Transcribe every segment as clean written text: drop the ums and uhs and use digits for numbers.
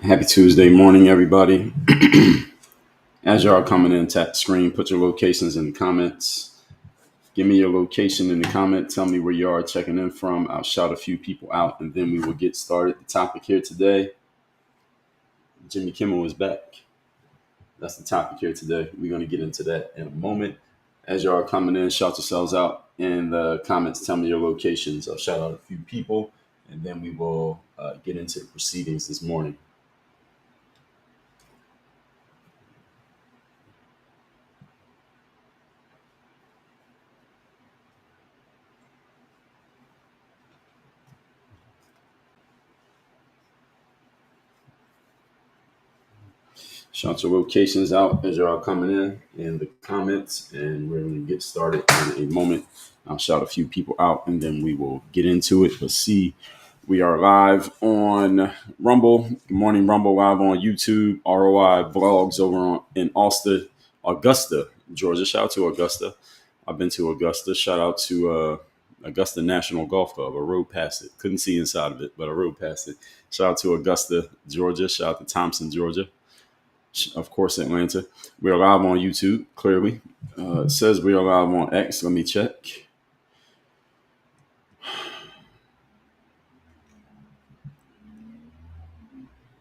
Happy Tuesday morning, everybody. As y'all are coming in, tap the screen, put your locations in the comments. Give me your location in the comment. Tell me where you are checking in from. I'll shout a few people out, and then we will get started. The topic here today, Jimmy Kimmel is back. That's the topic here today. We're going to get into that in a moment. As y'all are coming in, shout yourselves out in the comments. Tell me your locations. I'll shout out a few people, and then we will get into the proceedings this morning. Shout your locations out as you're all coming in the comments, and we're going to get started in a moment. I'll shout a few people out, and then we will get into it. Let's see. We are live on Rumble. Good morning, Rumble, live on YouTube. ROI Vlogs over in Augusta, Georgia. Shout out to Augusta. I've been to Augusta. Shout out to Augusta National Golf Club. I rode past it. Couldn't see inside of it, but I rode past it. Shout out to Augusta, Georgia. Shout out to Thompson, Georgia. Of course, Atlanta. We are live on YouTube, clearly. It says we are live on X. Let me check.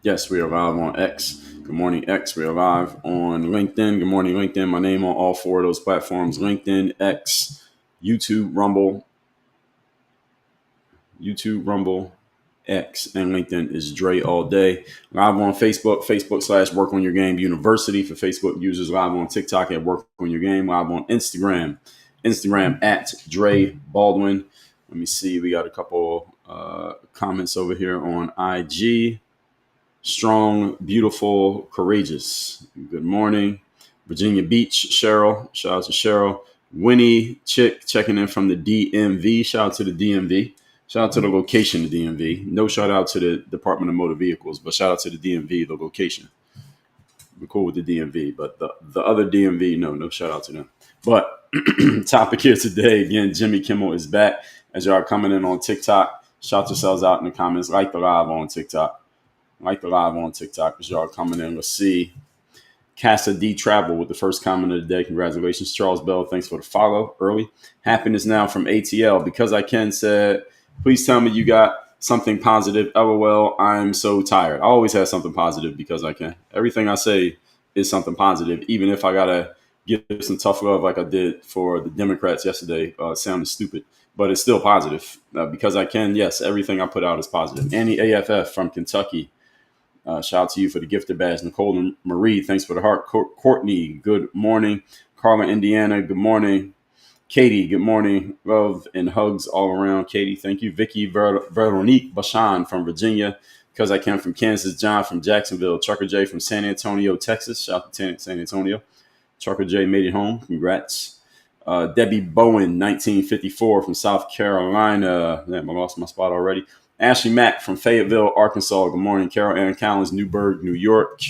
Yes, we are live on X. Good morning, X. We are live on LinkedIn. Good morning, LinkedIn. My name on all four of those platforms: LinkedIn, X, YouTube, Rumble, X, and LinkedIn is Dre all day. Live on Facebook / Work on Your Game University for Facebook users. Live on TikTok at Work on Your Game. Live on Instagram at Dre Baldwin. Let me see. We got a couple comments over here on IG. Strong, beautiful, courageous. Good morning. Virginia Beach, Cheryl. Shout out to Cheryl. Winnie Chick checking in from the DMV. Shout out to the DMV. Shout out to the location of the DMV. No shout out to the Department of Motor Vehicles, but shout out to the DMV, the location. We're cool with the DMV, but the other DMV, no shout out to them. But topic here today, again, Jimmy Kimmel is back. As y'all are coming in on TikTok, shout yourselves out in the comments. Like the live on TikTok. As y'all are coming in. Let's see. Casa D Travel with the first comment of the day. Congratulations, Charles Bell. Thanks for the follow early. Happiness now from ATL. Because I can said, please tell me you got something positive. LOL, I'm so tired. I always have something positive because I can. Everything I say is something positive, even if I got to give some tough love like I did for the Democrats yesterday. Sounded stupid, but it's still positive because I can. Yes, everything I put out is positive. Annie AFF from Kentucky. Shout out to you for the gifted badge. Nicole and Marie, thanks for the heart. Courtney, good morning. Carla, Indiana, good morning. Katie, good morning. Love and hugs all around. Katie, thank you. Vicky Veronique Bashan from Virginia. Because I came from Kansas. John from Jacksonville. Trucker J from San Antonio, Texas. Shout out to San Antonio. Trucker J made it home. Congrats. Debbie Bowen, 1954 from South Carolina. Damn, I lost my spot already. Ashley Mack from Fayetteville, Arkansas. Good morning. Carol Ann Collins, Newburgh, New York.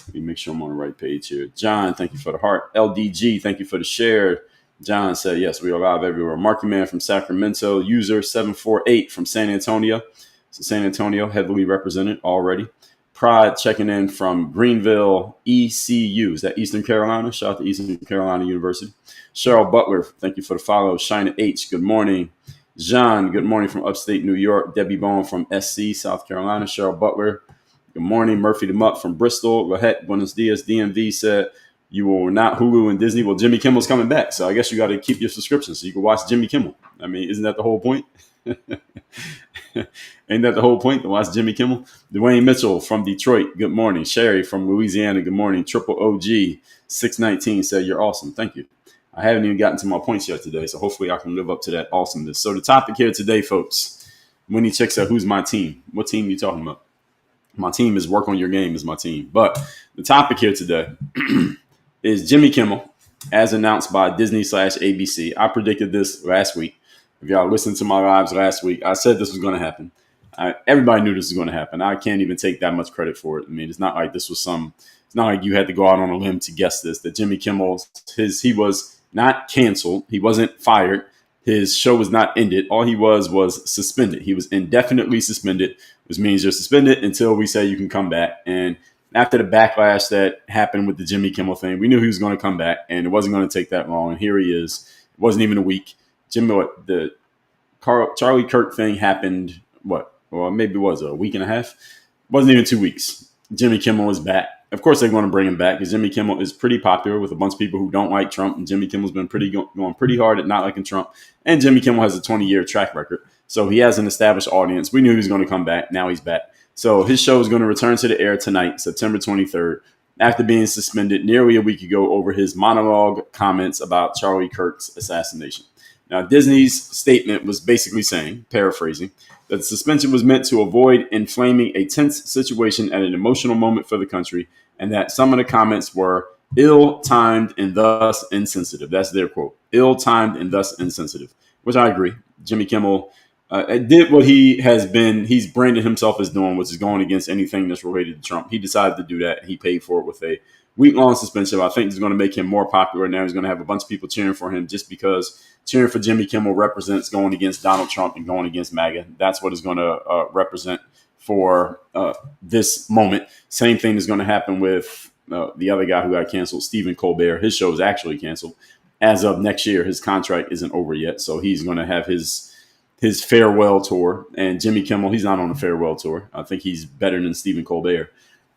Let me make sure I'm on the right page here. John, thank you for the heart. LDG, thank you for the share. John said, yes, we are live everywhere. Marky Man from Sacramento. User 748 from San Antonio. So San Antonio, heavily represented already. Pride checking in from Greenville, ECU. Is that Eastern Carolina? Shout out to Eastern Carolina University. Cheryl Butler, thank you for the follow. Shina H, good morning. Jean, good morning from upstate New York. Debbie Bone from SC, South Carolina. Cheryl Butler, good morning. Murphy the Mutt from Bristol. Lahet, buenos dias. DMV said, you will not Hulu and Disney. Well, Jimmy Kimmel's coming back, so I guess you got to keep your subscription so you can watch Jimmy Kimmel. I mean, isn't that the whole point? Ain't that the whole point to watch Jimmy Kimmel? Dwayne Mitchell from Detroit, good morning. Sherry from Louisiana, good morning. Triple OG 619 said, you're awesome. Thank you. I haven't even gotten to my points yet today, so hopefully I can live up to that awesomeness. So the topic here today, folks, Winnie Chick said, who's my team? What team are you talking about? My team is Work on Your Game is my team. But the topic here today is Jimmy Kimmel, as announced by Disney/ABC. I predicted this last week. If y'all listened to my lives last week, I said this was going to happen. Everybody knew this was going to happen. I can't even take that much credit for it. I mean, it's not like this was it's not like you had to go out on a limb to guess this, that Jimmy Kimmel, he was not canceled. He wasn't fired. His show was not ended. All he was suspended. He was indefinitely suspended, which means you're suspended until we say you can come back. And after the backlash that happened with the Jimmy Kimmel thing, we knew he was going to come back, and it wasn't going to take that long. And here he is. It wasn't even a week. The Charlie Kirk thing happened, maybe it was a week and a half. It wasn't even 2 weeks. Jimmy Kimmel is back. Of course, they're going to bring him back because Jimmy Kimmel is pretty popular with a bunch of people who don't like Trump. And Jimmy Kimmel's been going pretty hard at not liking Trump. And Jimmy Kimmel has a 20-year track record. So he has an established audience. We knew he was going to come back. Now he's back. So his show is going to return to the air tonight, September 23rd, after being suspended nearly a week ago over his monologue comments about Charlie Kirk's assassination. Now, Disney's statement was basically saying, paraphrasing, that the suspension was meant to avoid inflaming a tense situation at an emotional moment for the country, and that some of the comments were ill-timed and thus insensitive. That's their quote. Ill-timed and thus insensitive, which I agree. Jimmy Kimmel did what he's branded himself as doing, which is going against anything that's related to Trump. He decided to do that. He paid for it with a week-long suspension. I think it's going to make him more popular. Now he's going to have a bunch of people cheering for him just because cheering for Jimmy Kimmel represents going against Donald Trump and going against MAGA. That's what it's going to represent for this moment. Same thing is going to happen with the other guy who got canceled, Stephen Colbert. His show is actually canceled. As of next year, his contract isn't over yet, so he's going to have his farewell tour. And Jimmy Kimmel, he's not on a farewell tour. I think he's better than Stephen Colbert.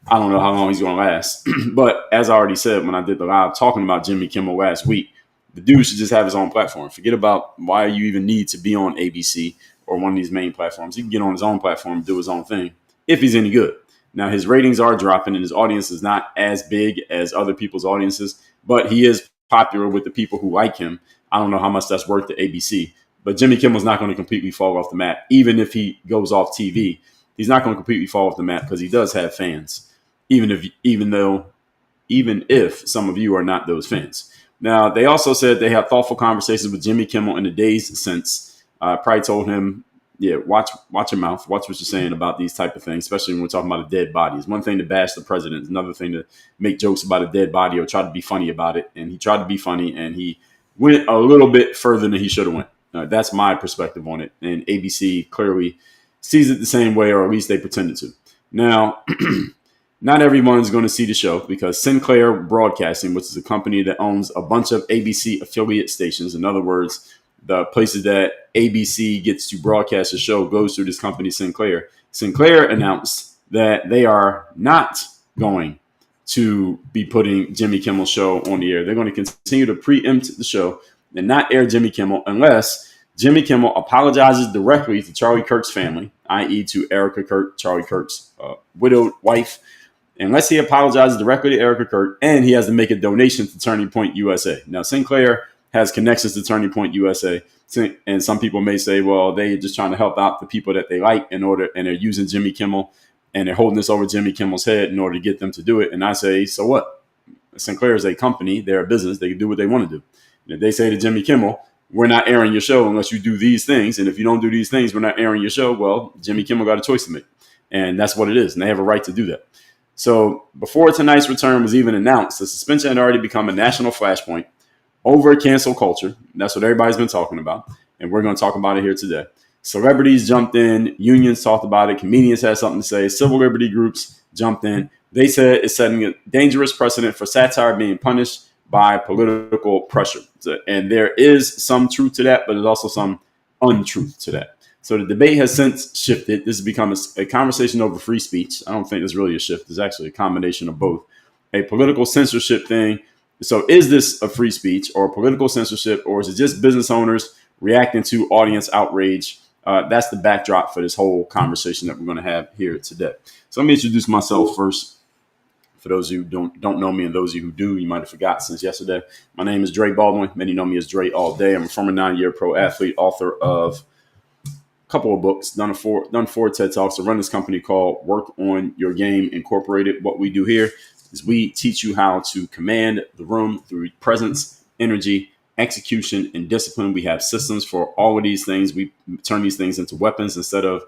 I don't know how long he's going to last. But as I already said when I did the live talking about Jimmy Kimmel last week, the dude should just have his own platform. Forget about why you even need to be on ABC or one of these main platforms. He can get on his own platform and do his own thing if he's any good. Now, his ratings are dropping and his audience is not as big as other people's audiences, but he is popular with the people who like him. I don't know how much that's worth to ABC, but Jimmy Kimmel's not going to completely fall off the map. Even if he goes off TV, he's not going to completely fall off the map because he does have fans, even if some of you are not those fans. Now, they also said they had thoughtful conversations with Jimmy Kimmel in the days since. Probably told him, watch your mouth, watch what you're saying about these type of things, especially when we're talking about a dead body. It's one thing to bash the president. It's another thing to make jokes about a dead body or try to be funny about it. And he tried to be funny, and he went a little bit further than he should have went. That's my perspective on it. And ABC clearly sees it the same way, or at least they pretended to. Now, not everyone's going to see the show because Sinclair Broadcasting, which is a company that owns a bunch of ABC affiliate stations, in other words, the places that ABC gets to broadcast the show goes through this company, Sinclair. Sinclair announced that they are not going to be putting Jimmy Kimmel's show on the air. They're going to continue to preempt the show and not air Jimmy Kimmel unless Jimmy Kimmel apologizes directly to Charlie Kirk's family, i.e. to Erica Kirk, Charlie Kirk's widowed wife, unless he apologizes directly to Erica Kirk, and he has to make a donation to Turning Point USA. Now, Sinclair has connections to Turning Point USA, and some people may say, well, they're just trying to help out the people that they like and they're using Jimmy Kimmel, and they're holding this over Jimmy Kimmel's head in order to get them to do it. And I say, so what? Sinclair is a company. They're a business. They can do what they want to do. And if they say to Jimmy Kimmel, we're not airing your show unless you do these things, and if you don't do these things, we're not airing your show, well, Jimmy Kimmel got a choice to make. And that's what it is, and they have a right to do that. So before tonight's return was even announced, the suspension had already become a national flashpoint over cancel culture. That's what everybody's been talking about, and we're going to talk about it here today. Celebrities jumped in. Unions talked about it. Comedians had something to say. Civil liberty groups jumped in. They said it's setting a dangerous precedent for satire being punished by political pressure. And there is some truth to that, but there's also some untruth to that. So the debate has since shifted. This has become a conversation over free speech. I don't think there's really a shift. There's actually a combination of both. A political censorship thing. So is this a free speech or political censorship, or is it just business owners reacting to audience outrage? That's the backdrop for this whole conversation that we're going to have here today. So let me introduce myself first. For those of you who don't know me, and those of you who do, you might have forgot since yesterday. My name is Dre Baldwin. Many know me as Dre all day. I'm a former 9-year pro athlete, author of a couple of books, done four TED Talks. I run this company called Work on Your Game Incorporated. What we do here is we teach you how to command the room through presence, energy, execution, and discipline. We have systems for all of these things. We turn these things into weapons instead of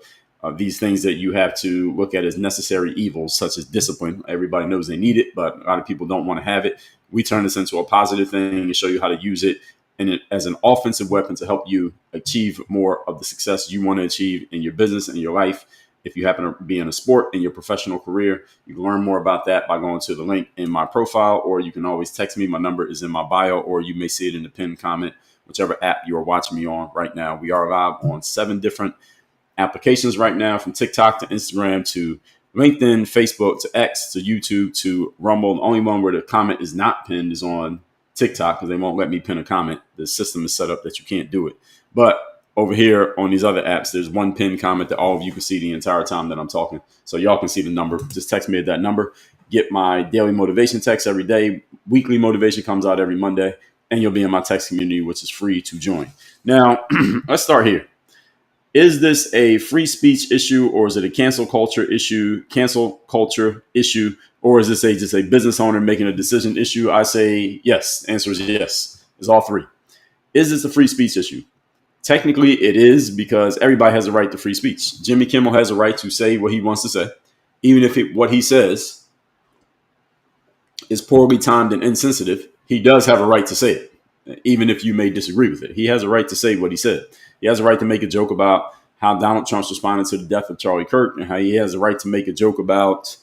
these things that you have to look at as necessary evils, such as discipline. Everybody knows they need it, but a lot of people don't want to have it. We turn this into a positive thing and show you how to use it as an offensive weapon to help you achieve more of the success you want to achieve in your business and your life. If you happen to be in a sport in your professional career, you can learn more about that by going to the link in my profile, or you can always text me. My number is in my bio, or you may see it in the pinned comment, whichever app you are watching me on right now. We are live on 7 different applications right now, from TikTok to Instagram to LinkedIn, Facebook to X to YouTube to Rumble. The only one where the comment is not pinned is on TikTok, because they won't let me pin a comment. The system is set up that you can't do it. But over here on these other apps, there's one pinned comment that all of you can see the entire time that I'm talking. So y'all can see the number. Just text me at that number. Get my daily motivation text every day. Weekly motivation comes out every Monday, and you'll be in my text community, which is free to join. Now, let's start here. Is this a free speech issue, or is it a cancel culture issue, or is this just a business owner making a decision issue? I say yes. The answer is yes. It's all three. Is this a free speech issue? Technically, it is, because everybody has a right to free speech. Jimmy Kimmel has a right to say what he wants to say, even if what he says is poorly timed and insensitive. He does have a right to say it, even if you may disagree with it. He has a right to say what he said. He has a right to make a joke about how Donald Trump's responded to the death of Charlie Kirk, and how he has a right to make a joke about,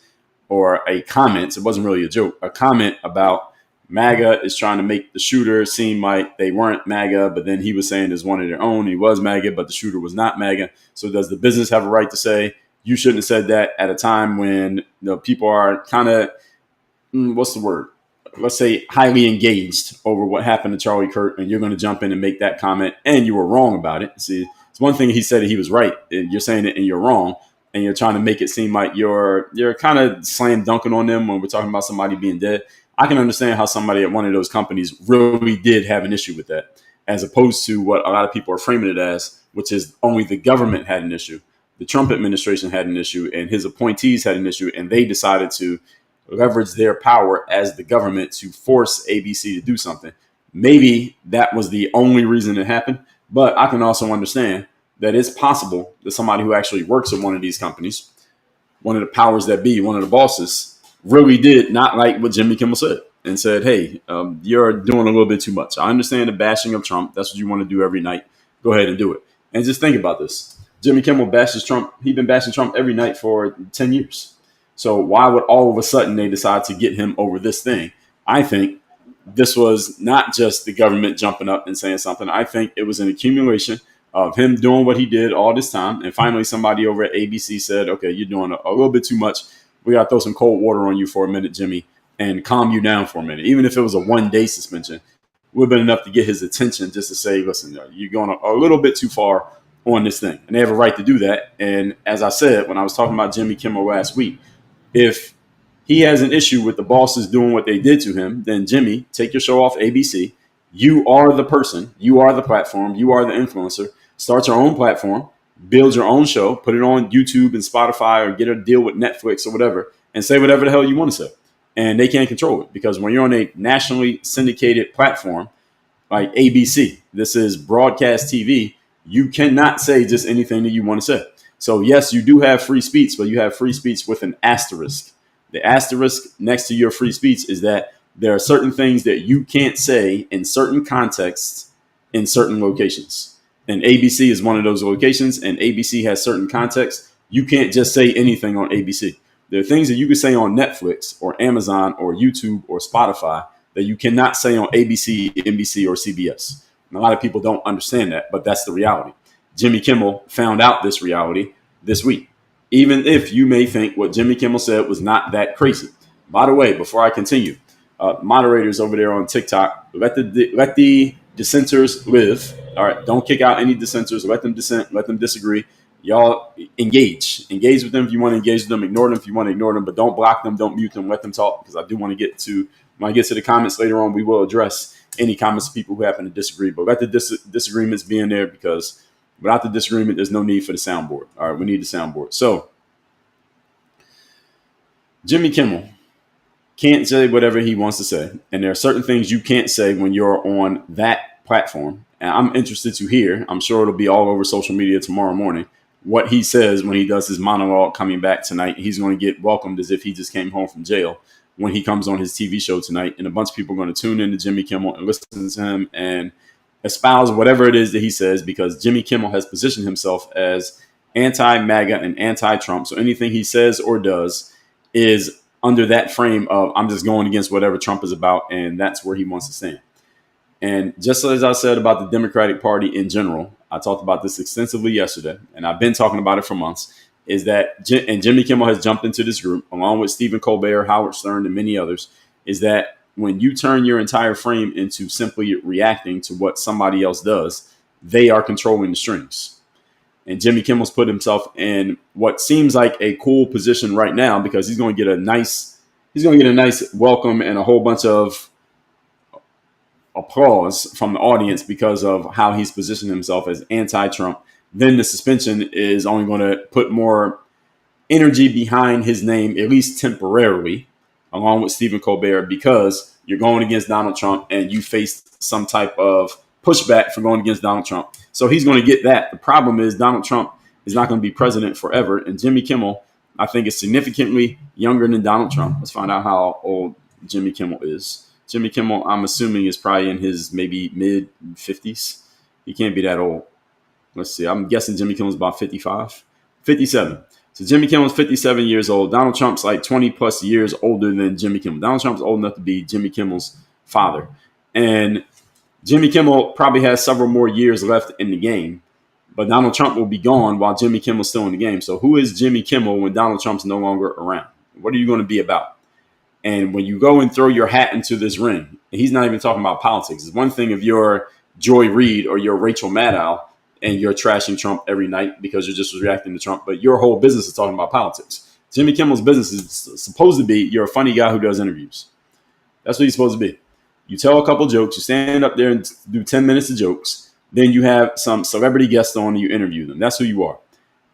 or a comment, it wasn't really a joke, a comment about MAGA is trying to make the shooter seem like they weren't MAGA, but then he was saying there's one of their own. He was MAGA, but the shooter was not MAGA. So does the business have a right to say, you shouldn't have said that at a time when people are kind of, what's the word? Let's say highly engaged over what happened to Charlie Kirk, and you're going to jump in and make that comment, and you were wrong about it. See, it's one thing he said that he was right, and you're saying it and you're wrong, and you're trying to make it seem like you're kind of slam dunking on them when we're talking about somebody being dead. I can understand how somebody at one of those companies really did have an issue with that, as opposed to what a lot of people are framing it as, which is only the government had an issue. The Trump administration had an issue, and his appointees had an issue, and they decided to leverage their power as the government to force ABC to do something. Maybe that was the only reason it happened, but I can also understand that it's possible that somebody who actually works at one of these companies, one of the powers that be, one of the bosses, really did not like what Jimmy Kimmel said and said, hey, you're doing a little bit too much. I understand the bashing of Trump. That's what you want to do every night. Go ahead and do it. And just think about this. Jimmy Kimmel bashes Trump. He's been bashing Trump every night for 10 years. So why would all of a sudden they decide to get him over this thing? I think this was not just the government jumping up and saying something. I think it was an accumulation of him doing what he did all this time. And finally, somebody over at ABC said, okay, you're doing a little bit too much. We got to throw some cold water on you for a minute, Jimmy. and calm you down for a minute. Even if it was a 1-day suspension, would have been enough to get his attention just to say, listen, you're going a little bit too far on this thing. And they have a right to do that. And as I said, when I was talking about Jimmy Kimmel last week, if he has an issue with the bosses doing what they did to him, then Jimmy, take your show off ABC. You are the person. You are the platform. You are the influencer. Start your own platform. Build your own show. Put it on YouTube and Spotify, or get a deal with Netflix or whatever, and say whatever the hell you want to say. And they can't control it, because when you're on a nationally syndicated platform like ABC, this is broadcast TV, you cannot say just anything that you want to say. So yes, you do have free speech, but you have free speech with an asterisk. The asterisk next to your free speech is that there are certain things that you can't say in certain contexts in certain locations. And ABC is one of those locations, and ABC has certain contexts. You can't just say anything on ABC. There are things that you can say on Netflix or Amazon or YouTube or Spotify that you cannot say on ABC, NBC, or CBS. And a lot of people don't understand that, but that's the reality. Jimmy Kimmel found out this reality this week, even if you may think what Jimmy Kimmel said was not that crazy. By the way, before I continue, moderators over there on TikTok, let the dissenters live. All right, don't kick out any dissenters. Let them dissent. Let them disagree. Y'all engage with them if you want to engage with them. Ignore them if you want to ignore them, but don't block them. Don't mute them. Let them talk, because I do want to get to, when I get to the comments later on, we will address any comments of people who happen to disagree. But let the disagreements be in there, because without the disagreement, there's no need for the soundboard. All right, we need the soundboard. So Jimmy Kimmel can't say whatever he wants to say, and there are certain things you can't say when you're on that platform. And I'm interested to hear, I'm sure it'll be all over social media tomorrow morning, what he says when he does his monologue coming back tonight. He's going to get welcomed as if he just came home from jail when he comes on his TV show tonight. And a bunch of people are going to tune into Jimmy Kimmel and listen to him and espouse whatever it is that he says, because Jimmy Kimmel has positioned himself as anti-MAGA and anti-Trump. So anything he says or does is under that frame of, I'm just going against whatever Trump is about, and that's where he wants to stand. And just as I said about the Democratic Party in general, I talked about this extensively yesterday, and I've been talking about it for months, is that, and Jimmy Kimmel has jumped into this group, along with Stephen Colbert, Howard Stern, and many others, is that when you turn your entire frame into simply reacting to what somebody else does, they are controlling the strings. And Jimmy Kimmel's put himself in what seems like a cool position right now, because he's going to get a nice welcome and a whole bunch of applause from the audience because of how he's positioned himself as anti-Trump. Then the suspension is only going to put more energy behind his name, at least temporarily, along with Stephen Colbert, because you're going against Donald Trump and you faced some type of pushback for going against Donald Trump. So he's going to get that. The problem is Donald Trump is not going to be president forever. And Jimmy Kimmel, I think, is significantly younger than Donald Trump. Let's find out how old Jimmy Kimmel is. Jimmy Kimmel, I'm assuming, is probably in his maybe mid-50s. He can't be that old. Let's see. I'm guessing Jimmy Kimmel's about 55, 57. So Jimmy Kimmel's 57 years old. Donald Trump's like 20 plus years older than Jimmy Kimmel. Donald Trump's old enough to be Jimmy Kimmel's father. And Jimmy Kimmel probably has several more years left in the game, but Donald Trump will be gone while Jimmy Kimmel's still in the game. So who is Jimmy Kimmel when Donald Trump's no longer around? What are you going to be about? And when you go and throw your hat into this ring, and he's not even talking about politics. It's one thing if you're Joy Reid or you're Rachel Maddow and you're trashing Trump every night because you're just reacting to Trump, but your whole business is talking about politics. Jimmy Kimmel's business is supposed to be, you're a funny guy who does interviews. That's what he's supposed to be. You tell a couple jokes, you stand up there and do 10 minutes of jokes. Then you have some celebrity guests on and you interview them. That's who you are.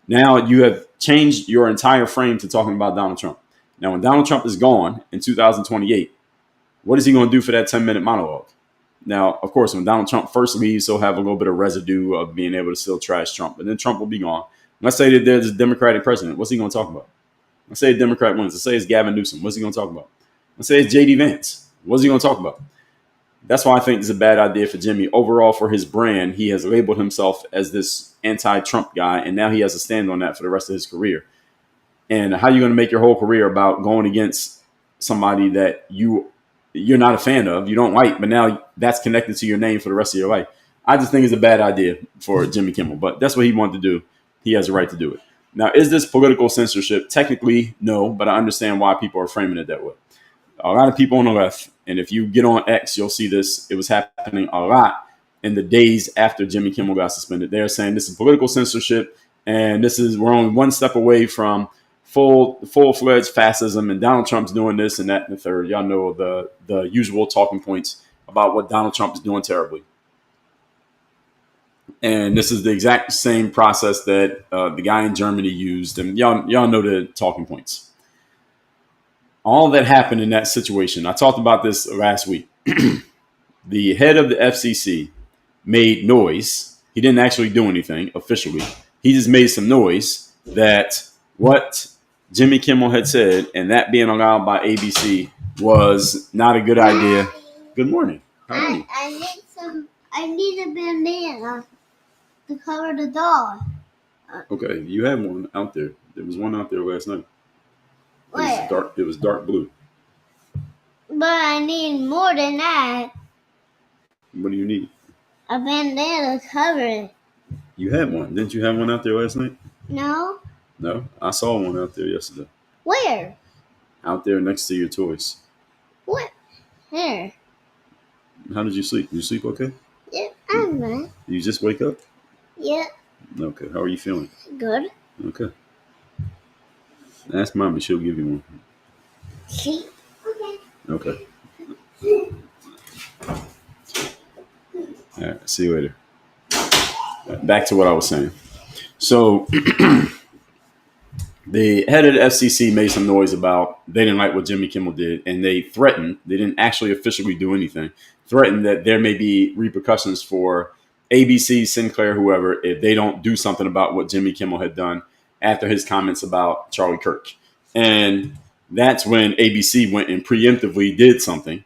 Now you have changed your entire frame to talking about Donald Trump. Now, when Donald Trump is gone in 2028, what is he going to do for that 10-minute monologue? Now, of course, when Donald Trump first leaves, he'll have a little bit of residue of being able to still trash Trump. But then Trump will be gone. Let's say that there's a Democratic president. What's he going to talk about? Let's say a Democrat wins. Let's say it's Gavin Newsom. What's he going to talk about? Let's say it's J.D. Vance. What's he going to talk about? That's why I think it's a bad idea for Jimmy. Overall, for his brand, he has labeled himself as this anti-Trump guy, and now he has to stand on that for the rest of his career. And how are you going to make your whole career about going against somebody that you're not a fan of, you don't like, but now that's connected to your name for the rest of your life? I just think it's a bad idea for Jimmy Kimmel, but that's what he wanted to do. He has a right to do it. Now, is this political censorship? Technically, no, but I understand why people are framing it that way. A lot of people on the left, and if you get on X, you'll see this. It was happening a lot in the days after Jimmy Kimmel got suspended. They're saying this is political censorship, and we're only one step away from full-fledged fascism, and Donald Trump's doing this and that and the third. Y'all know the usual talking points about what Donald Trump is doing terribly. And this is the exact same process that the guy in Germany used, and y'all know the talking points. All that happened in that situation, I talked about this last week. The head of the FCC made noise. He didn't actually do anything officially. He just made some noise that what Jimmy Kimmel had said, and that being allowed by ABC, was not a good idea. Good morning. How are you? I need a banana to cover the dog. Okay, you have one out there. There was one out there last night. Where? It was dark blue. But I need more than that. What do you need? A bandana to cover it. You had one. Didn't you have one out there last night? No. No? I saw one out there yesterday. Where? Out there next to your toys. What? Where? How did you sleep? Did you sleep okay? Yeah, I'm good. You just wake up? Yeah. Okay. How are you feeling? Good. Okay. Ask Mommy. She'll give you one. Okay. Okay. All right. See you later. Back to what I was saying. So the head of the FCC made some noise about they didn't like what Jimmy Kimmel did, and they threatened, they didn't actually officially do anything, threatened that there may be repercussions for ABC, Sinclair, whoever, if they don't do something about what Jimmy Kimmel had done after his comments about Charlie Kirk. And that's when ABC went and preemptively did something,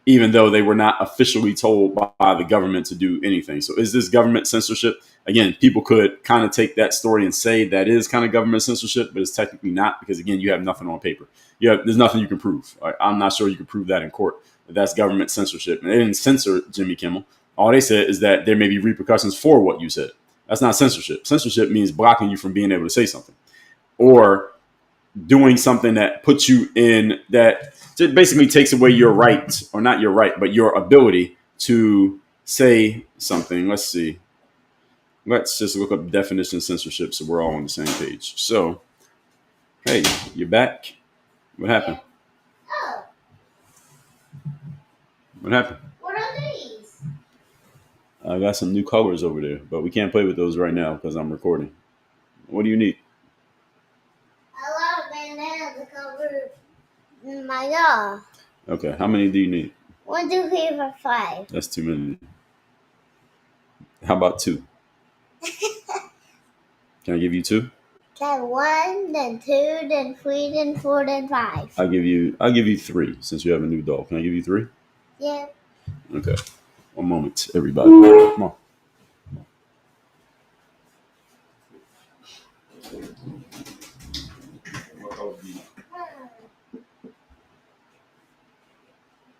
even though they were not officially told by the government to do anything. So is this government censorship? Again, people could kind of take that story and say that is kind of government censorship, but it's technically not, because, again, you have nothing on paper. There's nothing you can prove. I'm not sure you can prove that in court, that that's government censorship. And they didn't censor Jimmy Kimmel. All they said is that there may be repercussions for what you said. That's not censorship. Censorship means blocking you from being able to say something, or doing something that puts you in, that basically takes away your right, or not your right, but your ability to say something. Let's see. Let's just look up the definition of censorship so we're all on the same page. So, hey, you're back. What happened? Oh. What happened? What are these? I got some new colors over there, but we can't play with those right now because I'm recording. What do you need? A lot of bandanas to cover my dog. Okay, how many do you need? 1, 2, 3, 4, 5. That's too many. How about 2? Can I give you 2? Okay, 1, then 2, then 3, then 4, then 5. I'll give you 3 since you have a new dog. Can I give you 3? Yeah. Okay. One moment, everybody. Come on.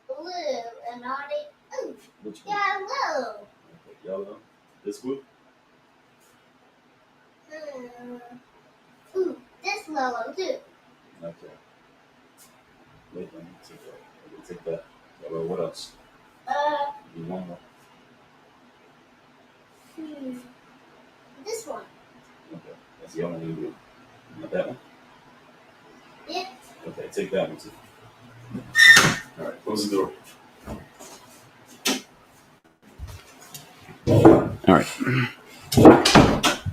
Blue and already. Ooh, yellow. Yellow. This blue? Ooh, this yellow too. Okay. Wait, let me take that. Yellow. What else? Give me one more. This one. Okay. That's yellow and blue. Not that one? Yeah. Okay, take that one too. All right, close the door.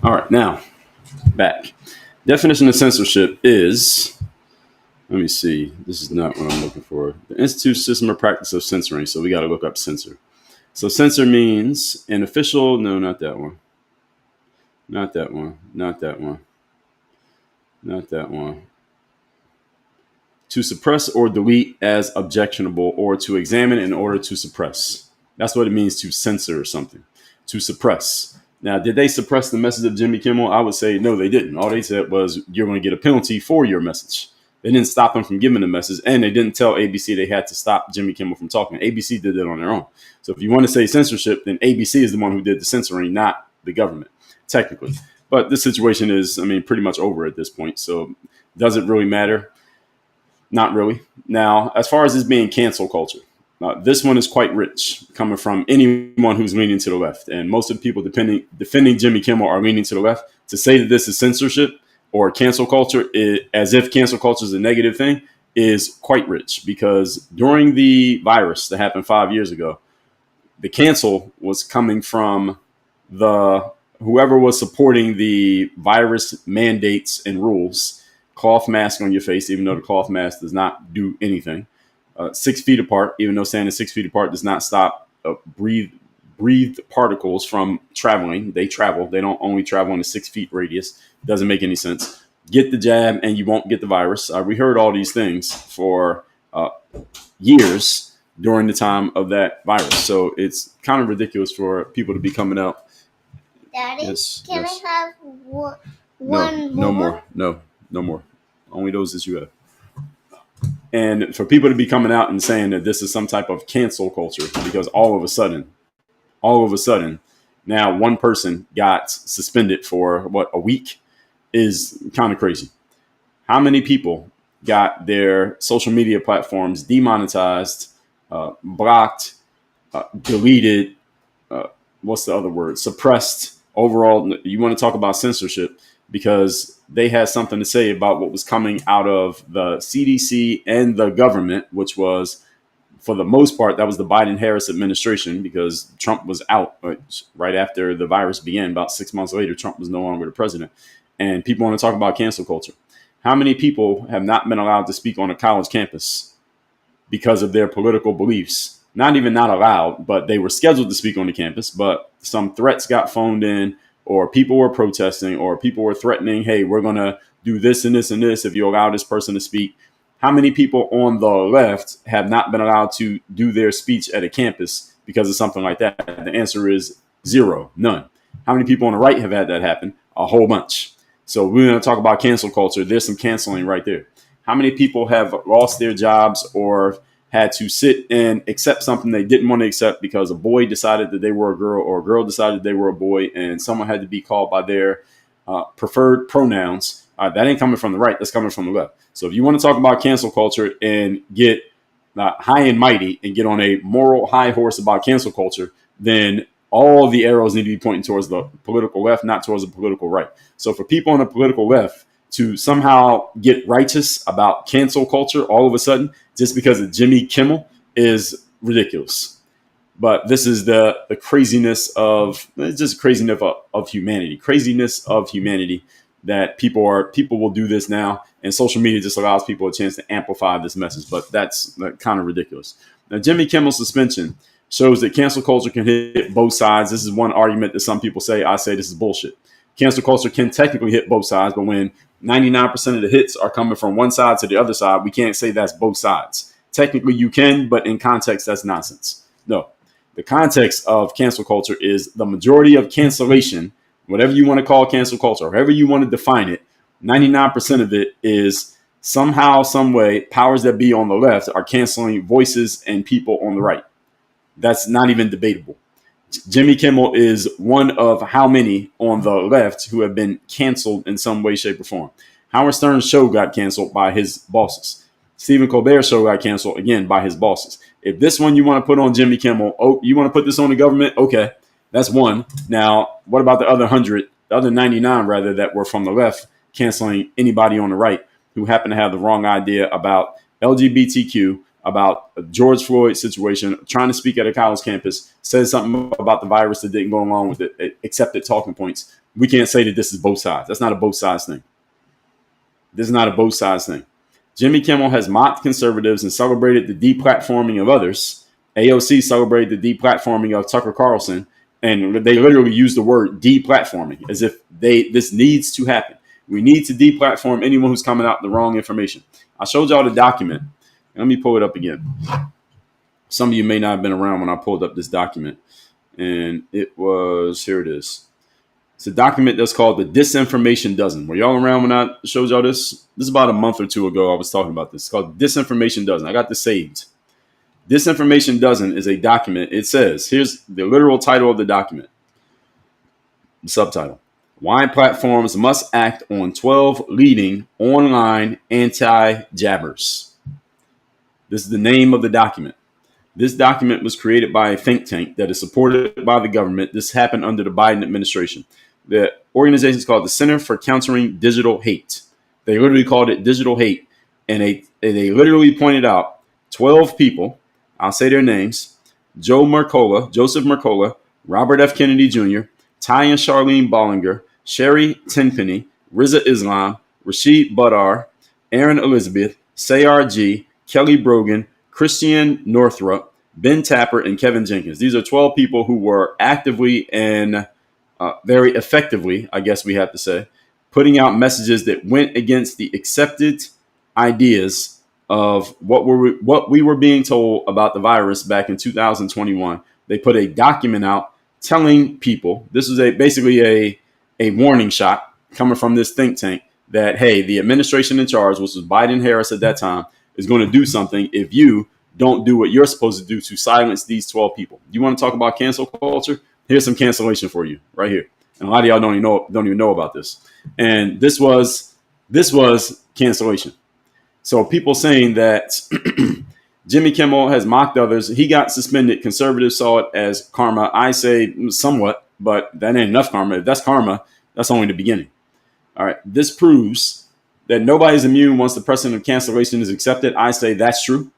All right, now, back. Definition of censorship is, let me see, this is not what I'm looking for. The institute, system, or practice of censoring, so we got to look up censor. So censor means an official, no, not that one. Not that one, not that one. Not that one. To suppress or delete as objectionable, or to examine in order to suppress. That's what it means to censor something, to suppress. Now, did they suppress the message of Jimmy Kimmel? I would say no, they didn't. All they said was you're going to get a penalty for your message. They didn't stop him from giving the message, and they didn't tell ABC they had to stop Jimmy Kimmel from talking. ABC did that on their own. So if you want to say censorship, then ABC is the one who did the censoring, not the government, technically. But this situation is, pretty much over at this point, so does it really matter? Not really. Now, as far as this being cancel culture, this one is quite rich, coming from anyone who's leaning to the left. And most of the people defending Jimmy Kimmel are leaning to the left. To say that this is censorship or cancel culture, as if cancel culture is a negative thing, is quite rich. Because during the virus that happened 5 years ago, the cancel was coming from the whoever was supporting the virus mandates and rules. Cloth mask on your face, even though the cloth mask does not do anything. 6 feet apart, even though standing 6 feet apart does not stop breathed particles from traveling. They travel. They don't only travel in a 6 feet radius. Doesn't make any sense. Get the jab and you won't get the virus. We heard all these things for years during the time of that virus. So it's kind of ridiculous for people to be coming out. Daddy, can yes. I have one No more. No more. Only those that you have. And for people to be coming out and saying that this is some type of cancel culture, because all of a sudden, now one person got suspended for a week is kind of crazy. How many people got their social media platforms demonetized, blocked, deleted, what's the other word? Suppressed. Overall, you want to talk about censorship because they had something to say about what was coming out of the CDC and the government, which was, for the most part, that was the Biden-Harris administration, because Trump was out right after the virus began. About 6 months later, Trump was no longer the president. And people want to talk about cancel culture. How many people have not been allowed to speak on a college campus because of their political beliefs? Not even not allowed, but they were scheduled to speak on the campus, but some threats got phoned in, or people were protesting, or people were threatening, hey, we're going to do this and this and this if you allow this person to speak. How many people on the left have not been allowed to do their speech at a campus because of something like that? The answer is zero, none. How many people on the right have had that happen? A whole bunch. So we're going to talk about cancel culture. There's some canceling right there. How many people have lost their jobs or had to sit and accept something they didn't want to accept because a boy decided that they were a girl, or a girl decided they were a boy, and someone had to be called by their preferred pronouns? That ain't coming from the right. That's coming from the left. So if you want to talk about cancel culture and get high and mighty and get on a moral high horse about cancel culture, then all the arrows need to be pointing towards the political left, not towards the political right. So for people on the political left to somehow get righteous about cancel culture all of a sudden, just because of Jimmy Kimmel, is ridiculous. But this is the craziness of humanity. Craziness of humanity that people will do this now, and social media just allows people a chance to amplify this message. But that's kind of ridiculous. Now, Jimmy Kimmel's suspension shows that cancel culture can hit both sides. This is one argument that some people say. I say this is bullshit. Cancel culture can technically hit both sides, but when 99% of the hits are coming from one side to the other side, we can't say that's both sides. Technically, you can, but in context, that's nonsense. No, the context of cancel culture is the majority of cancellation, whatever you want to call cancel culture, however you want to define it, 99% of it is somehow, some way, powers that be on the left are canceling voices and people on the right. That's not even debatable. Jimmy Kimmel is one of how many on the left who have been canceled in some way, shape, or form. Howard Stern's show got canceled by his bosses. Stephen Colbert's show got canceled, again, by his bosses. If this one you want to put on Jimmy Kimmel, you want to put this on the government? Okay, that's one. Now, what about the other 99 rather, that were from the left, canceling anybody on the right who happened to have the wrong idea about LGBTQ, about George Floyd's situation, trying to speak at a college campus, says something about the virus that didn't go along with it, accepted talking points. We can't say that this is both sides. That's not a both sides thing. This is not a both sides thing. Jimmy Kimmel has mocked conservatives and celebrated the deplatforming of others. AOC celebrated the deplatforming of Tucker Carlson, and they literally used the word deplatforming as if this needs to happen. We need to deplatform anyone who's coming out with the wrong information. I showed y'all the document. Let me pull it up again. Some of you may not have been around when I pulled up this document. And it was, here it is. It's a document that's called the Disinformation Dozen. Were y'all around when I showed y'all this? This is about a month or two ago I was talking about this. It's called Disinformation Dozen. I got this saved. Disinformation Dozen is a document. It says, here's the literal title of the document. The subtitle. Why platforms must act on 12 leading online anti-jabbers. This is the name of the document. This document was created by a think tank that is supported by the government. This happened under the Biden administration. The organization is called the Center for Countering Digital Hate. They literally called it digital hate. And they literally pointed out 12 people. I'll say their names: Joseph Mercola, Robert F. Kennedy Jr., Ty and Charlene Bollinger, Sherry Tenpenny, Riza Islam, Rashid Badar, Aaron Elizabeth, Sayar G., Kelly Brogan, Christian Northrup, Ben Tapper, and Kevin Jenkins. These are 12 people who were actively and very effectively, I guess we have to say, putting out messages that went against the accepted ideas of what we were being told about the virus back in 2021. They put a document out telling people, this is basically a warning shot coming from this think tank, that, hey, the administration in charge, which was Biden Harris at that time, is going to do something if you don't do what you're supposed to do to silence these 12 people. You want to talk about cancel culture? Here's some cancellation for you right here. And a lot of y'all don't even know about this. And this was cancellation. So people saying that Jimmy Kimmel has mocked others. He got suspended. Conservatives saw it as karma. I say somewhat, but that ain't enough karma. If that's karma, that's only the beginning. All right. This proves that nobody's immune once the precedent of cancellation is accepted. I say that's true.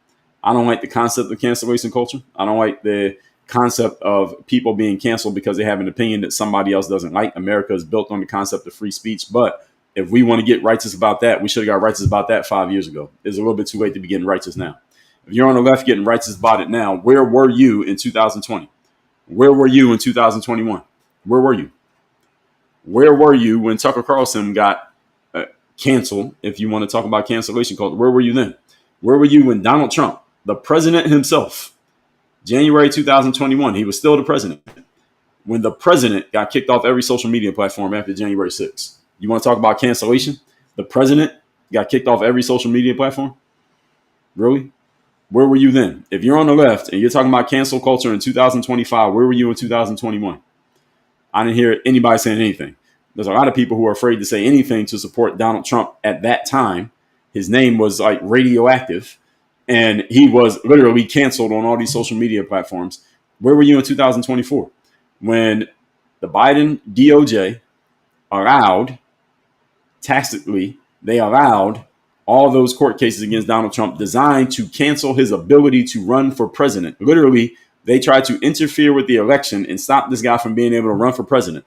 I don't like the concept of cancellation culture. I don't like the concept of people being canceled because they have an opinion that somebody else doesn't like. America is built on the concept of free speech. But if we want to get righteous about that, we should have got righteous about that 5 years ago. It's a little bit too late to be getting righteous now. If you're on the left getting righteous about it now, where were you in 2020? Where were you in 2021? Where were you? Where were you when Tucker Carlson got canceled? If you want to talk about cancellation culture, where were you then? Where were you when Donald Trump, the president himself, January 2021, he was still the president, when the president got kicked off every social media platform after January 6th? You want to talk about cancellation? The president got kicked off every social media platform? Really? Where were you then? If you're on the left and you're talking about cancel culture in 2025, where were you in 2021? I didn't hear anybody saying anything. There's a lot of people who are afraid to say anything to support Donald Trump at that time. His name was like radioactive, and he was literally canceled on all these social media platforms. Where were you in 2024 when the Biden DOJ allowed, tacitly, they allowed all those court cases against Donald Trump designed to cancel his ability to run for president? Literally, they tried to interfere with the election and stop this guy from being able to run for president.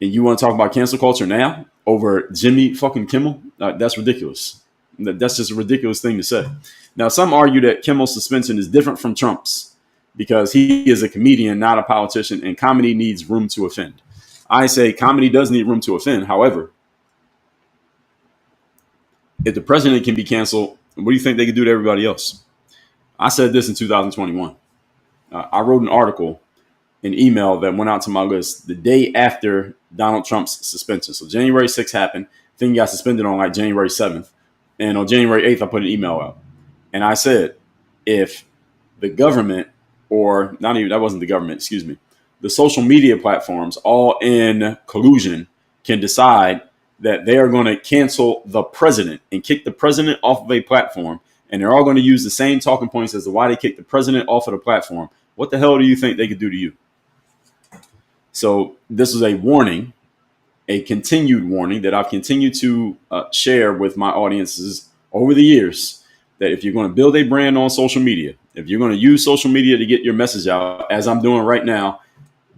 And you want to talk about cancel culture now over Jimmy fucking Kimmel? That's ridiculous. That's just a ridiculous thing to say. Now, some argue that Kimmel's suspension is different from Trump's because he is a comedian, not a politician, and comedy needs room to offend. I say comedy does need room to offend. However, if the president can be canceled, what do you think they could do to everybody else? I said this in 2021. I wrote an article, an email that went out to my list the day after Donald Trump's suspension. So January 6th happened. I think he got suspended on like January 7th. And on January 8th, I put an email out. And I said, if the government, or not even, that wasn't the government, excuse me, the social media platforms, all in collusion, can decide that they are going to cancel the president and kick the president off of a platform, and they're all going to use the same talking points as to why they kicked the president off of the platform, what the hell do you think they could do to you? So this is a warning, a continued warning that I've continued to share with my audiences over the years, that if you're going to build a brand on social media, if you're going to use social media to get your message out, as I'm doing right now,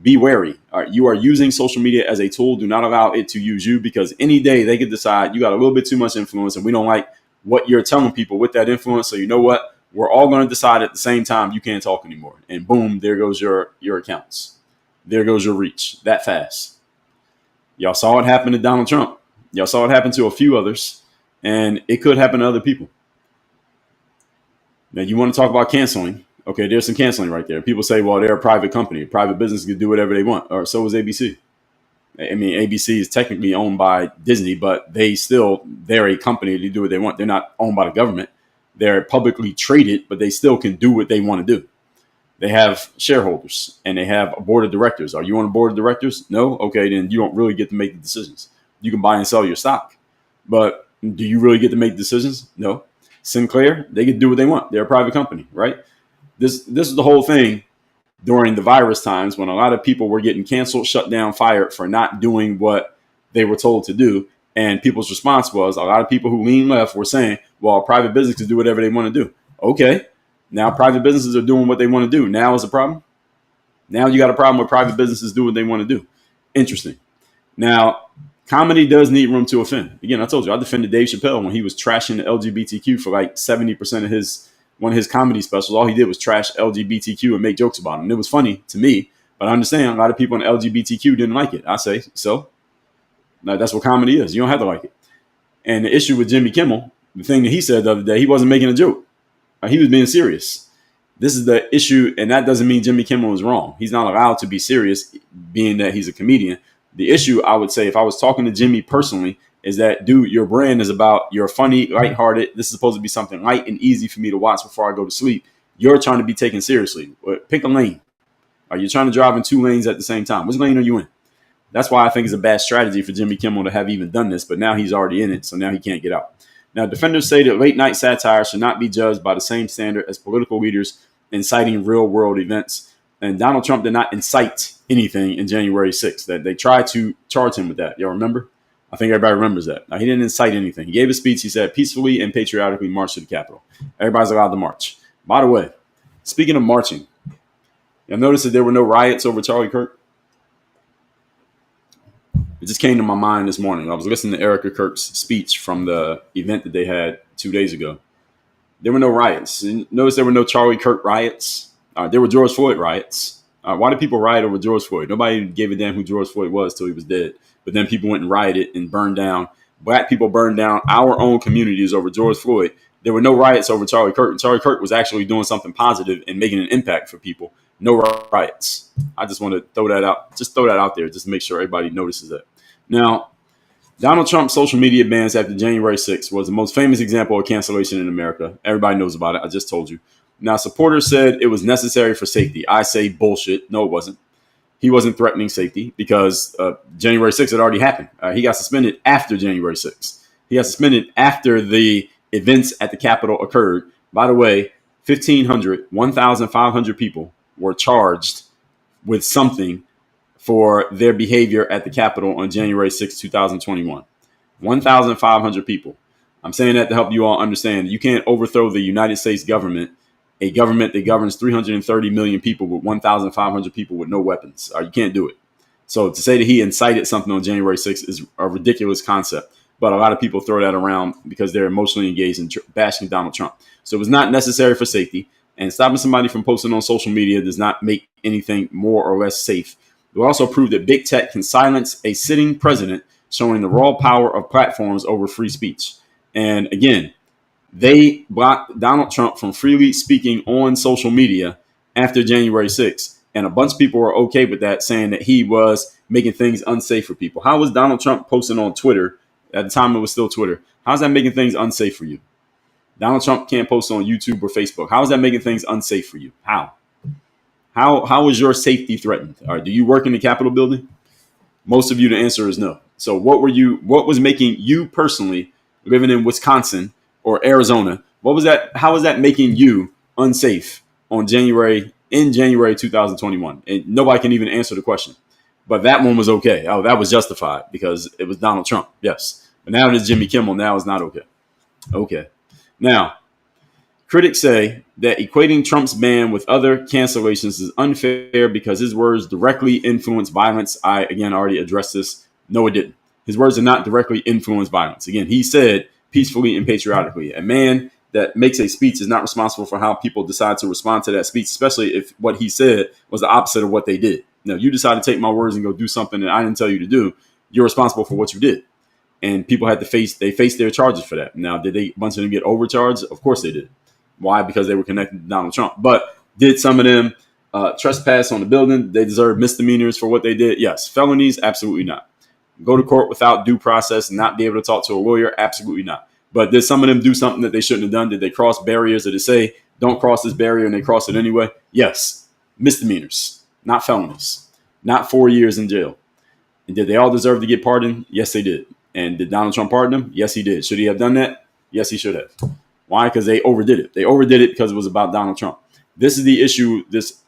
be wary. All right, you are using social media as a tool. Do not allow it to use you, because any day they could decide you got a little bit too much influence and we don't like what you're telling people with that influence. So you know what? We're all going to decide at the same time you can't talk anymore. And boom, there goes your accounts. There goes your reach that fast. Y'all saw it happen to Donald Trump. Y'all saw it happen to a few others, and it could happen to other people. Now, you want to talk about canceling. Okay, there's some canceling right there. People say, well, they're a private company. A private business can do whatever they want. Or so is ABC. I mean, ABC is technically owned by Disney, but they're a company. They do what they want. They're not owned by the government. They're publicly traded, but they still can do what they want to do. They have shareholders and they have a board of directors. Are you on a board of directors? No? Okay, then you don't really get to make the decisions. You can buy and sell your stock, but do you really get to make decisions? No. Sinclair, they could do what they want. They're a private company, right? This is the whole thing during the virus times when a lot of people were getting canceled, shut down, fired for not doing what they were told to do. And people's response was a lot of people who lean left were saying, well, private businesses do whatever they want to do. Okay. Now private businesses are doing what they want to do. Now is a problem. Now you got a problem with private businesses do what they want to do. Interesting. Now, comedy does need room to offend. Again, I told you, I defended Dave Chappelle when he was trashing the LGBTQ for like 70% of one of his comedy specials. All he did was trash LGBTQ and make jokes about it. And it was funny to me, but I understand a lot of people in LGBTQ didn't like it. I say, so now that's what comedy is. You don't have to like it. And the issue with Jimmy Kimmel, the thing that he said the other day, he wasn't making a joke. He was being serious. This is the issue, and that doesn't mean Jimmy Kimmel is wrong. He's not allowed to be serious, being that he's a comedian. The issue, I would say, if I was talking to Jimmy personally, is that, dude, your brand is about you're funny, lighthearted. This is supposed to be something light and easy for me to watch before I go to sleep. You're trying to be taken seriously. Pick a lane. Are you trying to drive in two lanes at the same time? Which lane are you in? That's why I think it's a bad strategy for Jimmy Kimmel to have even done this, but now he's already in it, so now he can't get out. Now, defenders say that late night satire should not be judged by the same standard as political leaders inciting real world events. And Donald Trump did not incite anything in January 6th. That they tried to charge him with that. Y'all remember? I think everybody remembers that. Now, he didn't incite anything. He gave a speech. He said, peacefully and patriotically march to the Capitol. Everybody's allowed to march. By the way, speaking of marching, you'll notice that there were no riots over Charlie Kirk. It just came to my mind this morning. I was listening to Erica Kirk's speech from the event that they had 2 days ago. There were no riots. Notice there were no Charlie Kirk riots. There were George Floyd riots. Why did people riot over George Floyd? Nobody gave a damn who George Floyd was till he was dead. But then people went and rioted and burned down. Black people burned down our own communities over George Floyd. There were no riots over Charlie Kirk. And Charlie Kirk was actually doing something positive and making an impact for people. No riots. I just want to throw that out. Just throw that out there just to make sure everybody notices that. Now, Donald Trump's social media bans after January 6th was the most famous example of cancellation in America. Everybody knows about it. I just told you. Now, supporters said it was necessary for safety. I say bullshit. No, it wasn't. He wasn't threatening safety because January 6th had already happened. He got suspended after January 6th. He got suspended after the events at the Capitol occurred. By the way, 1,500 people were charged with something for their behavior at the Capitol on January 6, 2021. 1,500 people. I'm saying that to help you all understand. You can't overthrow the United States government, a government that governs 330 million people with 1,500 people with no weapons. You can't do it. So to say that he incited something on January 6th is a ridiculous concept. But a lot of people throw that around because they're emotionally engaged in bashing Donald Trump. So it was not necessary for safety. And stopping somebody from posting on social media does not make anything more or less safe. It will also prove that big tech can silence a sitting president, showing the raw power of platforms over free speech. And again, they blocked Donald Trump from freely speaking on social media after January 6th. And a bunch of people were okay with that, saying that he was making things unsafe for people. How was Donald Trump posting on Twitter? At the time, it was still Twitter. How's that making things unsafe for you? Donald Trump can't post on YouTube or Facebook. How is that making things unsafe for you? How is your safety threatened? Do you work in the Capitol building? Most of you, the answer is no. So what was making you personally, living in Wisconsin or Arizona, how was that making you unsafe in January 2021? And nobody can even answer the question. But that one was okay. Oh, that was justified because it was Donald Trump. Yes. But now it is Jimmy Kimmel. Now it's not okay. Okay. Now, critics say that equating Trump's ban with other cancellations is unfair because his words directly influence violence. I, again, already addressed this. No, it didn't. His words did not directly influence violence. Again, he said peacefully and patriotically. A man that makes a speech is not responsible for how people decide to respond to that speech, especially if what he said was the opposite of what they did. Now, you decide to take my words and go do something that I didn't tell you to do. You're responsible for what you did. And people had to face their charges for that. Now, did a bunch of them get overcharged? Of course they did. Why? Because they were connected to Donald Trump. But did some of them trespass on the building? They deserve misdemeanors for what they did? Yes. Felonies? Absolutely not. Go to court without due process and not be able to talk to a lawyer? Absolutely not. But did some of them do something that they shouldn't have done? Did they cross barriers? Did they say, don't cross this barrier, and they crossed it anyway? Yes. Misdemeanors, not felonies. Not 4 years in jail. And did they all deserve to get pardoned? Yes, they did. And did Donald Trump pardon them? Yes, he did. Should he have done that? Yes, he should have. Why? Because they overdid it. They overdid it because it was about Donald Trump. This is the issue.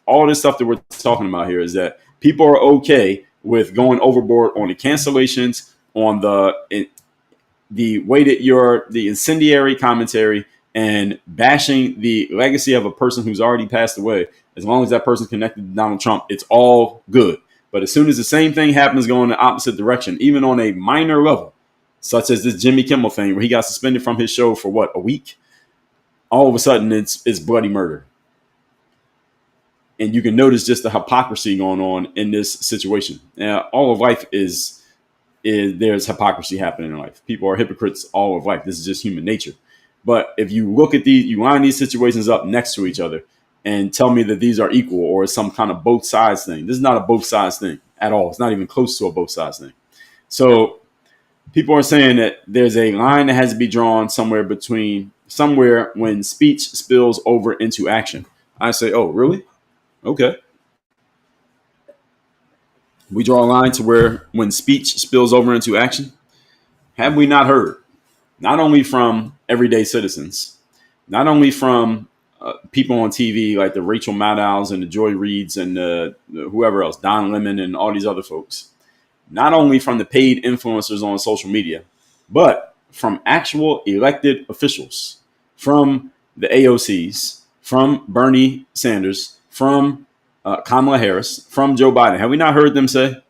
All this stuff that we're talking about here is that people are okay with going overboard on the cancellations, on the way that the incendiary commentary and bashing the legacy of a person who's already passed away. As long as that person's connected to Donald Trump, it's all good. But as soon as the same thing happens going the opposite direction, even on a minor level, such as this Jimmy Kimmel thing where he got suspended from his show for a week, all of a sudden it's bloody murder. And you can notice just the hypocrisy going on in this situation. Now, all of life is there's hypocrisy happening in life. People are hypocrites all of life. This is just human nature. But if you look at you line these situations up next to each other and tell me that these are equal or some kind of both sides thing, this is not a both sides thing at all. It's not even close to a both sides thing. So people are saying that there's a line that has to be drawn somewhere when speech spills over into action. I say, oh, really? Okay. We draw a line to where when speech spills over into action, have we not heard, not only from everyday citizens, not only from people on TV like the Rachel Maddows and the Joy Reids and whoever else, Don Lemon and all these other folks, not only from the paid influencers on social media, but from actual elected officials, from the AOCs, from Bernie Sanders, from Kamala Harris, from Joe Biden. Have we not heard them say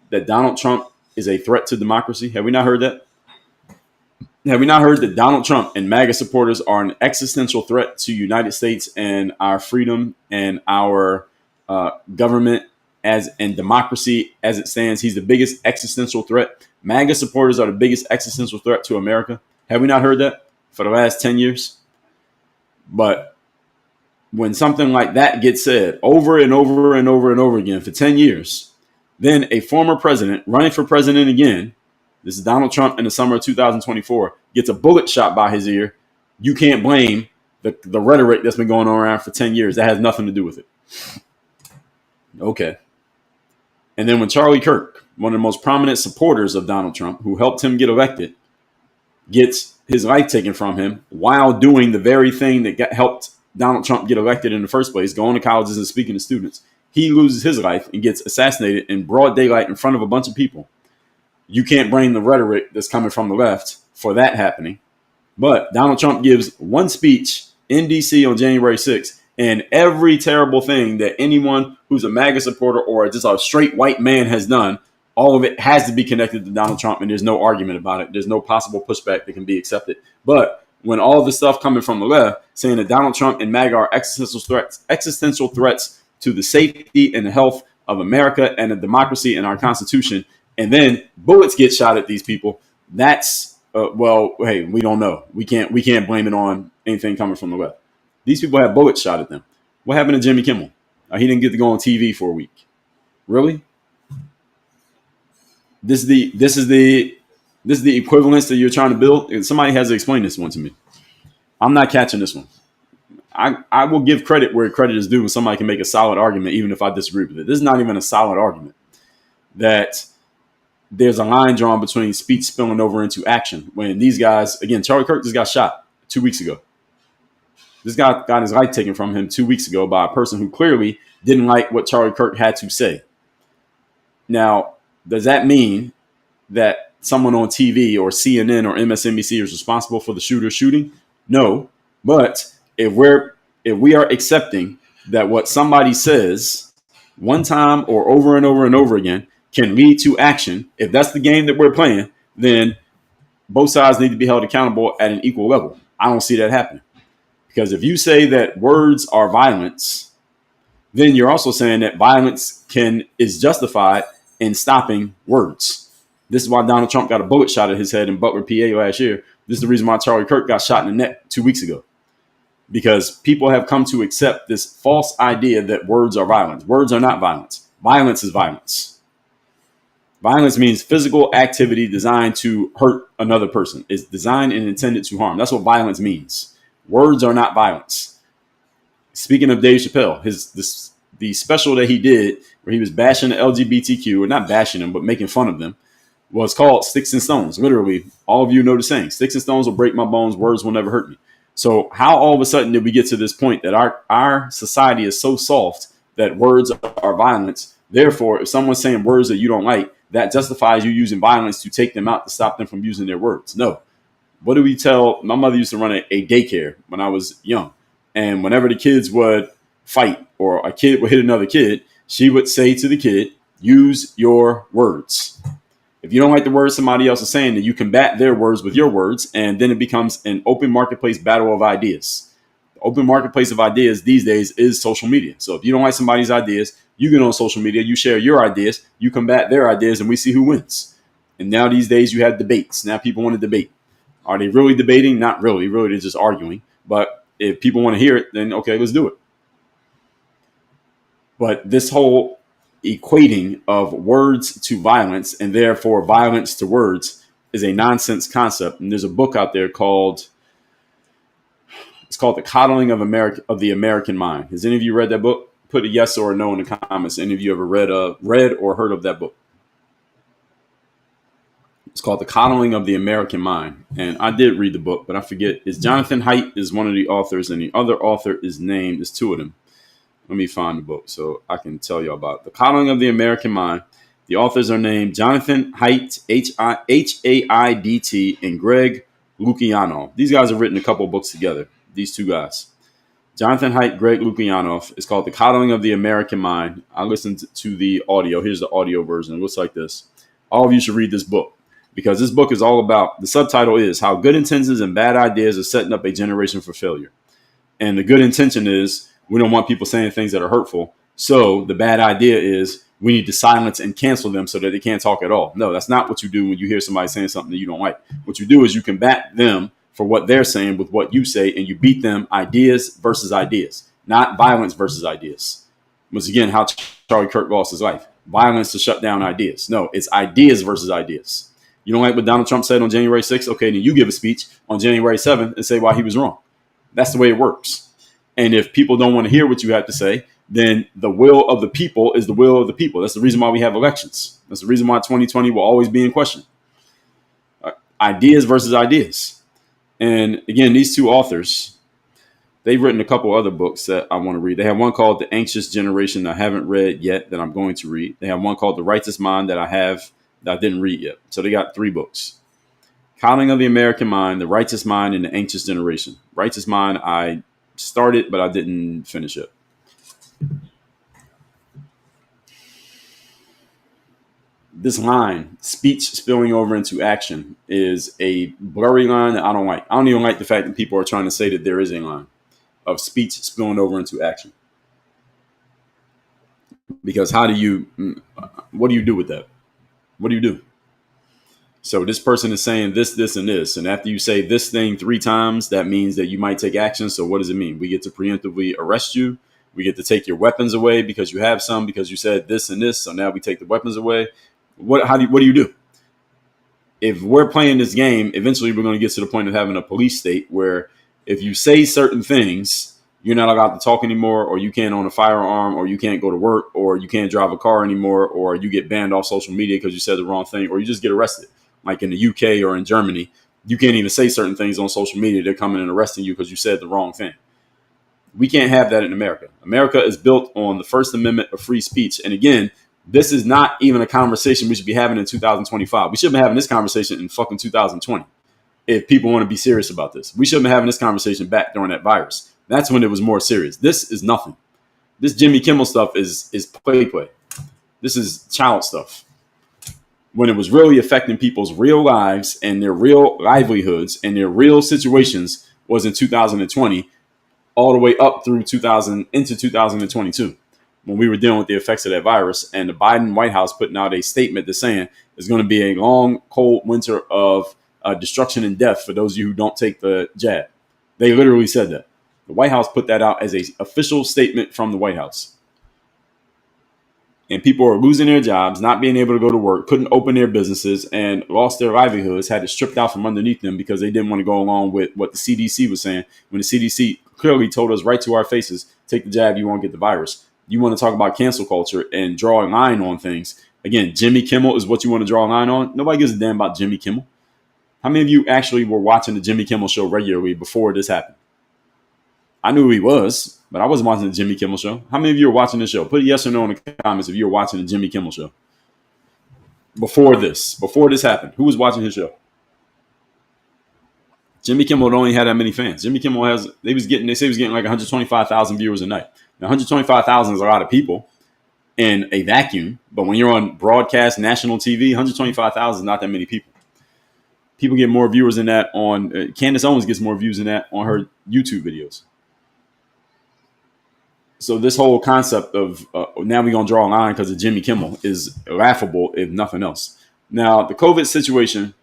that Donald Trump is a threat to democracy? Have we not heard that? Have we not heard that Donald Trump and MAGA supporters are an existential threat to United States and our freedom and our government and democracy as it stands? He's the biggest existential threat. MAGA supporters are the biggest existential threat to America. Have we not heard that for the last 10 years? But when something like that gets said over and over and over and over again for 10 years, then a former president running for president again, this is Donald Trump in the summer of 2024, gets a bullet shot by his ear. You can't blame the rhetoric that's been going on around for 10 years. That has nothing to do with it. Okay. And then when Charlie Kirk, one of the most prominent supporters of Donald Trump, who helped him get elected, gets his life taken from him while doing the very thing that helped Donald Trump get elected in the first place, going to colleges and speaking to students, he loses his life and gets assassinated in broad daylight in front of a bunch of people. You can't blame the rhetoric that's coming from the left for that happening. But Donald Trump gives one speech in D.C. on January 6th, and every terrible thing that anyone who's a MAGA supporter or just a straight white man has done, all of it has to be connected to Donald Trump, and there's no argument about it. There's no possible pushback that can be accepted. But when all the stuff coming from the left saying that Donald Trump and MAGA are existential threats to the safety and the health of America and the democracy and our Constitution, and then bullets get shot at these people, that's hey, we don't know. We can't blame it on anything coming from the left. These people have bullets shot at them. What happened to Jimmy Kimmel? He didn't get to go on TV for a week. Really? This is the equivalence that you're trying to build. Somebody has to explain this one to me. I'm not catching this one. I will give credit where credit is due when somebody can make a solid argument, even if I disagree with it. This is not even a solid argument. That there's a line drawn between speech spilling over into action. When these guys, again, Charlie Kirk just got shot 2 weeks ago. This guy got his life taken from him 2 weeks ago by a person who clearly didn't like what Charlie Kirk had to say. Now, does that mean that someone on TV or CNN or MSNBC is responsible for the shooter shooting? No. But if we are accepting that what somebody says one time or over and over and over again can lead to action, if that's the game that we're playing, then both sides need to be held accountable at an equal level. I don't see that happening. Because if you say that words are violence, then you're also saying that violence is justified in stopping words. This is why Donald Trump got a bullet shot at his head in Butler, PA last year. This is the reason why Charlie Kirk got shot in the neck 2 weeks ago. Because people have come to accept this false idea that words are violence. Words are not violence. Violence is violence. Violence means physical activity designed to hurt another person. It's designed and intended to harm. That's what violence means. Words are not violence. Speaking of Dave Chappelle, the special that he did where he was bashing the LGBTQ, or not bashing them, but making fun of them, was called Sticks and Stones. Literally, all of you know the saying. Sticks and stones will break my bones. Words will never hurt me. So how all of a sudden did we get to this point that our society is so soft that words are violence? Therefore, if someone's saying words that you don't like, that justifies you using violence to take them out to stop them from using their words. No. What do we tell? My mother used to run a daycare when I was young. And whenever the kids would fight or a kid would hit another kid, she would say to the kid, use your words. If you don't like the words somebody else is saying, then you combat their words with your words, and then it becomes an open marketplace battle of ideas. The open marketplace of ideas these days is social media. So if you don't like somebody's ideas, you get on social media, you share your ideas, you combat their ideas, and we see who wins. And now these days you have debates. Now people want to debate. Are they really debating? Not really. Really, they're just arguing. But if people want to hear it, then okay, let's do it. But this whole equating of words to violence and therefore violence to words is a nonsense concept. And there's a book out there called The Coddling of the American Mind. Has any of you read that book? Put a yes or a no in the comments. Any of you ever read or heard of that book? It's called The Coddling of the American Mind. And I did read the book, but I forget. Is Jonathan Haidt is one of the authors, and the other author is named, there's two of them. Let me find the book so I can tell you about it. The Coddling of the American Mind. The authors are named Jonathan Haidt, Haidt, and Greg Lukianoff. These guys have written a couple of books together, these two guys. Jonathan Haidt, Greg Lukianoff. It's called The Coddling of the American Mind. I listened to the audio. Here's the audio version. It looks like this. All of you should read this book because this book is all about, the subtitle is How Good Intentions and Bad Ideas Are Setting Up a Generation for Failure. And the good intention is, we don't want people saying things that are hurtful. So the bad idea is we need to silence and cancel them so that they can't talk at all. No, that's not what you do when you hear somebody saying something that you don't like. What you do is you combat them for what they're saying with what you say, and you beat them ideas versus ideas, not violence versus ideas. Once again, how Charlie Kirk lost his life. Violence to shut down ideas. No, it's ideas versus ideas. You don't like what Donald Trump said on January 6th? Okay, then you give a speech on January 7th and say why he was wrong. That's the way it works. And if people don't want to hear what you have to say, then the will of the people is the will of the people. That's the reason why we have elections. That's the reason why 2020 will always be in question. Ideas versus ideas. And again, these two authors, they've written a couple other books that I want to read. They have one called The Anxious Generation that I haven't read yet that I'm going to read. They have one called The Righteous Mind that I didn't read yet. So they got 3 books. Coddling of the American Mind, The Righteous Mind, and The Anxious Generation. Righteous Mind, I started, but I didn't finish it. This line, speech spilling over into action, is a blurry line that I don't like. I don't even like the fact that people are trying to say that there is a line of speech spilling over into action. Because what do you do with that? What do you do? So this person is saying this, this, and this. And after you say this thing 3 times, that means that you might take action. So what does it mean? We get to preemptively arrest you. We get to take your weapons away because you have some, because you said this and this. So now we take the weapons away. What do you do? If we're playing this game, eventually we're going to get to the point of having a police state where if you say certain things, you're not allowed to talk anymore, or you can't own a firearm, or you can't go to work, or you can't drive a car anymore, or you get banned off social media because you said the wrong thing, or you just get arrested. Like in the UK or in Germany, you can't even say certain things on social media. They're coming and arresting you because you said the wrong thing. We can't have that in America. America is built on the First Amendment of free speech. And again, this is not even a conversation we should be having in 2025. We should be having this conversation in fucking 2020. If people want to be serious about this, we should be having this conversation back during that virus. That's when it was more serious. This is nothing. This Jimmy Kimmel stuff is play. This is child stuff. When it was really affecting people's real lives and their real livelihoods and their real situations was in 2020, all the way up through into 2022, when we were dealing with the effects of that virus, and the Biden White House putting out a statement that's saying it's going to be a long, cold winter of destruction and death for those of you who don't take the jab. They literally said that. The White House put that out as an official statement from the White House. And people are losing their jobs, not being able to go to work, couldn't open their businesses, and lost their livelihoods, had it stripped out from underneath them because they didn't want to go along with what the CDC was saying. When the CDC clearly told us right to our faces, take the jab, you won't get the virus. You want to talk about cancel culture and draw a line on things. Again, Jimmy Kimmel is what you want to draw a line on. Nobody gives a damn about Jimmy Kimmel. How many of you actually were watching the Jimmy Kimmel show regularly before this happened? I knew who he was, but I wasn't watching the Jimmy Kimmel show. How many of you are watching this show? Put a yes or no in the comments if you were watching the Jimmy Kimmel show. Before this happened, who was watching his show? Jimmy Kimmel only had that many fans. Jimmy Kimmel they say he was getting like 125,000 viewers a night. Now, 125,000 is a lot of people in a vacuum, but when you're on broadcast national TV, 125,000 is not that many people. People get more viewers than that on Candace Owens gets more views than that on her YouTube videos. So this whole concept of now we're going to draw a line because of Jimmy Kimmel is laughable, if nothing else. Now, the COVID situation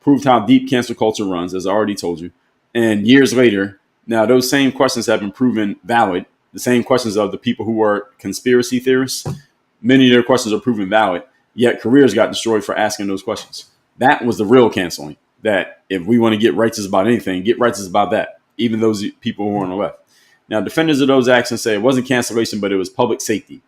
proved how deep cancel culture runs, as I already told you. And years later, now those same questions have been proven valid. The same questions of the people who are conspiracy theorists, many of their questions are proven valid, yet careers got destroyed for asking those questions. That was the real canceling, that if we want to get righteous about anything, get righteous about that, even those people who are on the left. Now, defenders of those actions say it wasn't cancellation, but it was public safety.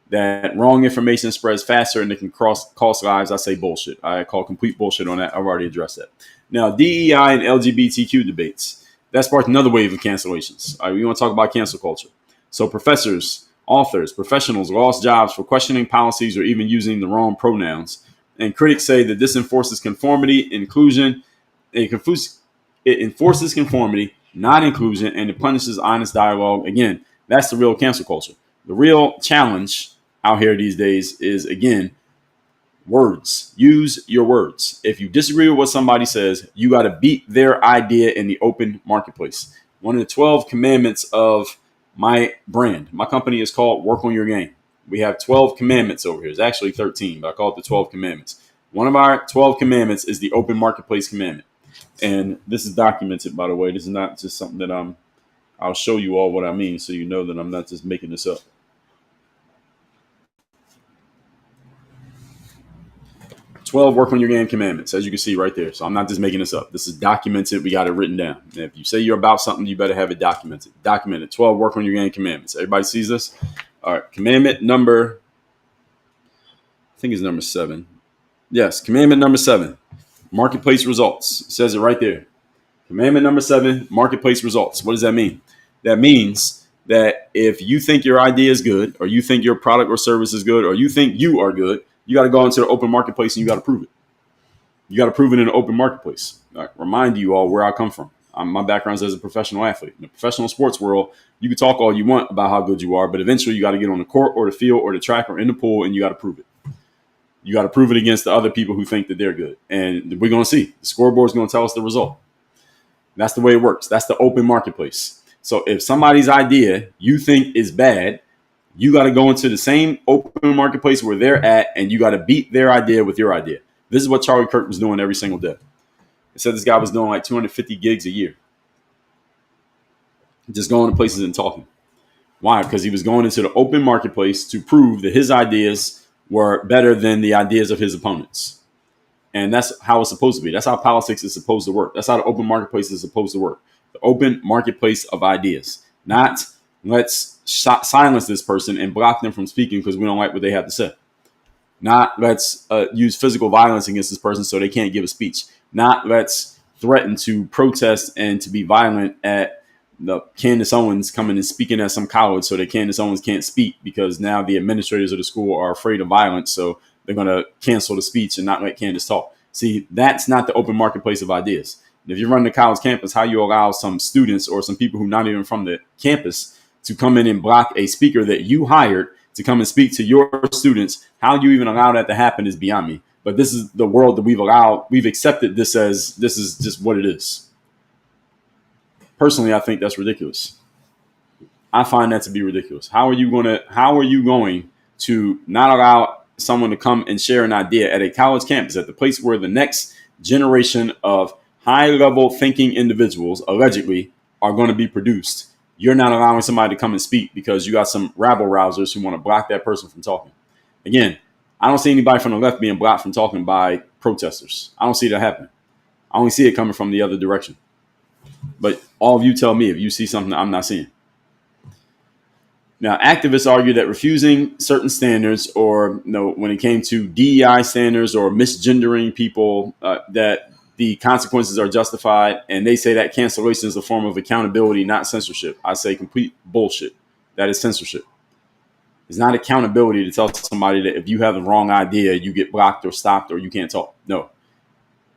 That wrong information spreads faster and it can cost lives. I say bullshit. I call complete bullshit on that. I've already addressed that. Now, DEI and LGBTQ debates. That sparked another wave of cancellations. We want to talk about cancel culture. So professors, authors, professionals lost jobs for questioning policies or even using the wrong pronouns. And critics say that this enforces conformity, inclusion. It enforces conformity, not inclusion, and it punishes honest dialogue. Again, that's the real cancel culture. The real challenge out here these days is, again, words. Use your words. If you disagree with what somebody says, you got to beat their idea in the open marketplace. One of the 12 commandments of my brand, my company is called Work on Your Game. We have 12 commandments over here. It's actually 13, but I call it the 12 commandments. One of our 12 commandments is the open marketplace commandment. And this is documented, by the way. This is not just something that I'll show you all what I mean so you know that I'm not just making this up. 12 work on your game commandments, as you can see right there. So I'm not just making this up. This is documented. We got it written down. And if you say you're about something, you better have it documented. Documented. 12 work on your game commandments. Everybody sees this? All right. Commandment number, I think it's number 7. Yes. Commandment number 7. Marketplace results. It says it right there. Commandment number 7, marketplace results. What does that mean? That means that if you think your idea is good, or you think your product or service is good, or you think you are good, you got to go into the open marketplace and you got to prove it. You got to prove it in the open marketplace. I remind you all where I come from. My background is as a professional athlete. In the professional sports world, you can talk all you want about how good you are, but eventually you got to get on the court or the field or the track or in the pool and you got to prove it. You got to prove it against the other people who think that they're good. And we're going to see. The scoreboard is going to tell us the result. That's the way it works. That's the open marketplace. So if somebody's idea you think is bad, you got to go into the same open marketplace where they're at, and you got to beat their idea with your idea. This is what Charlie Kirk was doing every single day. It said this guy was doing like 250 gigs a year. Just going to places and talking. Why? Because he was going into the open marketplace to prove that his ideas were better than the ideas of his opponents. And that's how it's supposed to be. That's how politics is supposed to work. That's how the open marketplace is supposed to work. The open marketplace of ideas. Not let's silence this person and block them from speaking because we don't like what they have to say. Not let's use physical violence against this person so they can't give a speech. Not let's threaten to protest and to be violent at the Candace Owens coming and speaking at some college so that Candace Owens can't speak because now the administrators of the school are afraid of violence. So they're going to cancel the speech and not let Candace talk. See, that's not the open marketplace of ideas. If you run the college campus, how you allow some students or some people who are not even from the campus to come in and block a speaker that you hired to come and speak to your students, how you even allow that to happen is beyond me. But this is the world that we've accepted this as this is just what it is. Personally, I think that's ridiculous. I find that to be ridiculous. How are you going to not allow someone to come and share an idea at a college campus, at the place where the next generation of high-level thinking individuals allegedly are going to be produced? You're not allowing somebody to come and speak because you got some rabble-rousers who want to block that person from talking. Again, I don't see anybody from the left being blocked from talking by protesters. I don't see that happening. I only see it coming from the other direction. But all of you tell me if you see something that I'm not seeing. Now, activists argue that refusing certain standards, or when it came to DEI standards or misgendering people, that the consequences are justified, and they say that cancellation is a form of accountability, not censorship. I say complete bullshit. That is censorship. It's not accountability to tell somebody that if you have the wrong idea, you get blocked or stopped or you can't talk. No.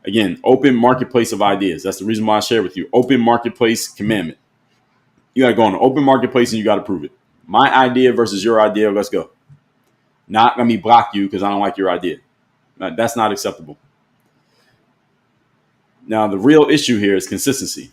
Again, open marketplace of ideas. That's the reason why I share with you. Open marketplace commandment. You got to go on an open marketplace and you got to prove it. My idea versus your idea. Let's go. Not let me block you because I don't like your idea. That's not acceptable. Now, the real issue here is consistency.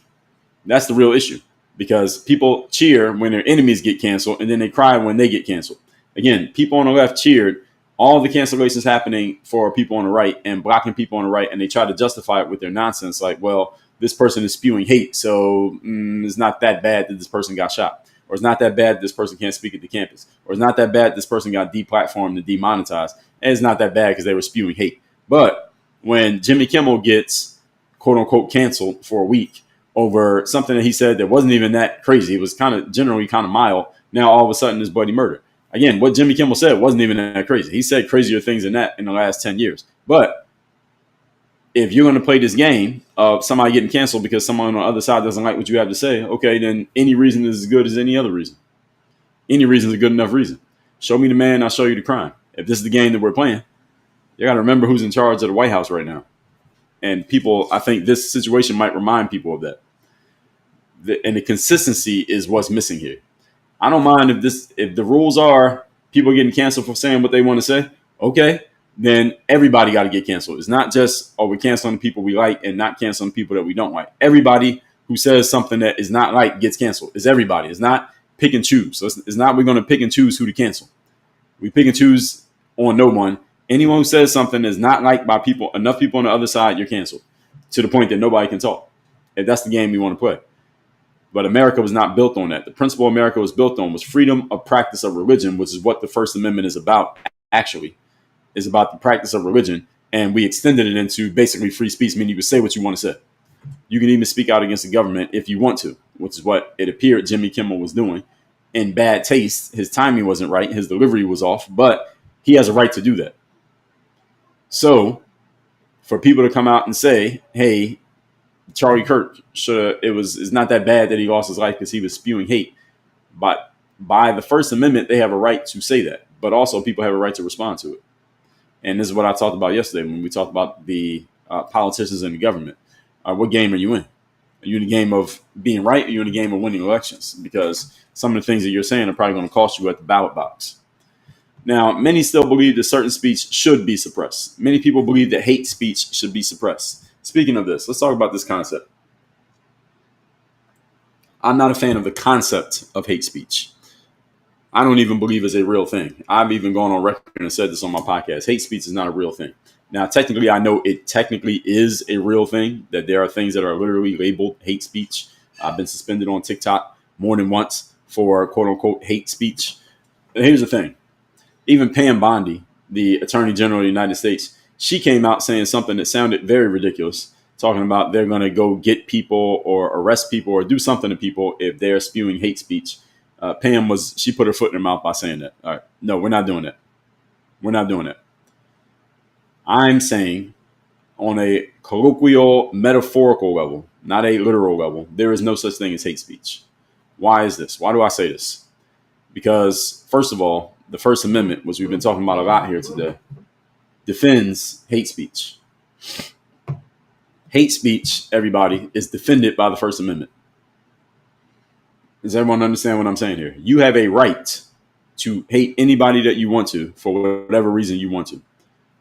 That's the real issue, because people cheer when their enemies get canceled and then they cry when they get canceled. Again, people on the left cheered all the cancellations happening for people on the right and blocking people on the right, and they try to justify it with their nonsense like, well, this person is spewing hate, so it's not that bad that this person got shot, or it's not that bad that this person can't speak at the campus, or it's not that bad that this person got deplatformed and demonetized, and it's not that bad because they were spewing hate. But when Jimmy Kimmel gets quote unquote canceled for a week over something that he said that wasn't even that crazy, it was kind of generally kind of mild, now all of a sudden it's bloody murder. Again, what Jimmy Kimmel said wasn't even that crazy. He said crazier things than that in the last 10 years. But if you're going to play this game of somebody getting canceled because someone on the other side doesn't like what you have to say, okay, then any reason is as good as any other reason. Any reason is a good enough reason. Show me the man, I'll show you the crime. If this is the game that we're playing, you got to remember who's in charge of the White House right now. And people, I think this situation might remind people of that. And the consistency is what's missing here. I don't mind if the rules are people getting canceled for saying what they want to say. Okay, then everybody got to get canceled. It's not just, we're canceling the people we like and not canceling the people that we don't like. Everybody who says something that is not like gets canceled. It's everybody. It's not pick and choose. So it's not we're going to pick and choose who to cancel. We pick and choose on no one. Anyone who says something is not liked by enough people on the other side, you're canceled to the point that nobody can talk. If that's the game you want to play. But America was not built on that. The principle America was built on was freedom of practice of religion, which is what the First Amendment is about, actually, is about the practice of religion. And we extended it into basically free speech, meaning you can say what you want to say. You can even speak out against the government if you want to, which is what it appeared Jimmy Kimmel was doing. In bad taste, his timing wasn't right. His delivery was off, but he has a right to do that. So for people to come out and say, hey, Charlie Kirk it's not that bad that he lost his life because he was spewing hate. But by the First Amendment, they have a right to say that. But also people have a right to respond to it. And this is what I talked about yesterday when we talked about the politicians and the government. What game are you in? Are you in the game of being right? Or are you in the game of winning elections? Because some of the things that you're saying are probably going to cost you at the ballot box. Now, many still believe that certain speech should be suppressed. Many people believe that hate speech should be suppressed. Speaking of this, let's talk about this concept. I'm not a fan of the concept of hate speech. I don't even believe it's a real thing. I've even gone on record and said this on my podcast. Hate speech is not a real thing. Now, technically, I know it technically is a real thing, that there are things that are literally labeled hate speech. I've been suspended on TikTok more than once for quote unquote hate speech. And here's the thing. Even Pam Bondi, the Attorney General of the United States, she came out saying something that sounded very ridiculous, talking about they're going to go get people or arrest people or do something to people if they're spewing hate speech. She put her foot in her mouth by saying that. All right, no, we're not doing that. We're not doing that. I'm saying on a colloquial, metaphorical level, not a literal level, there is no such thing as hate speech. Why is this? Why do I say this? Because, first of all, the First Amendment, which we've been talking about a lot here today, defends hate speech. Hate speech, everybody, is defended by the First Amendment. Does everyone understand what I'm saying here? You have a right to hate anybody that you want to for whatever reason you want to.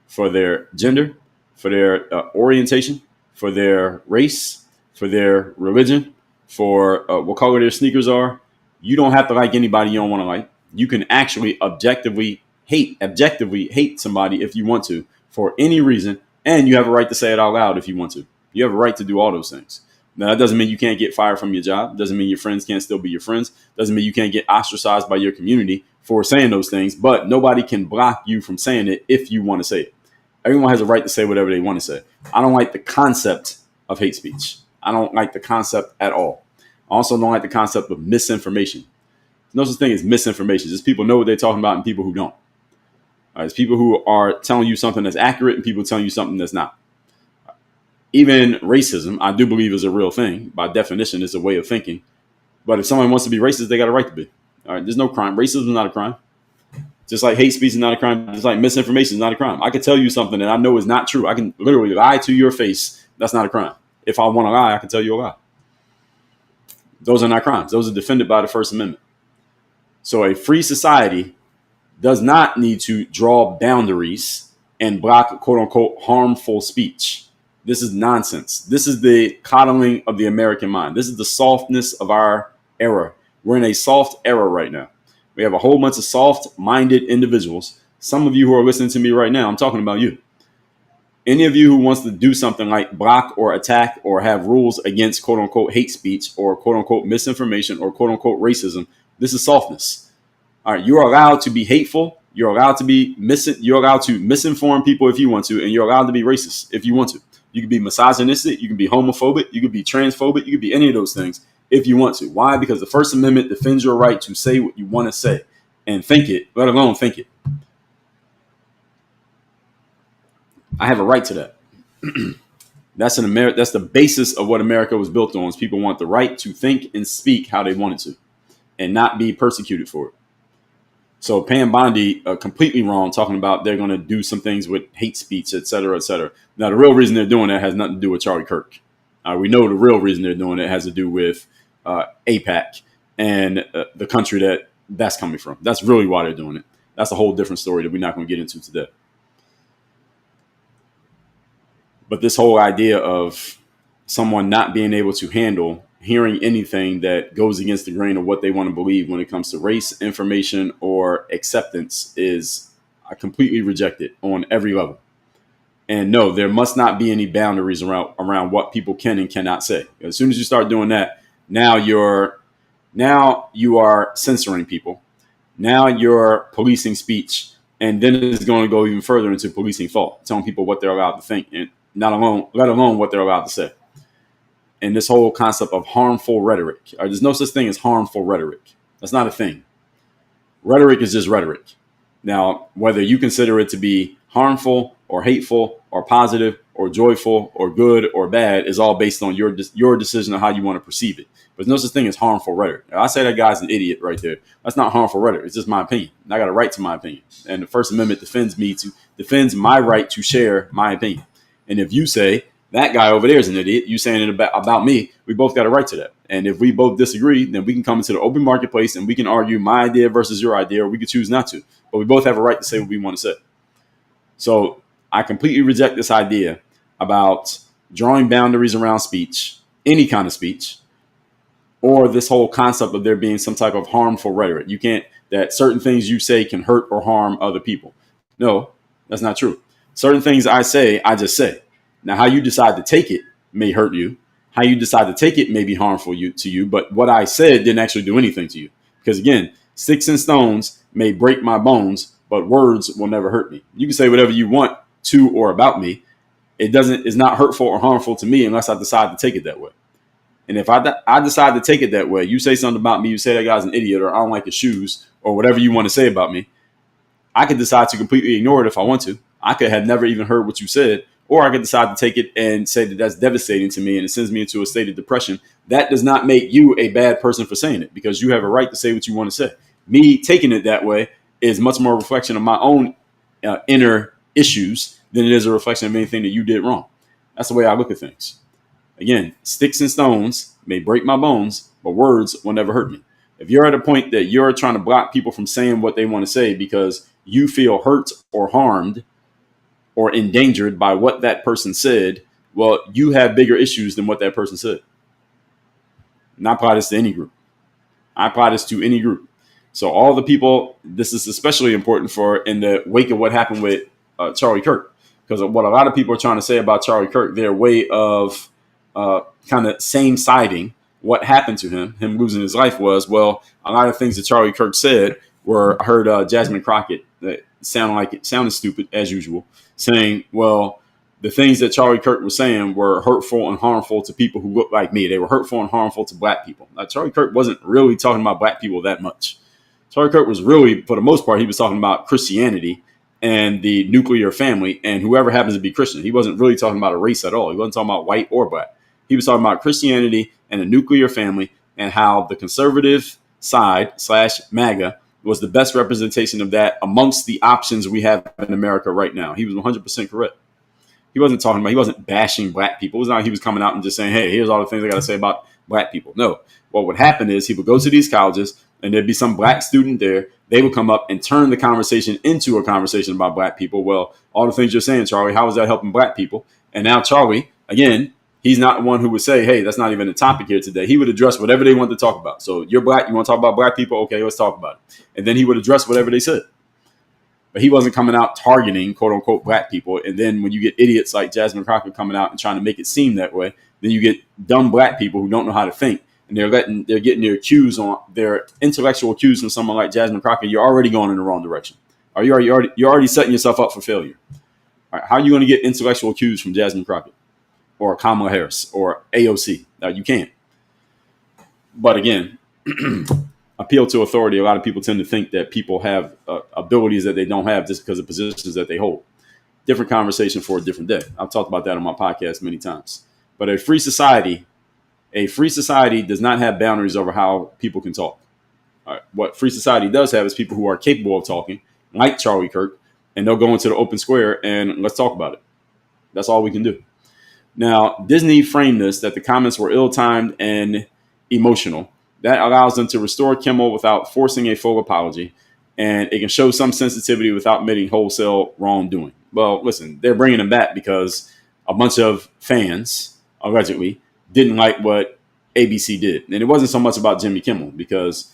For their gender, for their orientation, for their race, for their religion, for what color their sneakers are. You don't have to like anybody you don't want to like. You can actually objectively hate somebody if you want to for any reason. And you have a right to say it out loud if you want to. You have a right to do all those things. Now, that doesn't mean you can't get fired from your job. Doesn't mean your friends can't still be your friends. Doesn't mean you can't get ostracized by your community for saying those things. But nobody can block you from saying it if you want to say it. Everyone has a right to say whatever they want to say. I don't like the concept of hate speech. I don't like the concept at all. I also don't like the concept of misinformation. There's no such thing as misinformation. Just people know what they're talking about and people who don't. It's people who are telling you something that's accurate and people telling you something that's not. even racism, I do believe is a real thing. By definition, it's a way of thinking. But if someone wants to be racist, they got a right to be. All right, there's no crime. Racism is not a crime. Just like hate speech is not a crime. Just like misinformation is not a crime. I could tell you something that I know is not true. I can literally lie to your face. That's not a crime. If I want to lie, I can tell you a lie. Those are not crimes. Those are defended by the First Amendment. So a free society does not need to draw boundaries and block quote unquote harmful speech. This is nonsense. This is the coddling of the American mind. This is the softness of our era. We're in a soft era right now. We have a whole bunch of soft-minded individuals. Some of you who are listening to me right now, I'm talking about you. Any of you who wants to do something like block or attack or have rules against quote unquote hate speech or quote unquote misinformation or quote unquote racism, this is softness. All right, you're allowed to be hateful. You're allowed to be you're allowed to misinform people if you want to, and you're allowed to be racist if you want to. You can be misogynistic, you can be homophobic, you can be transphobic, you can be any of those things if you want to. Why? Because the First Amendment defends your right to say what you want to say and think it, let alone think it. I have a right to that. That's the basis of what America was built on. Is people want the right to think and speak how they wanted to, and not be persecuted for it. So Pam Bondi completely wrong, talking about they're going to do some things with hate speech, et cetera, et cetera. Now, the real reason they're doing that has nothing to do with Charlie Kirk. We know the real reason they're doing it has to do with AIPAC and the country that's coming from. That's really why they're doing it. That's a whole different story that we're not going to get into today. But this whole idea of someone not being able to handle hearing anything that goes against the grain of what they want to believe when it comes to race, information, or acceptance I completely reject it on every level. And no, there must not be any boundaries around what people can and cannot say. As soon as you start doing that, now you are censoring people. Now you're policing speech. And then it's going to go even further into policing thought, telling people what they're allowed to think and let alone what they're allowed to say. And this whole concept of harmful rhetoric. There's no such thing as harmful rhetoric. That's not a thing. Rhetoric is just rhetoric. Now, whether you consider it to be harmful or hateful or positive or joyful or good or bad is all based on your decision of how you want to perceive it. But there's no such thing as harmful rhetoric. Now, I say that guy's an idiot right there. That's not harmful rhetoric. It's just my opinion. And I got a right to my opinion. And the First Amendment defends my right to share my opinion. And if you say that guy over there is an idiot, you saying it about me, we both got a right to that. And if we both disagree, then we can come into the open marketplace and we can argue my idea versus your idea, or we could choose not to. But we both have a right to say what we want to say. So I completely reject this idea about drawing boundaries around speech, any kind of speech, or this whole concept of there being some type of harmful rhetoric. That certain things you say can hurt or harm other people. No, that's not true. Certain things I say, I just say. Now, how you decide to take it may hurt you. How you decide to take it may be harmful to you. But what I said didn't actually do anything to you. Because again, sticks and stones may break my bones, but words will never hurt me. You can say whatever you want to or about me. It's not hurtful or harmful to me unless I decide to take it that way. And if I decide to take it that way, you say something about me, you say that guy's an idiot, or I don't like his shoes, or whatever you want to say about me, I could decide to completely ignore it if I want to. I could have never even heard what you said, or I could decide to take it and say that that's devastating to me and it sends me into a state of depression. That does not make you a bad person for saying it, because you have a right to say what you want to say. Me taking it that way is much more a reflection of my own inner issues than it is a reflection of anything that you did wrong. That's the way I look at things. Again, sticks and stones may break my bones, but words will never hurt me. If you're at a point that you're trying to block people from saying what they want to say because you feel hurt or harmed or endangered by what that person said, well, you have bigger issues than what that person said. And I apply this to any group. So all the people, this is especially important for in the wake of what happened with Charlie Kirk, because what a lot of people are trying to say about Charlie Kirk, their way of kind of same-siding what happened to him losing his life was, well, a lot of things that Charlie Kirk said were, I heard Jasmine Crockett that sounded stupid as usual, saying, well, the things that Charlie Kirk was saying were hurtful and harmful to people who look like me. They were hurtful and harmful to black people. Now, Charlie Kirk wasn't really talking about black people that much. Charlie Kirk was really, for the most part, he was talking about Christianity and the nuclear family and whoever happens to be Christian. He wasn't really talking about a race at all. He wasn't talking about white or black. He was talking about Christianity and the nuclear family and how the conservative side / MAGA was the best representation of that amongst the options we have in America right now. He was 100% correct. He wasn't bashing black people. It was not like he was coming out and just saying, hey, here's all the things I got to say about black people. No. What would happen is he would go to these colleges and there'd be some black student there. They would come up and turn the conversation into a conversation about black people. Well, all the things you're saying, Charlie, how is that helping black people? And now Charlie, again, he's not the one who would say, hey, that's not even a topic here today. He would address whatever they want to talk about. So you're black, you want to talk about black people? Okay, let's talk about it. And then he would address whatever they said. But he wasn't coming out targeting, quote unquote, black people. And then when you get idiots like Jasmine Crockett coming out and trying to make it seem that way, then you get dumb black people who don't know how to think. And they're getting their intellectual cues from someone like Jasmine Crockett. You're already going in the wrong direction. You're already setting yourself up for failure. All right, how are you going to get intellectual cues from Jasmine Crockett or Kamala Harris or AOC? You can't. But again, appeal to authority. A lot of people tend to think that people have abilities that they don't have just because of positions that they hold. Different conversation for a different day. I've talked about that on my podcast many times. But a free society does not have boundaries over how people can talk. All right. What free society does have is people who are capable of talking, like Charlie Kirk, and they'll go into the open square and let's talk about it. That's all we can do. Now, Disney framed this that the comments were ill-timed and emotional. That allows them to restore Kimmel without forcing a full apology, and it can show some sensitivity without admitting wholesale wrongdoing. Well, listen, they're bringing him back because a bunch of fans, allegedly, didn't like what ABC did. And it wasn't so much about Jimmy Kimmel because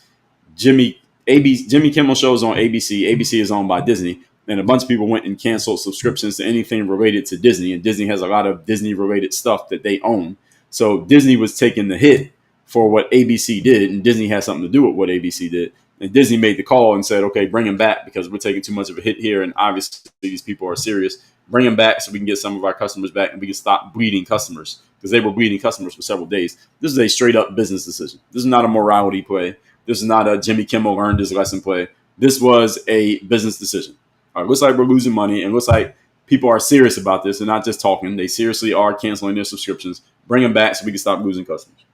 Jimmy Kimmel shows on ABC. ABC is owned by Disney. And a bunch of people went and canceled subscriptions to anything related to Disney. And Disney has a lot of Disney-related stuff that they own. So Disney was taking the hit for what ABC did, and Disney has something to do with what ABC did. And Disney made the call and said, okay, bring him back because we're taking too much of a hit here. And obviously these people are serious. Bring him back so we can get some of our customers back and we can stop bleeding customers because they were bleeding customers for several days. This is a straight up business decision. This is not a morality play. This is not a Jimmy Kimmel learned his lesson play. This was a business decision. All right, looks like we're losing money and looks like people are serious about this and not just talking. They seriously are canceling their subscriptions. Bring them back so we can stop losing customers.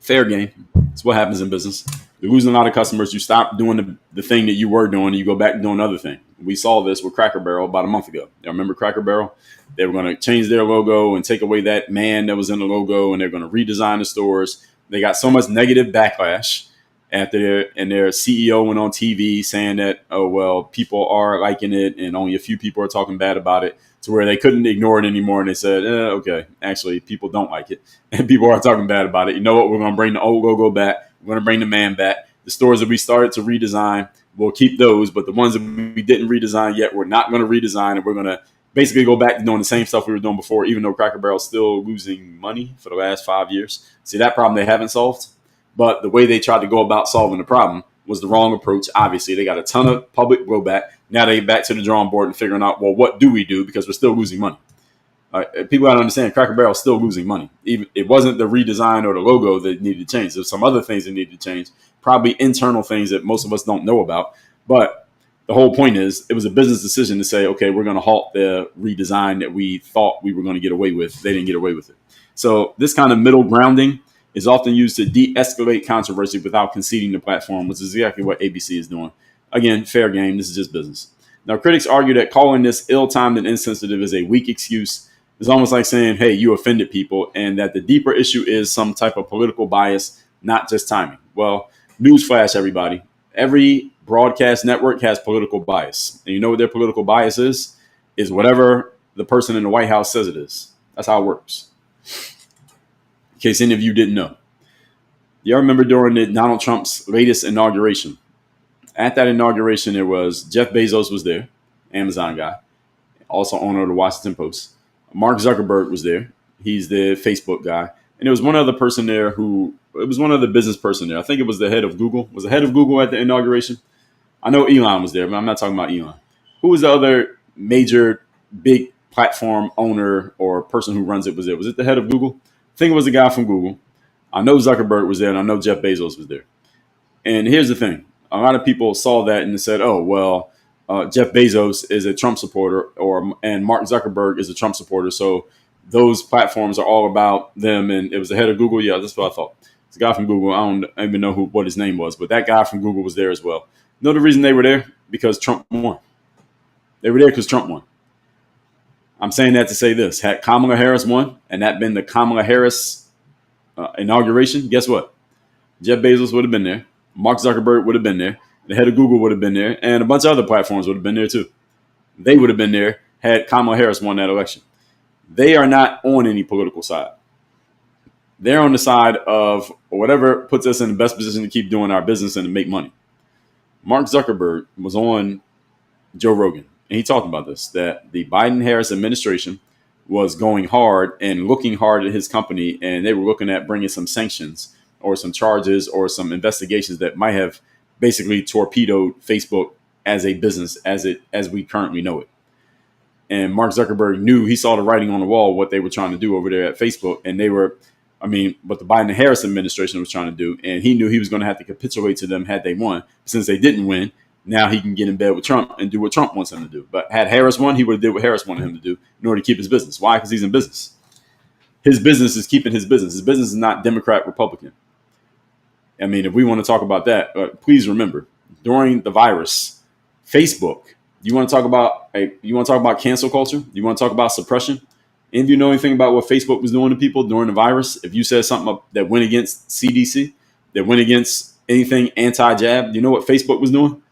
Fair game. That's what happens in business. You're losing a lot of customers. You stop doing the thing that you were doing and you go back to doing another thing. We saw this with Cracker Barrel about a month ago. You remember Cracker Barrel? They were going to change their logo and take away that man that was in the logo, and they're going to redesign the stores. They got so much negative backlash after their CEO went on TV saying that, oh, well, people are liking it and only a few people are talking bad about it, to where they couldn't ignore it anymore. And they said, okay, actually, people don't like it. And people are talking bad about it. You know what? We're going to bring the old logo back. We're going to bring the man back. The stores that we started to redesign, we'll keep those. But the ones that we didn't redesign yet, we're not going to redesign. And we're going to basically go back to doing the same stuff we were doing before, even though Cracker Barrel is still losing money for the last 5 years. See, that problem they haven't solved. But the way they tried to go about solving the problem was the wrong approach. Obviously, they got a ton of public blowback. Now they back to the drawing board and figuring out, well, what do we do? Because we're still losing money. People got to understand Cracker Barrel is still losing money. Even it wasn't the redesign or the logo that needed to change. There's some other things that needed to change, probably internal things that most of us don't know about. But the whole point is it was a business decision to say, okay, we're going to halt the redesign that we thought we were going to get away with. They didn't get away with it. So this kind of middle grounding is often used to de-escalate controversy without conceding the platform, which is exactly what ABC is doing. Again, fair game. This is just business. Now, critics argue that calling this ill-timed and insensitive is a weak excuse. It's almost like saying, hey, you offended people, and that the deeper issue is some type of political bias, not just timing. Well, newsflash, everybody. Every broadcast network has political bias. And you know what their political bias is? Is whatever the person in the White House says it is. That's how it works. In case any of you didn't know. You remember during Donald Trump's latest inauguration. At that inauguration, there was Jeff Bezos was there, Amazon guy, also owner of the Washington Post. Mark Zuckerberg was there. He's the Facebook guy. And there was one other person there it was one other business person there. I think it was the head of Google. Was the head of Google at the inauguration? I know Elon was there, but I'm not talking about Elon. Who was the other major big platform owner or person who runs it was there? Was it the head of Google? I think it was the guy from Google. I know Zuckerberg was there, and I know Jeff Bezos was there. And here's the thing. a lot of people saw that and said, "Oh, well, Jeff Bezos is a Trump supporter, and Mark Zuckerberg is a Trump supporter, so those platforms are all about them." And it was the head of Google. Yeah, that's what I thought. It's a guy from Google. I don't even know what his name was, but that guy from Google was there as well. You know the reason they were there? Because Trump won. They were there because Trump won. I'm saying that to say this: had Kamala Harris won, and that been the Kamala Harris inauguration, guess what? Jeff Bezos would have been there. Mark Zuckerberg would have been there. The head of Google would have been there, and a bunch of other platforms would have been there too. They would have been there had Kamala Harris won that election. They are not on any political side. They're on the side of whatever puts us in the best position to keep doing our business and to make money. Mark Zuckerberg was on Joe Rogan, and he talked about this, that the Biden-Harris administration was going hard and looking hard at his company, and they were looking at bringing some sanctions or some charges or some investigations that might have basically torpedoed Facebook as a business as we currently know it. And Mark Zuckerberg knew, he saw the writing on the wall, what they were trying to do over there at Facebook. And what the Biden and Harris administration was trying to do. And he knew he was going to have to capitulate to them had they won. Since they didn't win, now he can get in bed with Trump and do what Trump wants him to do. But had Harris won, he would have did what Harris wanted him to do in order to keep his business. Why? Because he's in business. His business is keeping his business. His business is not Democrat, Republican. I mean, if we want to talk about that, please remember, during the virus, Facebook, you want to talk about cancel culture? You want to talk about suppression? And if you know anything about what Facebook was doing to people during the virus, if you said something that went against CDC, that went against anything anti-jab, you know what Facebook was doing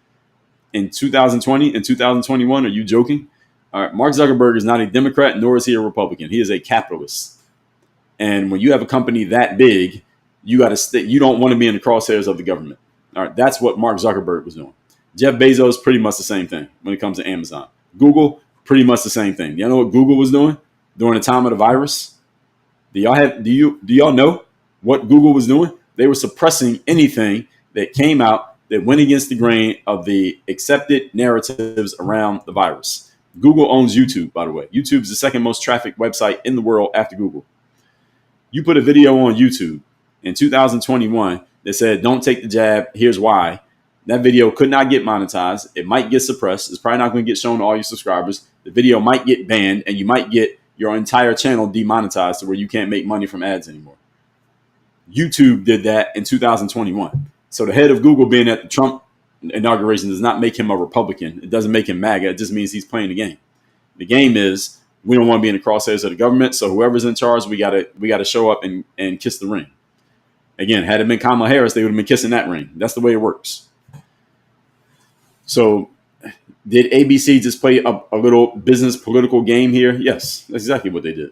in 2020 and 2021? Are you joking? All right, Mark Zuckerberg is not a Democrat, nor is he a Republican. He is a capitalist. And when you have a company that big, you got to stay. You don't want to be in the crosshairs of the government. All right, that's what Mark Zuckerberg was doing. Jeff Bezos, pretty much the same thing when it comes to Amazon. Google, pretty much the same thing. You know what Google was doing during the time of the virus? Do y'all know what Google was doing? They were suppressing anything that came out that went against the grain of the accepted narratives around the virus. Google owns YouTube, by the way. YouTube is the second most trafficked website in the world after Google. You put a video on YouTube in 2021 that said, "Don't take the jab, here's why." That video could not get monetized. It might get suppressed. It's probably not going to get shown to all your subscribers. The video might get banned, and you might get your entire channel demonetized to where you can't make money from ads anymore. YouTube did that in 2021. So the head of Google being at the Trump inauguration does not make him a Republican. It doesn't make him MAGA. It just means he's playing the game. The game is, we don't want to be in the crosshairs of the government, so whoever's in charge, we gotta show up and kiss the ring. Again, had it been Kamala Harris, they would have been kissing that ring. That's the way it works. So did ABC just play a little business political game here? Yes, that's exactly what they did.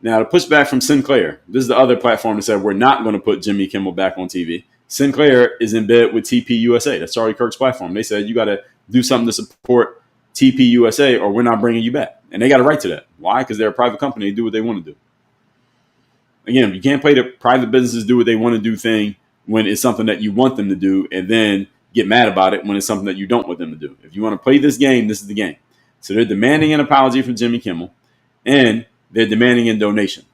Now, the pushback from Sinclair, this is the other platform that said we're not going to put Jimmy Kimmel back on TV. Sinclair is in bed with TPUSA. That's Charlie Kirk's platform. They said you got to do something to support TPUSA or we're not bringing you back. And they got a right to that. Why? Because they're a private company. They do what they want to do. Again, you can't play the private businesses do what they want to do thing when it's something that you want them to do and then get mad about it when it's something that you don't want them to do. If you want to play this game, this is the game. So they're demanding an apology from Jimmy Kimmel and they're demanding a donation.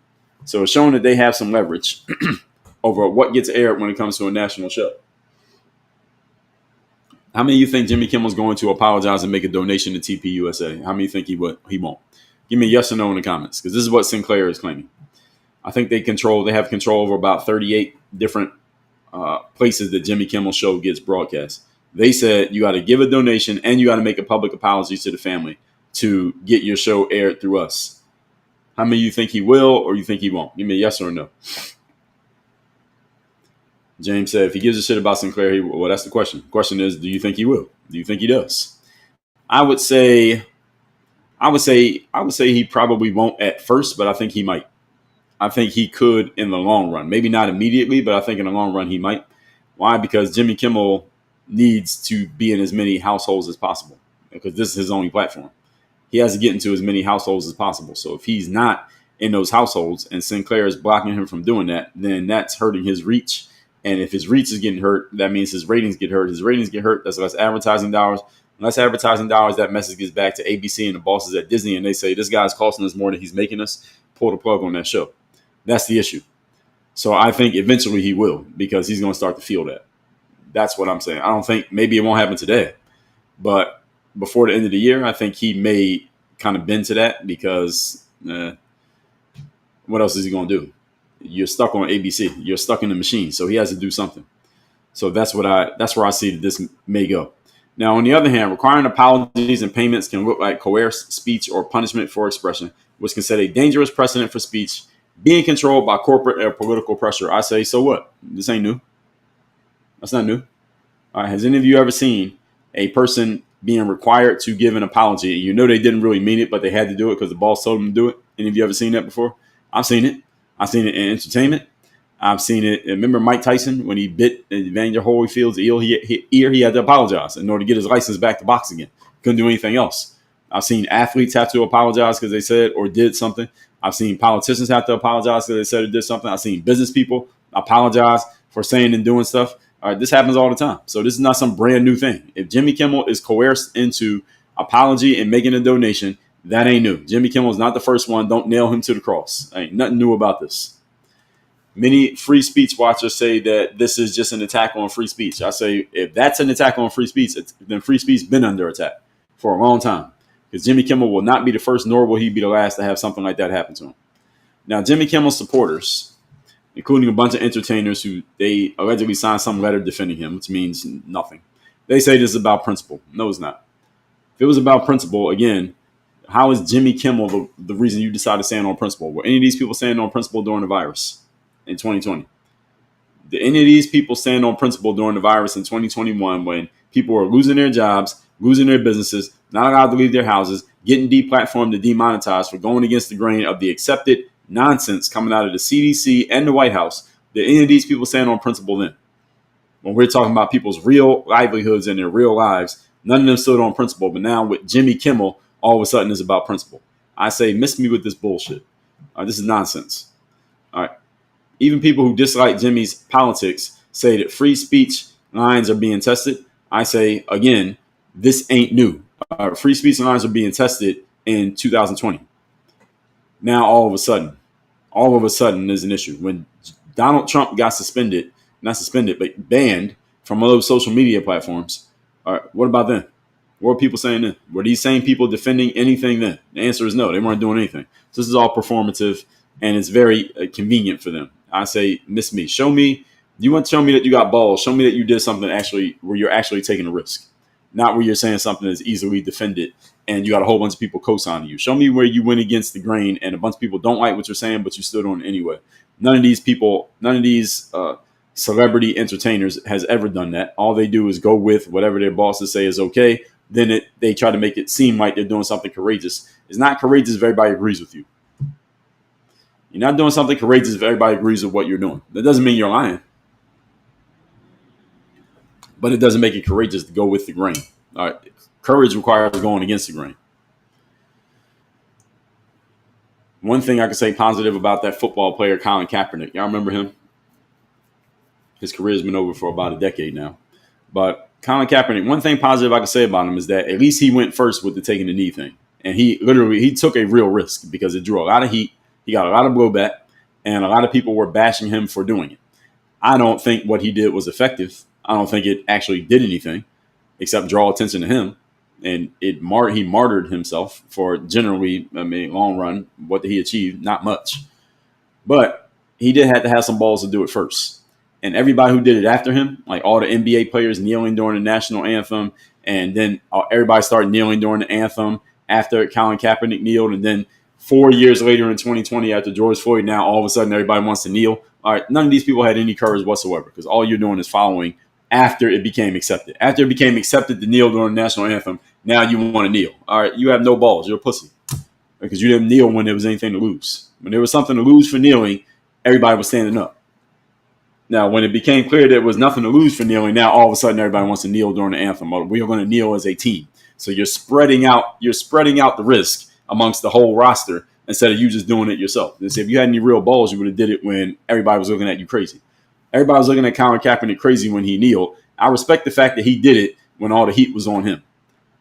So it's showing that they have some leverage over what gets aired when it comes to a national show. How many of you think Jimmy Kimmel's going to apologize and make a donation to TPUSA? How many think he won't? Give me a yes or no in the comments, because this is what Sinclair is claiming. I think they have control over about 38 different places that Jimmy Kimmel's show gets broadcast. They said you got to give a donation and you got to make a public apology to the family to get your show aired through us. How many of you think he will or you think he won't? Give me a yes or a no. James said if he gives a shit about Sinclair, he will. Well, that's the question. The question is, do you think he will? Do you think he does? I would say he probably won't at first, but I think he might. I think he could in the long run. Maybe not immediately, but I think in the long run he might. Why? Because Jimmy Kimmel needs to be in as many households as possible because this is his only platform. He has to get into as many households as possible. So if he's not in those households and Sinclair is blocking him from doing that, then that's hurting his reach. And if his reach is getting hurt, that means his ratings get hurt. His ratings get hurt. That's less advertising dollars. Less advertising dollars, that message gets back to ABC and the bosses at Disney, and they say, this guy's costing us more than he's making us. Pull the plug on that show. That's the issue. So I think eventually he will, because he's going to start to feel that. That's what I'm saying. I don't think maybe it won't happen today, but before the end of the year, I think he may kind of bend to that because what else is he going to do? You're stuck on ABC. You're stuck in the machine, so he has to do something. So that's where I see that this may go. Now, on the other hand, requiring apologies and payments can look like coerced speech or punishment for expression, which can set a dangerous precedent for speech being controlled by corporate or political pressure. I say, so what? This ain't new. That's not new. All right. Has any of you ever seen a person being required to give an apology? You know they didn't really mean it, but they had to do it because the boss told them to do it. Any of you ever seen that before? I've seen it. I've seen it in entertainment. I've seen it. Remember Mike Tyson when he bit Evander Holyfield's ear? He had to apologize in order to get his license back to box again. Couldn't do anything else. I've seen athletes have to apologize because they said or did something. I've seen politicians have to apologize because they said or did something. I've seen business people apologize for saying and doing stuff. All right, this happens all the time. So this is not some brand new thing. If Jimmy Kimmel is coerced into apology and making a donation, that ain't new. Jimmy Kimmel is not the first one. Don't nail him to the cross. Ain't nothing new about this. Many free speech watchers say that this is just an attack on free speech. I say if that's an attack on free speech, then free speech has been under attack for a long time. Because Jimmy Kimmel will not be the first, nor will he be the last to have something like that happen to him. Now, Jimmy Kimmel's supporters, including a bunch of entertainers who they allegedly signed some letter defending him, which means nothing. They say this is about principle. No, it's not. If it was about principle, again, how is Jimmy Kimmel the reason you decided to stand on principle? Were any of these people standing on principle during the virus in 2020? Did any of these people stand on principle during the virus in 2021 when people were losing their jobs, losing their businesses, not allowed to leave their houses, getting deplatformed and demonetized for going against the grain of the accepted nonsense coming out of the CDC and the White House? Did any of these people stand on principle then? When we're talking about people's real livelihoods and their real lives, none of them stood on principle. But now with Jimmy Kimmel, all of a sudden it's about principle. I say, miss me with this bullshit. This is nonsense. All right. Even people who dislike Jimmy's politics say that free speech lines are being tested. I say, again, this ain't new. Free speech lines are being tested in 2020. Now, all of a sudden, there's an issue. When Donald Trump got not suspended, but banned from all those social media platforms, all right, what about then? What were people saying then? Were these same people defending anything then? The answer is no. They weren't doing anything. So this is all performative, and it's very convenient for them. I say, miss me. Show me. You want to show me that you got balls. Show me that you did something actually where you're actually taking a risk, not where you're saying something that's easily defended and you got a whole bunch of people co-signing you. Show me where you went against the grain and a bunch of people don't like what you're saying, but you stood on it anyway. None of these celebrity entertainers has ever done that. All they do is go with whatever their bosses say is okay. Then they try to make it seem like they're doing something courageous. It's not courageous if everybody agrees with you. You're not doing something courageous if everybody agrees with what you're doing. That doesn't mean you're lying. But it doesn't make it courageous to go with the grain. All right. Courage requires going against the grain. One thing I can say positive about that football player, Colin Kaepernick. Y'all remember him? His career's been over for about a decade now. But Colin Kaepernick, one thing positive I can say about him is that at least he went first with the taking the knee thing. And he took a real risk because it drew a lot of heat. He got a lot of blowback, and a lot of people were bashing him for doing it. I don't think what he did was effective. I don't think it actually did anything except draw attention to him. And he martyred himself for generally, long run, what did he achieve? Not much. But he did have to have some balls to do it first. And everybody who did it after him, like all the NBA players kneeling during the national anthem, and then everybody started kneeling during the anthem after Colin Kaepernick kneeled, and then 4 years later in 2020 after George Floyd, now all of a sudden everybody wants to kneel. All right, none of these people had any courage whatsoever because all you're doing is following after it became accepted. After it became accepted to kneel during the national anthem, now you want to kneel. All right, you have no balls. You're a pussy because you didn't kneel when there was anything to lose. When there was something to lose for kneeling, everybody was standing up. Now, when it became clear there was nothing to lose for kneeling, now all of a sudden everybody wants to kneel during the anthem. We are going to kneel as a team. So you're spreading out the risk amongst the whole roster instead of you just doing it yourself. If you had any real balls, you would have did it when everybody was looking at you crazy. Everybody was looking at Colin Kaepernick crazy when he kneeled. I respect the fact that he did it when all the heat was on him.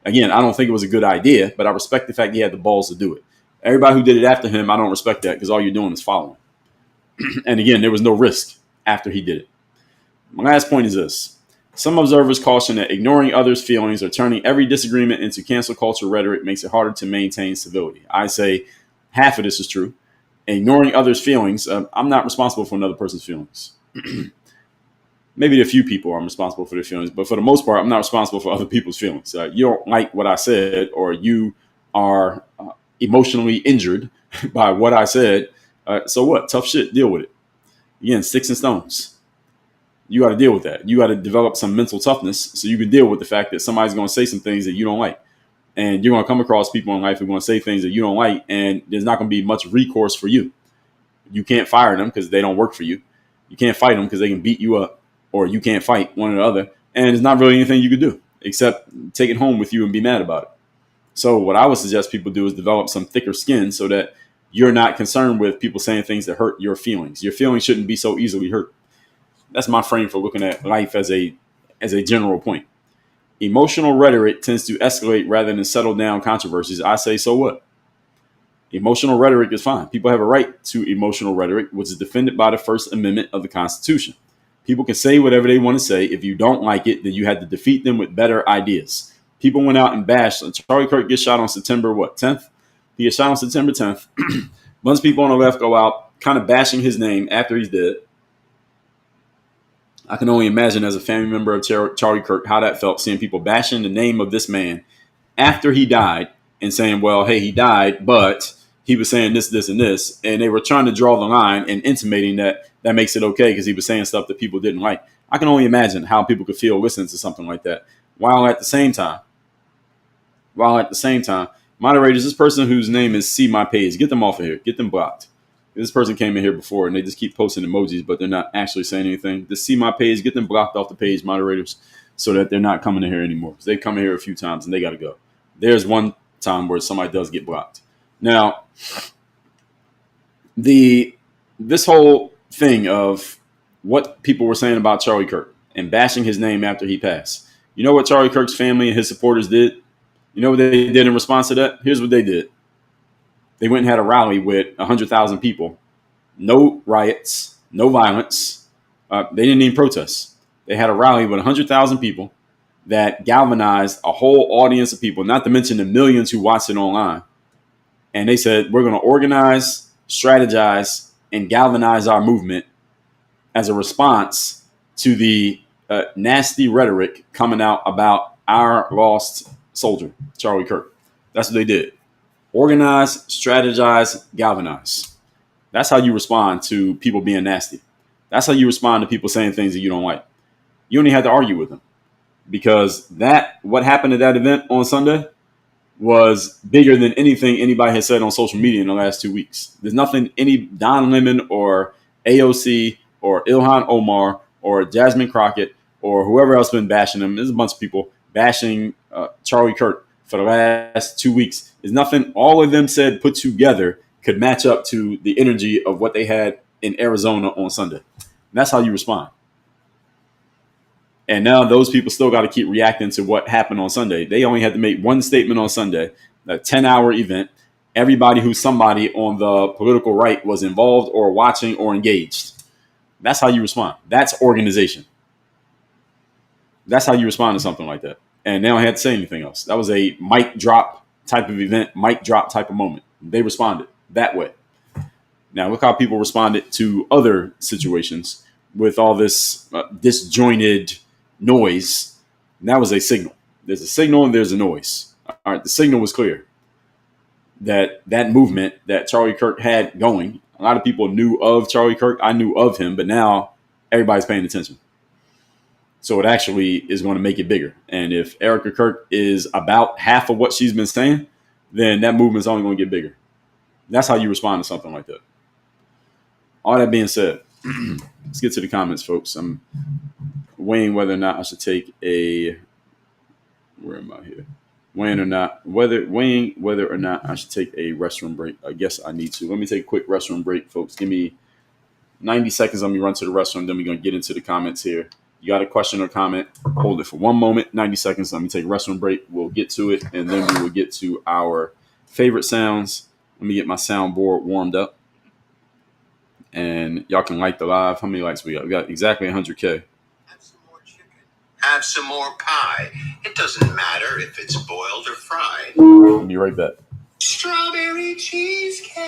Again, I don't think it was a good idea, but I respect the fact he had the balls to do it. Everybody who did it after him, I don't respect that because all you're doing is following. And again, there was no risk after he did it. My last point is this. Some observers caution that ignoring others' feelings or turning every disagreement into cancel culture rhetoric makes it harder to maintain civility. I say half of this is true. Ignoring others' feelings, I'm not responsible for another person's feelings. Maybe a few people I'm responsible for their feelings, but for the most part, I'm not responsible for other people's feelings. You don't like what I said, or you are emotionally injured by what I said. So what? Tough shit. Deal with it. Again, sticks and stones. You got to deal with that. You got to develop some mental toughness so you can deal with the fact that somebody's going to say some things that you don't like. And you're going to come across people in life who are going to say things that you don't like, and there's not going to be much recourse for you. You can't fire them because they don't work for you. You can't fight them because they can beat you up, or you can't fight one or the other. And there's not really anything you could do except take it home with you and be mad about it. So what I would suggest people do is develop some thicker skin so that you're not concerned with people saying things that hurt your feelings. Your feelings shouldn't be so easily hurt. That's my frame for looking at life as a general point. Emotional rhetoric tends to escalate rather than settle down controversies. I say, so what? Emotional rhetoric is fine. People have a right to emotional rhetoric, which is defended by the First Amendment of the Constitution. People can say whatever they want to say. If you don't like it, then you had to defeat them with better ideas. People went out and bashed. Charlie Kirk gets shot on September 10th? He gets shot on September 10th. Bunch of people on the left go out kind of bashing his name after he's dead. I can only imagine as a family member of Charlie Kirk how that felt, seeing people bashing the name of this man after he died and saying, well, hey, he died, but he was saying this, this, and this. And they were trying to draw the line and intimating that makes it okay because he was saying stuff that people didn't like. I can only imagine how people could feel listening to something like that. While at the same time, moderators, this person whose name is See My Page, get them off of here. Get them blocked. This person came in here before and they just keep posting emojis, but they're not actually saying anything. Just See My Page, get them blocked off the page, moderators, so that they're not coming in here anymore. They've come in here a few times and they got to go. There's one time where somebody does get blocked. Now, this whole thing of what people were saying about Charlie Kirk and bashing his name after he passed. You know what Charlie Kirk's family and his supporters did? You know what they did in response to that? Here's what they did. They went and had a rally with 100,000 people. No riots, no violence. They didn't even protest. They had a rally with 100,000 people that galvanized a whole audience of people, not to mention the millions who watched it online. And they said, we're going to organize, strategize, and galvanize our movement as a response to the nasty rhetoric coming out about our lost soldier, Charlie Kirk. That's what they did. Organize, strategize, galvanize. That's how you respond to people being nasty. That's how you respond to people saying things that you don't like. You only had to argue with them because what happened at that event on Sunday was bigger than anything anybody has said on social media in the last 2 weeks. There's nothing any Don Lemon or AOC or Ilhan Omar or Jasmine Crockett or whoever else been bashing them. There's a bunch of people bashing Charlie Kirk for the last 2 weeks. There's nothing all of them said put together could match up to the energy of what they had in Arizona on Sunday. And that's how you respond. And now those people still got to keep reacting to what happened on Sunday. They only had to make one statement on Sunday, a 10-hour event. Everybody who's somebody on the political right was involved or watching or engaged. That's how you respond. That's organization. That's how you respond to something like that. And they don't have to say anything else. That was a mic drop type of event, mic drop type of moment. They responded that way. Now, look how people responded to other situations with all this disjointed noise. And that was a signal. There's a signal and there's a noise. All right, the signal was clear that movement that Charlie Kirk had going. A lot of people knew of Charlie Kirk. I knew of him, but now everybody's paying attention. So it actually is going to make it bigger. And if Erica Kirk is about half of what she's been saying, then that movement's only going to get bigger. That's how you respond to something like that. All that being said, let's get to the comments, folks. I'm weighing whether or not I should take a where am I here? Weighing whether or not I should take a restroom break. I guess I need to. Let me take a quick restroom break, folks. Give me 90 seconds. Let me run to the restroom. Then we're going to get into the comments here. You got a question or comment? Hold it for 1 moment, 90 seconds. Let me take a restroom break. We'll get to it, and then we will get to our favorite sounds. Let me get my soundboard warmed up. And y'all can like the live. How many likes we got? We got exactly 100K. Have some more pie. It doesn't matter if it's boiled or fried. I'll be right back. Strawberry cheesecake.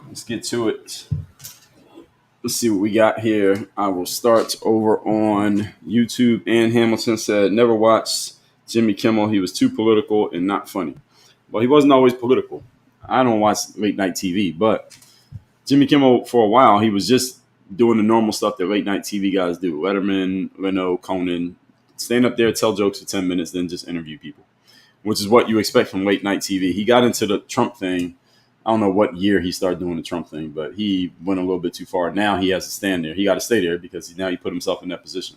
Let's get to it. Let's see what we got here. I will start over on YouTube. Ann Hamilton said, never watched Jimmy Kimmel. He was too political and not funny. Well, he wasn't always political. I don't watch late night TV, but Jimmy Kimmel, for a while, he was just doing the normal stuff that late night TV guys do. Letterman, Leno, Conan, stand up there, tell jokes for 10 minutes, then just interview people, which is what you expect from late night TV. He got into the Trump thing. I don't know what year he started doing the Trump thing, but he went a little bit too far. Now he has to stand there. He got to stay there because now he put himself in that position.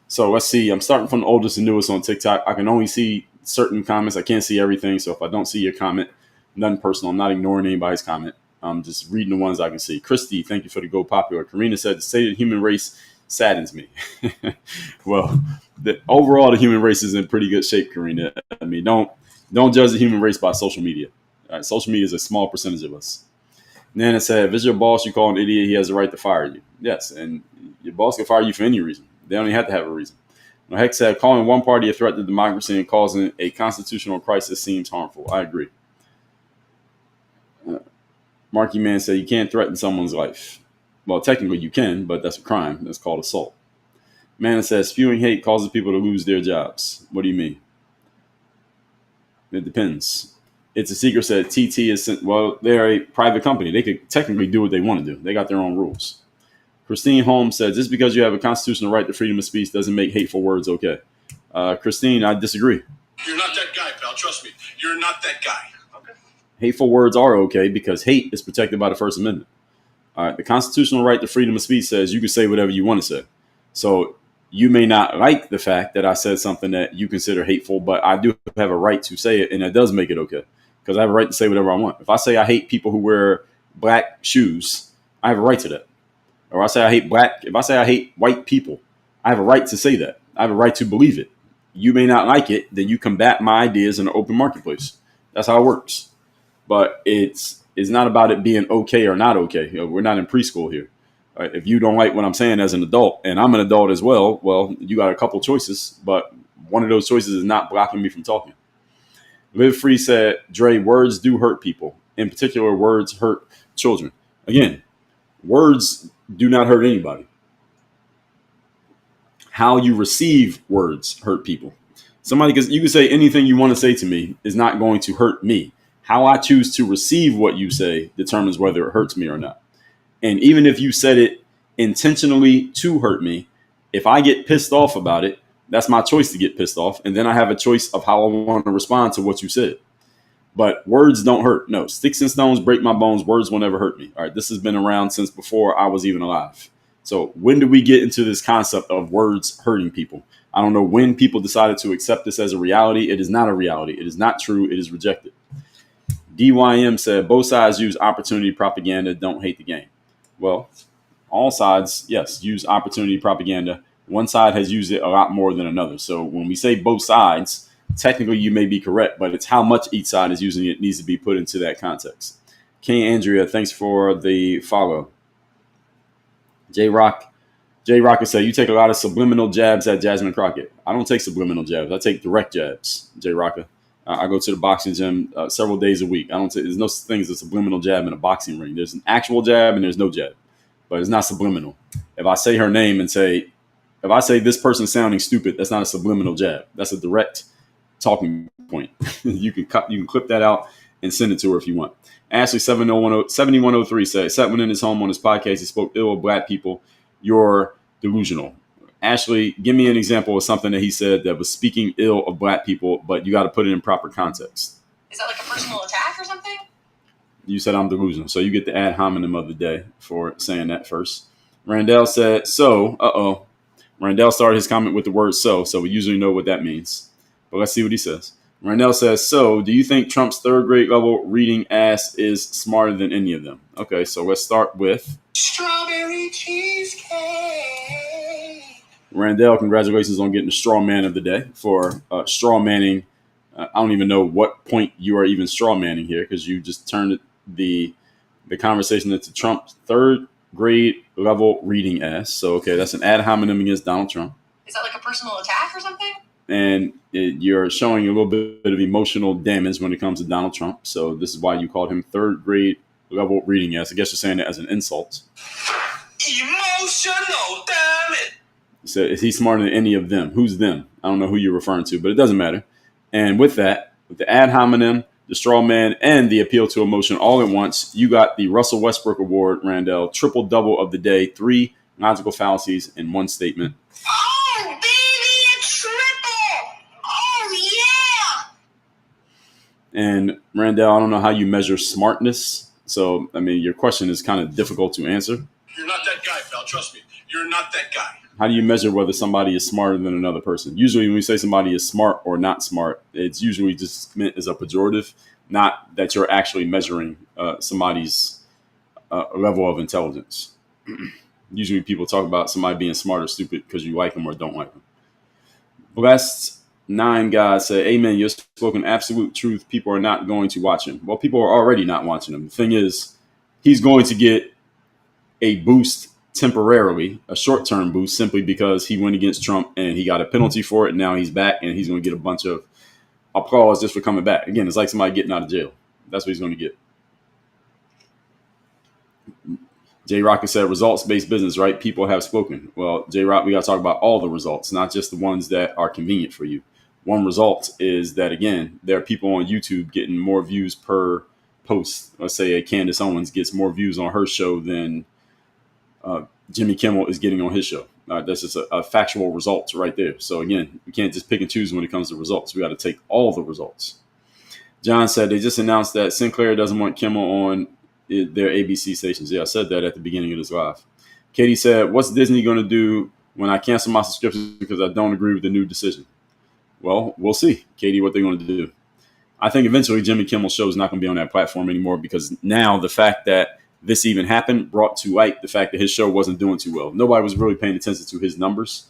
So let's see. I'm starting from the oldest and newest on TikTok. I can only see certain comments. I can't see everything. So if I don't see your comment, nothing personal. I'm not ignoring anybody's comment. I'm just reading the ones I can see. Christy, thank you for the Go Popular. Karina said, the state of the human race saddens me. Well, overall, the human race is in pretty good shape, Karina. I mean, don't judge the human race by social media. All right, social media is a small percentage of us. Nana said, if it's your boss you call an idiot, he has the right to fire you. Yes, and your boss can fire you for any reason. They don't even have to have a reason. Heck said, calling one party a threat to democracy and causing a constitutional crisis seems harmful. I agree. Marky Man said, you can't threaten someone's life. Well, technically you can, but that's a crime. That's called assault. Manna says, spewing hate causes people to lose their jobs. What do you mean? It depends. It's a Secret said TT is, well, they're a private company. They could technically do what they want to do. They got their own rules. Christine Holmes said, just because you have a constitutional right to freedom of speech doesn't make hateful words okay. Christine, I disagree. You're not that guy, pal. Trust me. You're not that guy. Okay. Hateful words are okay because hate is protected by the First Amendment. All right, the constitutional right to freedom of speech says you can say whatever you want to say. So you may not like the fact that I said something that you consider hateful, but I do have a right to say it, and that does make it okay because I have a right to say whatever I want. If I say I hate people who wear black shoes, I have a right to that. Or if I say I hate white people, I have a right to say that. I have a right to believe it. You may not like it, then you combat my ideas in an open marketplace. That's how it works. But it's not about it being okay or not okay. We're not in preschool here. Right? If you don't like what I'm saying as an adult, and I'm an adult as well, well, you got a couple choices, but one of those choices is not blocking me from talking. Live Free said, Dre, words do hurt people. In particular, words hurt children. Again, words do not hurt anybody. How you receive words hurt people. Because you can say anything you want to say to me is not going to hurt me. How I choose to receive what you say determines whether it hurts me or not. And even if you said it intentionally to hurt me, if I get pissed off about it, that's my choice to get pissed off. And then I have a choice of how I want to respond to what you said. But words don't hurt. No, sticks and stones break my bones. Words will never hurt me. All right, this has been around since before I was even alive. So when did we get into this concept of words hurting people? I don't know when people decided to accept this as a reality. It is not a reality. It is not true. It is rejected. DYM said, both sides use opportunity propaganda. Don't hate the game. Well, all sides, yes, use opportunity propaganda. One side has used it a lot more than another. So when we say both sides, technically you may be correct, but it's how much each side is using it needs to be put into that context. King Andrea, thanks for the follow. J Rock Jay Rocket said, you take a lot of subliminal jabs at Jasmine Crockett. I don't take subliminal jabs. I take direct jabs, Jay Rocket. I go to the boxing gym several days a week. There's no such thing as a subliminal jab in a boxing ring. There's an actual jab and there's no jab, but it's not subliminal. If I say her name and if I say this person's sounding stupid, that's not a subliminal jab. That's a direct talking point. You can clip that out and send it to her if you want. Ashley 7103 said, sat within his home on his podcast. He spoke ill of black people. You're delusional. Ashley, give me an example of something that he said that was speaking ill of black people, but you got to put it in proper context. Is that like a personal attack or something? You said I'm delusional, so you get the ad hominem of the day for saying that first. Randall said, so, Randall started his comment with the word so we usually know what that means. But let's see what he says. Randall says, so, do you think Trump's third grade level reading ass is smarter than any of them? Okay, so let's start with Strawberry cheesecake. Randall, congratulations on getting the straw man of the day for straw manning. I don't even know what point you are even straw manning here because you just turned the conversation into Trump's third grade level reading ass. So, okay, that's an ad hominem against Donald Trump. Is that like a personal attack or something? And you're showing a little bit of emotional damage when it comes to Donald Trump. So this is why you called him third grade level reading ass. I guess you're saying it as an insult. Emotional, damn it. So is he smarter than any of them? Who's them? I don't know who you're referring to, but it doesn't matter. And with that, with the ad hominem, the straw man, and the appeal to emotion all at once, you got the Russell Westbrook Award, Randall, triple double of the day, 3 logical fallacies in one statement. Oh, baby, a triple. Oh, yeah. And Randall, I don't know how you measure smartness. So, I mean, your question is kind of difficult to answer. You're not that guy, pal. Trust me. You're not that guy. How do you measure whether somebody is smarter than another person? Usually when we say somebody is smart or not smart, it's usually just meant as a pejorative, not that you're actually measuring somebody's level of intelligence. Usually people talk about somebody being smart or stupid because you like them or don't like them. Blessed 9 God said, amen, you're spoken absolute truth. People are not going to watch him. Well, people are already not watching him. The thing is, he's going to get a boost temporarily, a short-term boost, simply because he went against Trump and he got a penalty for it. And now he's back and he's going to get a bunch of applause just for coming back. Again, it's like somebody getting out of jail. That's what he's going to get. J. Rock said, results-based business, right? People have spoken. Well, J. Rock, we got to talk about all the results, not just the ones that are convenient for you. One result is that, again, there are people on YouTube getting more views per post. Let's say Candace Owens gets more views on her show than Jimmy Kimmel is getting on his show. That's just a factual results right there. So, again, we can't just pick and choose when it comes to results. We got to take all the results. John said they just announced that Sinclair doesn't want Kimmel on their ABC stations. Yeah, I said that at the beginning of this live. Katie said, what's Disney going to do when I cancel my subscription because I don't agree with the new decision? Well, we'll see, Katie, what they're going to do. I think eventually Jimmy Kimmel's show is not going to be on that platform anymore because now the fact that this even happened brought to light the fact that his show wasn't doing too well. Nobody was really paying attention to his numbers.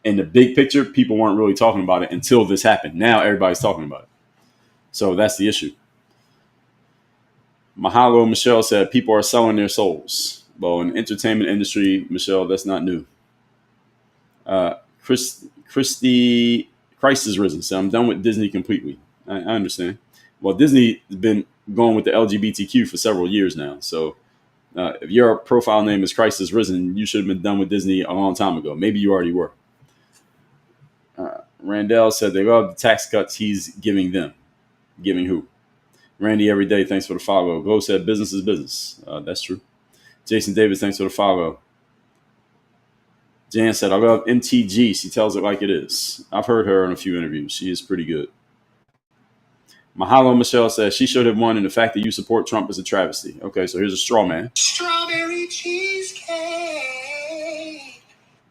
In the big picture, people weren't really talking about it until this happened. Now everybody's talking about it. So that's the issue. Mahalo Michelle said people are selling their souls. Well, in the entertainment industry, Michelle, that's not new. Christ is risen. So I'm done with Disney completely. I understand. Well, Disney has been going with the LGBTQ for several years now. So if your profile name is Christ is risen, you should have been done with Disney a long time ago. Maybe you already were. Randall said they love the tax cuts he's giving them. Giving who? Randy every day, thanks for the follow. Glow said business is business. That's true. Jason Davis, thanks for the follow. Jan said, I love MTG. She tells it like it is. I've heard her in a few interviews. She is pretty good. Mahalo Michelle says she should have won, and the fact that you support Trump is a travesty. Okay, so here's a straw man. Strawberry cheesecake.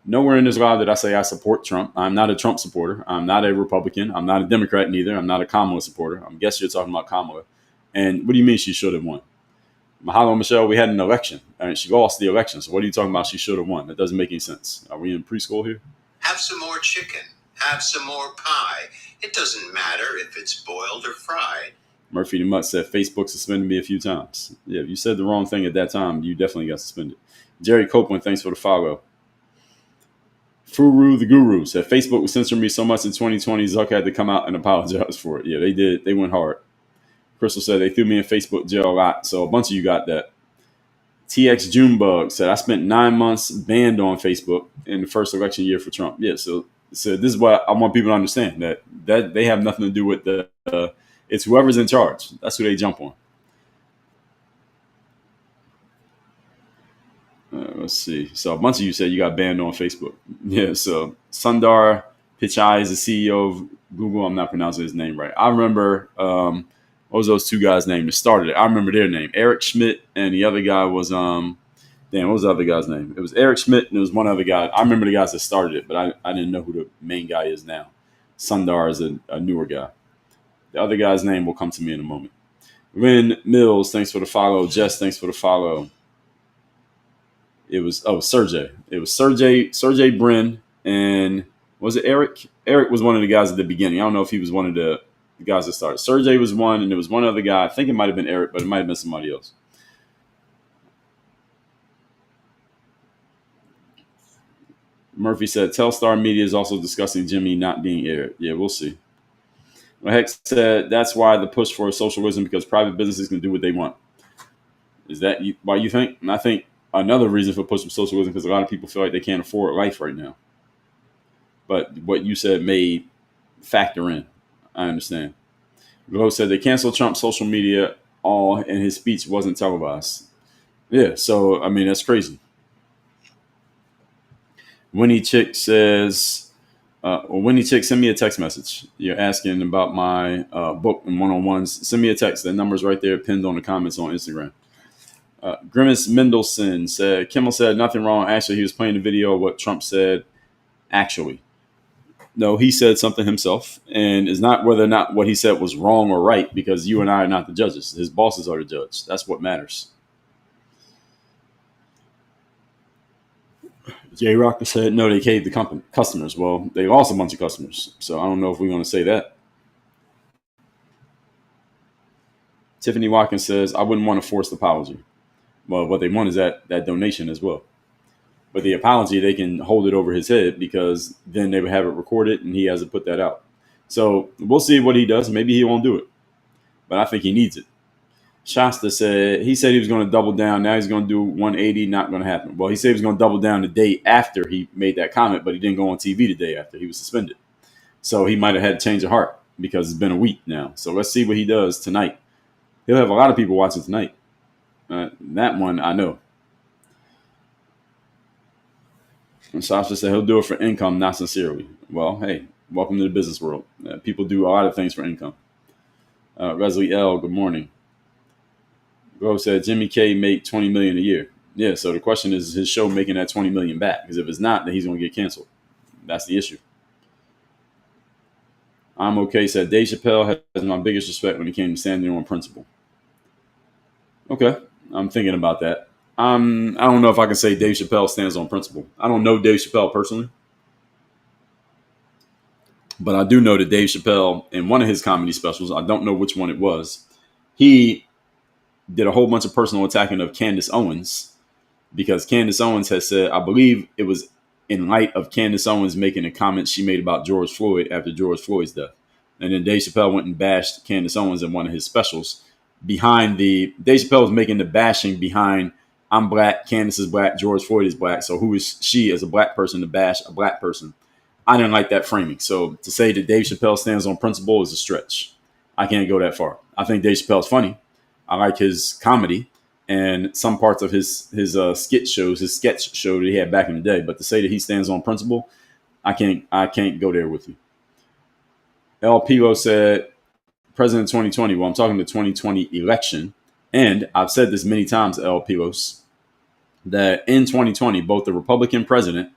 Nowhere in this live did I say I support Trump. I'm not a Trump supporter. I'm not a Republican. I'm not a Democrat neither. I'm not a Kamala supporter. I guess you're talking about Kamala. And what do you mean she should have won? Mahalo Michelle, we had an election. And she lost the election. So what are you talking about she should have won? That doesn't make any sense. Are we in preschool here? Have some more chicken. Have some more pie. It doesn't matter if it's boiled or fried. Murphy the Mutt said Facebook suspended me a few times. Yeah, if you said the wrong thing at that time, you definitely got suspended. Jerry Copeland, thanks for the follow. Furu the Guru said Facebook was censoring me so much in 2020, Zuck had to come out and apologize for it. Yeah, they did. They went hard. Crystal said they threw me in Facebook jail a lot. So a bunch of you got that. TX Junebug said I spent 9 months banned on Facebook in the first election year for Trump. Yeah, so this is what I want people to understand, that they have nothing to do with the it's whoever's in charge. That's who they jump on. Let's see. So a bunch of you said you got banned on Facebook. Yeah, so Sundar Pichai is the CEO of Google. I'm not pronouncing his name right. I remember what was those two guys' name that started it? I remember their name. Eric Schmidt and the other guy was what was the other guy's name? It was Eric Schmidt and it was one other guy. I remember the guys that started it, but I didn't know who the main guy is now. Sundar is a newer guy. The other guy's name will come to me in a moment. Lynn Mills, thanks for the follow. Jess, thanks for the follow. It was Sergey. It was Sergey Brin, and was it Eric? Eric was one of the guys at the beginning. I don't know if he was one of the guys that started. Sergey was one, and there was one other guy. I think it might have been Eric, but it might have been somebody else. Murphy said, Telstar Media is also discussing Jimmy not being aired. Yeah, we'll see. Well, Hex said, that's why the push for socialism, because private businesses can do what they want. Is that why you think? And I think another reason for pushing socialism, because a lot of people feel like they can't afford life right now. But what you said may factor in. I understand. Glow said they canceled Trump's social media all, and his speech wasn't televised. Yeah, so, I mean, that's crazy. Winnie Chick says, Winnie Chick, send me a text message. You're asking about my book and one-on-ones. Send me a text. That number's right there, pinned on the comments on Instagram. Grimace Mendelson said, Kimmel said nothing wrong. Actually, he was playing the video of what Trump said. Actually, no, he said something himself, and it's not whether or not what he said was wrong or right, because you and I are not the judges. His bosses are the judge. That's what matters. Jay Rocker said, no, they caved the customers. Well, they lost a bunch of customers, so I don't know if we're going to say that. Tiffany Watkins says, I wouldn't want a forced apology. Well, what they want is that donation as well. But the apology, they can hold it over his head, because then they would have it recorded and he has to put that out. So we'll see what he does. Maybe he won't do it, but I think he needs it. Shasta said, he said he was going to double down. Now he's going to do 180. Not going to happen. Well, he said he was going to double down the day after he made that comment, but he didn't go on TV the day after. He was suspended. So he might have had to change of heart, because it's been a week now. So let's see what he does tonight. He'll have a lot of people watching tonight. That one, I know. And Sasha said he'll do it for income, not sincerely. Well, hey, welcome to the business world. People do a lot of things for income. Leslie L., good morning. Grove said Jimmy K make $20 million a year. Yeah, so the question is his show making that $20 million back? Because if it's not, then he's going to get canceled. That's the issue. I'm okay said Dave Chappelle has my biggest respect when it came to standing on principle. Okay, I'm thinking about that. I don't know if I can say Dave Chappelle stands on principle. I don't know Dave Chappelle personally, but I do know that Dave Chappelle, in one of his comedy specials, I don't know which one it was, he did a whole bunch of personal attacking of Candace Owens, because Candace Owens has said, I believe it was in light of Candace Owens making a comment she made about George Floyd after George Floyd's death. And then Dave Chappelle went and bashed Candace Owens in one of his specials. Dave Chappelle was making the bashing behind, I'm black, Candace is black, George Floyd is black. So who is she as a black person to bash a black person? I didn't like that framing. So to say that Dave Chappelle stands on principle is a stretch. I can't go that far. I think Dave Chappelle's funny. I like his comedy and some parts of his sketch show that he had back in the day. But to say that he stands on principle, I can't go there with you. El Pilo said, President 2020. Well, I'm talking the 2020 election. And I've said this many times, El Pilos, that in 2020, both the Republican president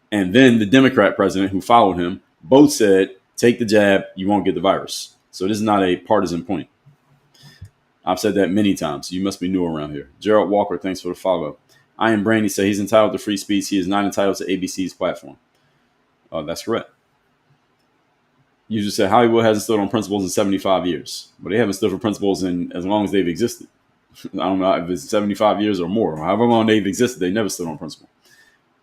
and then the Democrat president who followed him both said, take the jab, you won't get the virus. So this is not a partisan point. I've said that many times. You must be new around here. Gerald Walker, thanks for the follow. I am Brandy said he's entitled to free speech. He is not entitled to ABC's platform. That's correct. You just said Hollywood hasn't stood on principles in 75 years. But they haven't stood for principles in as long as they've existed. I don't know if it's 75 years or more. However long they've existed, they never stood on principle.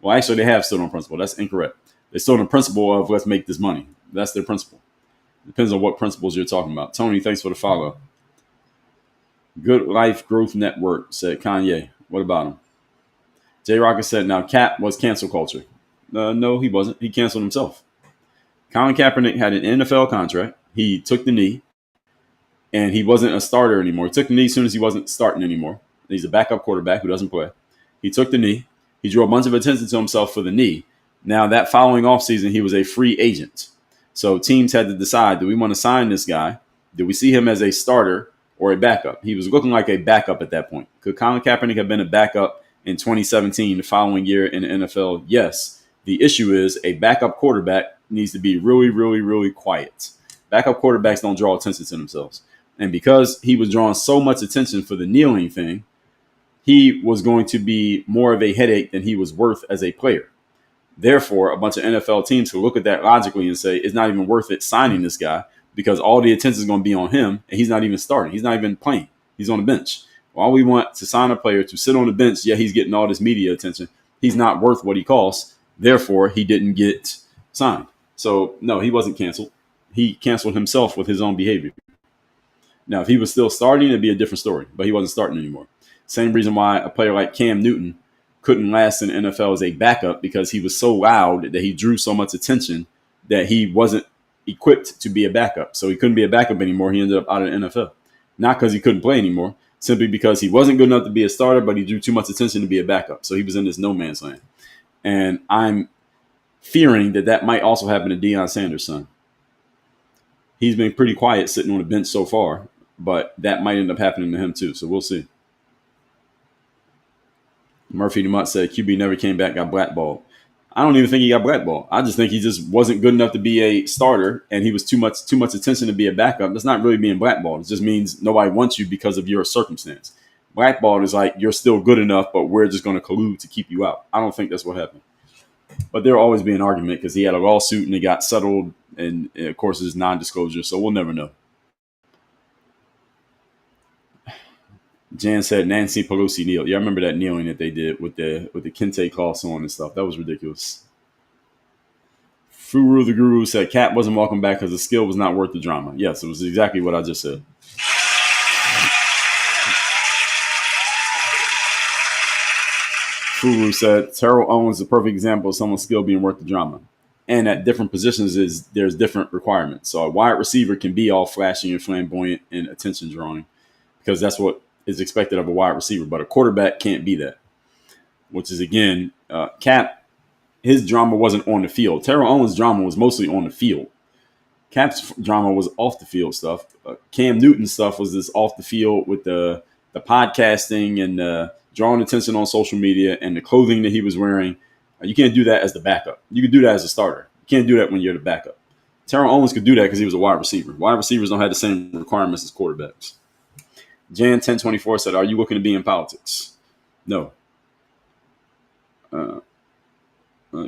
Well, actually, they have stood on principle. That's incorrect. They're still in the principle of let's make this money. That's their principle. Depends on what principles you're talking about. Tony, thanks for the follow. Good Life Growth Network said Kanye. What about him? J. Rocker said, now Cap was cancel culture. No, he wasn't. He canceled himself. Colin Kaepernick had an NFL contract. He took the knee, and he wasn't a starter anymore. He took the knee as soon as he wasn't starting anymore. He's a backup quarterback who doesn't play. He took the knee. He drew a bunch of attention to himself for the knee. Now, that following offseason, he was a free agent. So teams had to decide, do we want to sign this guy? Do we see him as a starter or a backup? He was looking like a backup at that point. Could Colin Kaepernick have been a backup in 2017, the following year in the NFL? Yes. The issue is a backup quarterback needs to be really, really, really quiet. Backup quarterbacks don't draw attention to themselves. And because he was drawing so much attention for the kneeling thing, he was going to be more of a headache than he was worth as a player. Therefore, a bunch of NFL teams could look at that logically and say, it's not even worth it signing this guy because all the attention is going to be on him, and he's not even starting. He's not even playing. He's on the bench. All we want to sign a player to sit on the bench, yeah, he's getting all this media attention. He's not worth what he costs. Therefore, he didn't get signed. So, no, he wasn't canceled. He canceled himself with his own behavior. Now, if he was still starting, it'd be a different story, but he wasn't starting anymore. Same reason why a player like Cam Newton couldn't last in the NFL as a backup, because he was so loud that he drew so much attention that he wasn't equipped to be a backup. So he couldn't be a backup anymore. He ended up out of the NFL. Not because he couldn't play anymore, simply because he wasn't good enough to be a starter, but he drew too much attention to be a backup. So he was in this no man's land. And I'm fearing that that might also happen to Deion Sanders' son. He's been pretty quiet sitting on the bench so far, but that might end up happening to him too. So we'll see. Murphy DeMott said QB never came back, got blackballed. I don't even think he got blackballed. I just think he just wasn't good enough to be a starter, and he was too much attention to be a backup. That's not really being blackballed. It just means nobody wants you because of your circumstance. Blackballed is like you're still good enough, but we're just going to collude to keep you out. I don't think that's what happened. But there'll always be an argument because he had a lawsuit and it got settled, and of course it's non-disclosure, so we'll never know. Jan said Nancy Pelosi kneel. Yeah, I remember that kneeling that they did with the kente cloths on and stuff. That was ridiculous. Furu the Guru said Cat wasn't welcome back because the skill was not worth the drama. Yes, it was exactly what I just said. Furu said Terrell Owens is a perfect example of someone's skill being worth the drama. And at different positions there's different requirements. So a wide receiver can be all flashy and flamboyant and attention drawing because that's what is expected of a wide receiver, but a quarterback can't be that, which is, again, Cap, his drama wasn't on the field. Terrell Owens' drama was mostly on the field. Cap's drama was off the field stuff. Cam Newton's stuff was this off the field with the podcasting and drawing attention on social media and the clothing that he was wearing. You can't do that as the backup. You can do that as a starter. You can't do that when you're the backup. Terrell Owens could do that because he was a wide receiver. Wide receivers don't have the same requirements as quarterbacks. Jan 1024 said, are you looking to be in politics? No.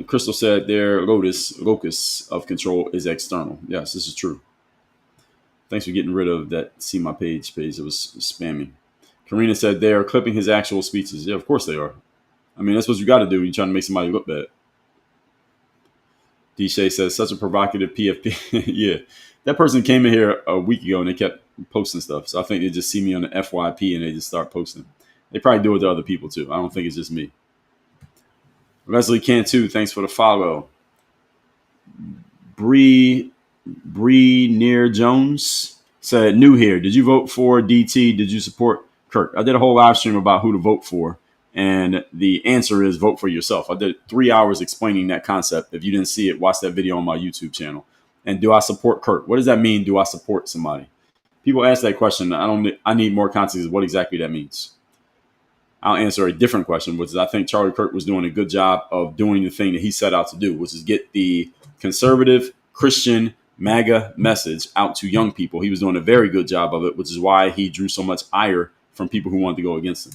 Crystal said their locus of control is external. Yes, this is true. Thanks for getting rid of that see my page. It was spamming. Karina said they are clipping his actual speeches. Yeah, of course they are. I mean, that's what you got to do when you're trying to make somebody look bad. D-Shay says, such a provocative PFP. Yeah. That person came in here a week ago and they kept posting stuff. So I think they just see me on the FYP and they just start posting. They probably do it to other people too. I don't think it's just me. Leslie Cantu, thanks for the follow. Bree Near Jones said, new here. Did you vote for DT? Did you support Kirk? I did a whole live stream about who to vote for. And the answer is vote for yourself. I did 3 hours explaining that concept. If you didn't see it, watch that video on my YouTube channel. And do I support Kirk? What does that mean? Do I support somebody? People ask that question. I need more context of what exactly that means. I'll answer a different question, which is I think Charlie Kirk was doing a good job of doing the thing that he set out to do, which is get the conservative Christian MAGA message out to young people. He was doing a very good job of it, which is why he drew so much ire from people who wanted to go against him.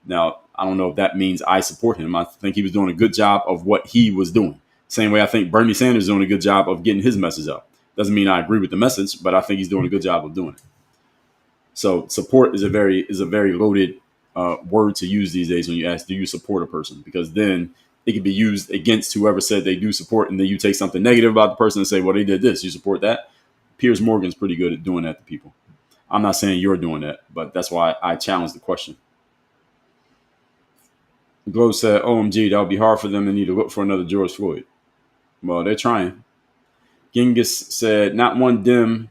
Now, I don't know if that means I support him. I think he was doing a good job of what he was doing. Same way I think Bernie Sanders is doing a good job of getting his message out. Doesn't mean I agree with the message, but I think he's doing a good job of doing it. So support is a very loaded word to use these days when you ask, do you support a person? Because then it could be used against whoever said they do support, and then you take something negative about the person and say, well, they did this, you support that. Piers Morgan's pretty good at doing that to people. I'm not saying you're doing that, but that's why I challenge the question. Glow said, OMG, that would be hard for them to need to look for another George Floyd. Well, they're trying. Genghis said, not one Dem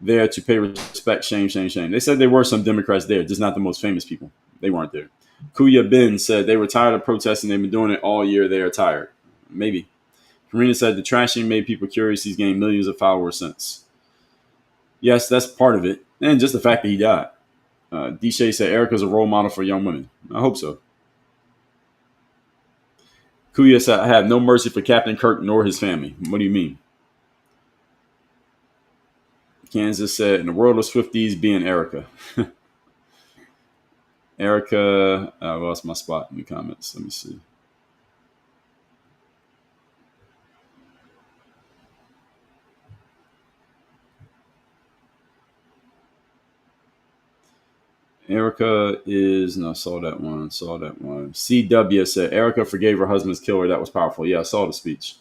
there to pay respect. Shame, shame, shame. They said there were some Democrats there, just not the most famous people. They weren't there. Kuya Bin said they were tired of protesting. They've been doing it all year. They are tired. Maybe. Karina said the trashing made people curious. He's gained millions of followers since. Yes, that's part of it. And just the fact that he died. Deshay said Erica's a role model for young women. I hope so. Kuya said, I have no mercy for Captain Kirk nor his family. What do you mean? Kansas said, in the world of Swifties, being Erica. Erica, I lost my spot in the comments. Let me see. Erica is, no, saw that one. CW said, Erica forgave her husband's killer. That was powerful. Yeah, I saw the speech.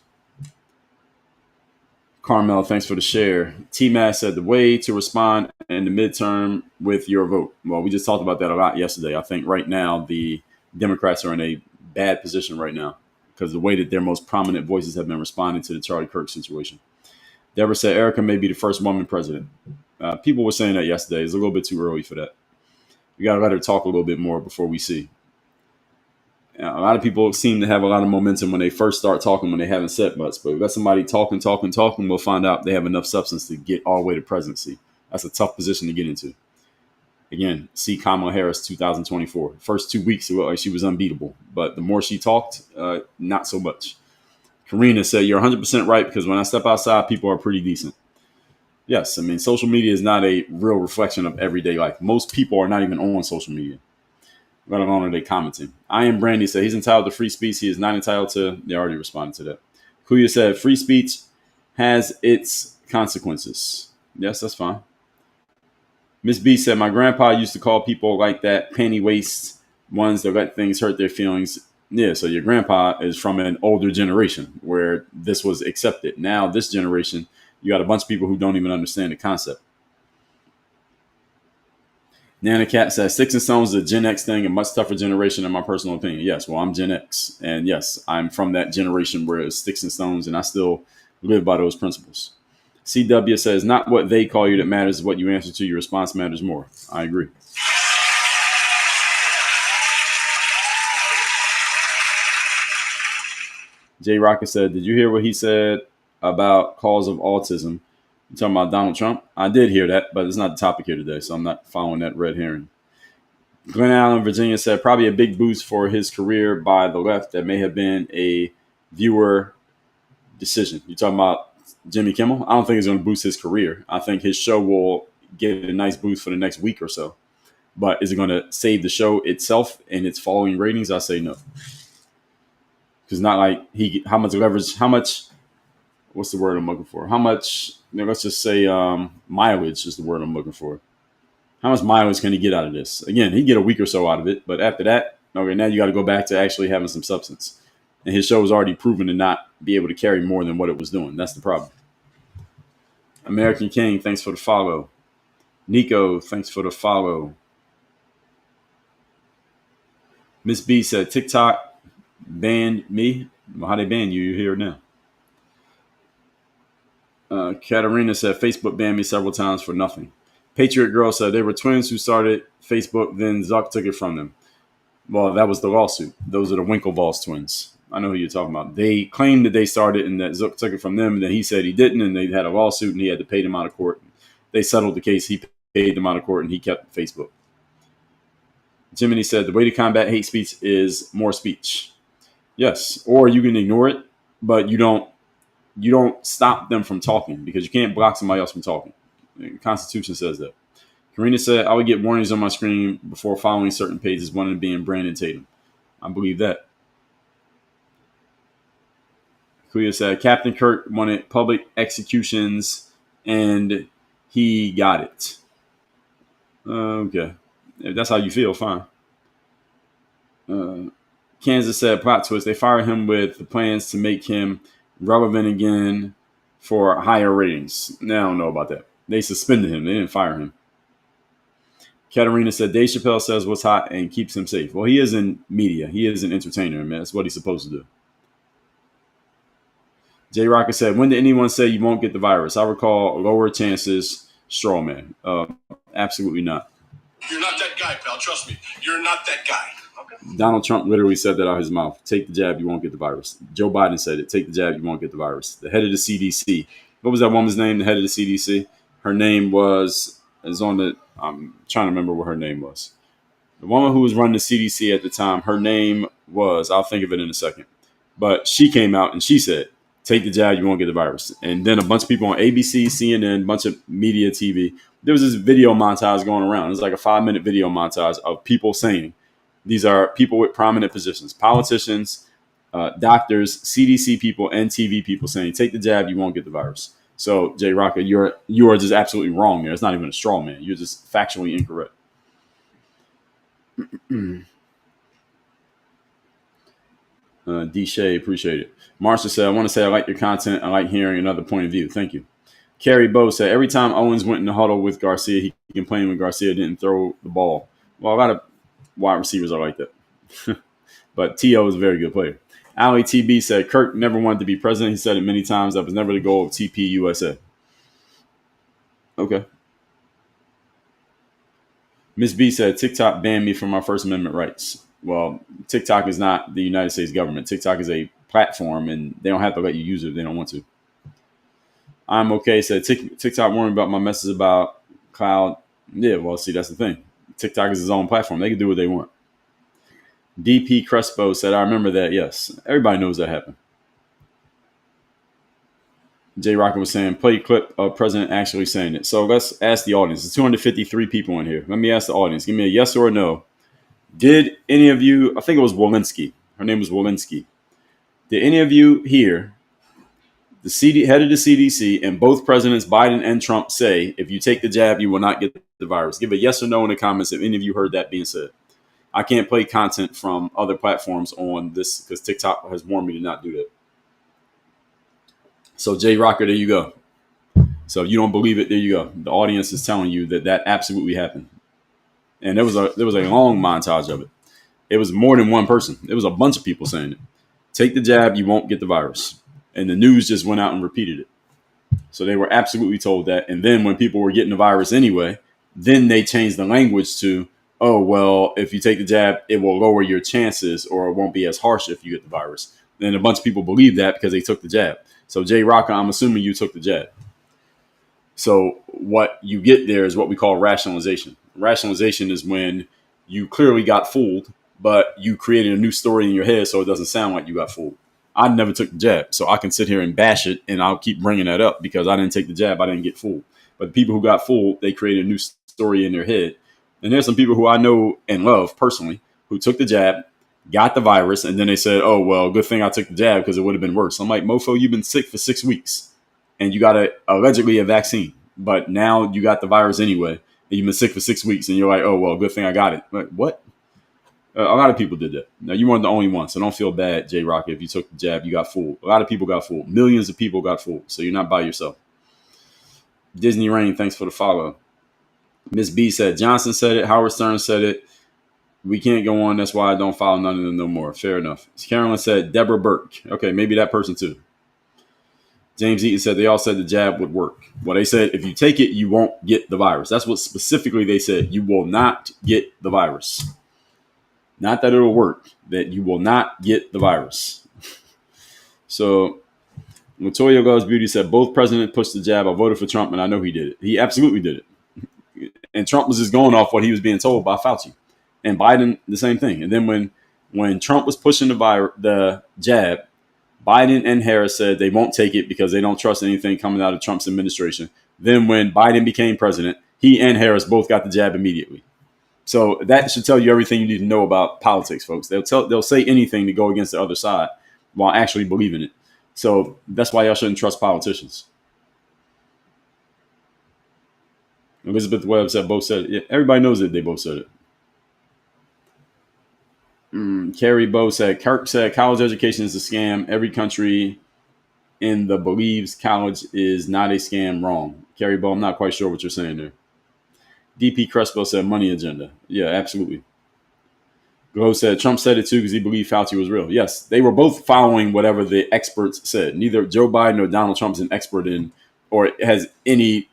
Carmel, thanks for the share. T-Mass said, the way to respond in the midterm with your vote. Well, we just talked about that a lot yesterday. I think right now the Democrats are in a bad position right now because the way that their most prominent voices have been responding to the Charlie Kirk situation. Deborah said, Erica may be the first woman president. People were saying that yesterday. It's a little bit too early for that. We got to let her talk a little bit more before we see. A lot of people seem to have a lot of momentum when they first start talking when they haven't said much. But if let somebody talking, we'll find out they have enough substance to get all the way to presidency. That's a tough position to get into. Again, see Kamala Harris 2024. First 2 weeks, it looked like she was unbeatable. But the more she talked, not so much. Karina said, you're 100% right because when I step outside, people are pretty decent. Yes, I mean, social media is not a real reflection of everyday life. Most people are not even on social media, let alone are they commenting. I am Brandy said he's entitled to free speech. He is not entitled to. They already responded to that. Kuya said free speech has its consequences. Yes, that's fine. Miss B said my grandpa used to call people like that panty waist, ones that let things hurt their feelings. Yeah, so your grandpa is from an older generation where this was accepted. Now this generation, you got a bunch of people who don't even understand the concept. Nana Cat says Sticks and Stones is a Gen X thing, a much tougher generation in my personal opinion. Yes, well, I'm Gen X. And yes, I'm from that generation where it's Sticks and Stones, and I still live by those principles. CW says, not what they call you that matters, what you answer to. Your response matters more. I agree. Jay Rocket said, did you hear what he said about cause of autism? You talking about Donald Trump? I did hear that, but it's not the topic here today, so I'm not following that red herring. Glen Allen, Virginia said, probably a big boost for his career by the left. That may have been a viewer decision. You talking about Jimmy Kimmel? I don't think it's going to boost his career. I think his show will get a nice boost for the next week or so. But is it going to save the show itself and its following ratings? I say no. Because not like how much leverage, what's the word I'm looking for? How much, let's just say mileage is the word I'm looking for. How much mileage can he get out of this? Again, he get a week or so out of it. But after that, okay, now you got to go back to actually having some substance. And his show was already proven to not be able to carry more than what it was doing. That's the problem. American King, thanks for the follow. Nico, thanks for the follow. Miss B said, TikTok banned me. Well, how they ban you? You're here now. Katarina said, Facebook banned me several times for nothing. Patriot Girl said, they were twins who started Facebook, then Zuck took it from them. Well, that was the lawsuit. Those are the Winklevoss twins. I know who you're talking about. They claimed that they started and that Zuck took it from them. And then he said he didn't, and they had a lawsuit, and he had to pay them out of court. They settled the case. He paid them out of court, and he kept Facebook. Jiminy said, the way to combat hate speech is more speech. Yes, or you can ignore it, but you don't stop them from talking because you can't block somebody else from talking. The Constitution says that. Karina said, I would get warnings on my screen before following certain pages, one of them being Brandon Tatum. I believe that. Kuya said, Captain Kirk wanted public executions, and he got it. Okay. If that's how you feel, fine. Kansas said, plot twist, they fired him with the plans to make him relevant again for higher ratings. Now, I don't know about that. They suspended him. They didn't fire him. Katarina said, Dave Chappelle says what's hot and keeps him safe. Well, he is in media. He is an entertainer, man. That's what he's supposed to do. Jay Rocker said, when did anyone say you won't get the virus? I recall lower chances, straw man. Absolutely not. You're not that guy, pal. Trust me. You're not that guy. Okay. Donald Trump literally said that out of his mouth. Take the jab, you won't get the virus. Joe Biden said it. Take the jab, you won't get the virus. The head of the CDC. What was that woman's name? The head of the CDC? Her name I'm trying to remember what her name was. The woman who was running the CDC at the time, her name was, I'll think of it in a second. But she came out and she said, take the jab, you won't get the virus. And then a bunch of people on ABC, CNN, a bunch of media TV, there was this video montage going around. It was like a 5-minute video montage of people saying, these are people with prominent positions, politicians, doctors, CDC people, and TV people saying, take the jab, you won't get the virus. So, Jay Rocker, you are just absolutely wrong there. It's not even a straw man. You're just factually incorrect. D. Shay, appreciate it. Marsha said, I want to say I like your content. I like hearing another point of view. Thank you. Carrie Bowe said, every time Owens went in the huddle with Garcia, he complained when Garcia didn't throw the ball. Well, a lot of wide receivers are like that. But T.O. is a very good player. Ali TB said, Kirk never wanted to be president. He said it many times. That was never the goal of TP USA. Okay. Miss B said, TikTok banned me from my First Amendment rights. Well, TikTok is not the United States government. TikTok is a platform, and they don't have to let you use it if they don't want to. I'm okay. Said, TikTok warned me about my message about cloud. Yeah, well, see, that's the thing. TikTok is its own platform. They can do what they want. DP Crespo said, I remember that. Yes. Everybody knows that happened. Jay Rocker was saying, play clip of president actually saying it. So let's ask the audience. There's 253 people in here. Let me ask the audience. Give me a yes or a no. Did any of you, I think it was Walensky. Her name was Walensky. Did any of you hear the head of the CDC and both presidents, Biden and Trump, say, if you take the jab, you will not get the virus? Give a yes or no in the comments if any of you heard that being said. I can't play content from other platforms on this because TikTok has warned me to not do that. So, Jay Rocker, there you go. So if you don't believe it, there you go. The audience is telling you that absolutely happened. And there was a long montage of it. It was more than one person. It was a bunch of people saying it. Take the jab, you won't get the virus. And the news just went out and repeated it. So they were absolutely told that. And then when people were getting the virus anyway, then they changed the language to, oh, well, if you take the jab, it will lower your chances or it won't be as harsh if you get the virus. Then a bunch of people believed that because they took the jab. So, Jay Rocker, I'm assuming you took the jab. So what you get there is what we call rationalization. Rationalization is when you clearly got fooled, but you created a new story in your head so it doesn't sound like you got fooled. I never took the jab, so I can sit here and bash it, and I'll keep bringing that up because I didn't take the jab. I didn't get fooled. But the people who got fooled, they created a new story in their head. And there's some people who I know and love personally who took the jab, got the virus, and then they said, oh, well, good thing I took the jab because it would have been worse. I'm like, mofo, you've been sick for 6 weeks, and you got allegedly a vaccine. But now you got the virus anyway, and you've been sick for 6 weeks, and you're like, oh, well, good thing I got it. Like, what? A lot of people did that. Now, you weren't the only one, so don't feel bad, J Rock. If you took the jab, you got fooled. A lot of people got fooled. Millions of people got fooled, so you're not by yourself. Disney Rain, thanks for the follow. Miss B said, Johnson said it. Howard Stern said it. We can't go on. That's why I don't follow none of them no more. Fair enough. Carolyn said, Deborah Burke. Okay, maybe that person too. James Eaton said they all said the jab would work. Well, they said if you take it, you won't get the virus. That's what specifically they said. You will not get the virus. Not that it'll work, that you will not get the virus. So Latoya Loves Beauty said both presidents pushed the jab. I voted for Trump, and I know he did it. He absolutely did it. And Trump was just going off what he was being told by Fauci. And Biden, the same thing. And then when Trump was pushing the jab, Biden and Harris said they won't take it because they don't trust anything coming out of Trump's administration. Then when Biden became president, he and Harris both got the jab immediately. So that should tell you everything you need to know about politics, folks. They'll say anything to go against the other side while actually believing it. So that's why y'all shouldn't trust politicians. Elizabeth Webb said both said it. Yeah, everybody knows that they both said it. Carrie Bow said, Kirk said, college education is a scam. Every country in the believes college is not a scam. Wrong. Carrie Bow, I'm not quite sure what you're saying there. DP Crespo said, money agenda. Yeah, absolutely. Glow said, Trump said it too because he believed Fauci was real. Yes, they were both following whatever the experts said. Neither Joe Biden or Donald Trump is an expert in or has any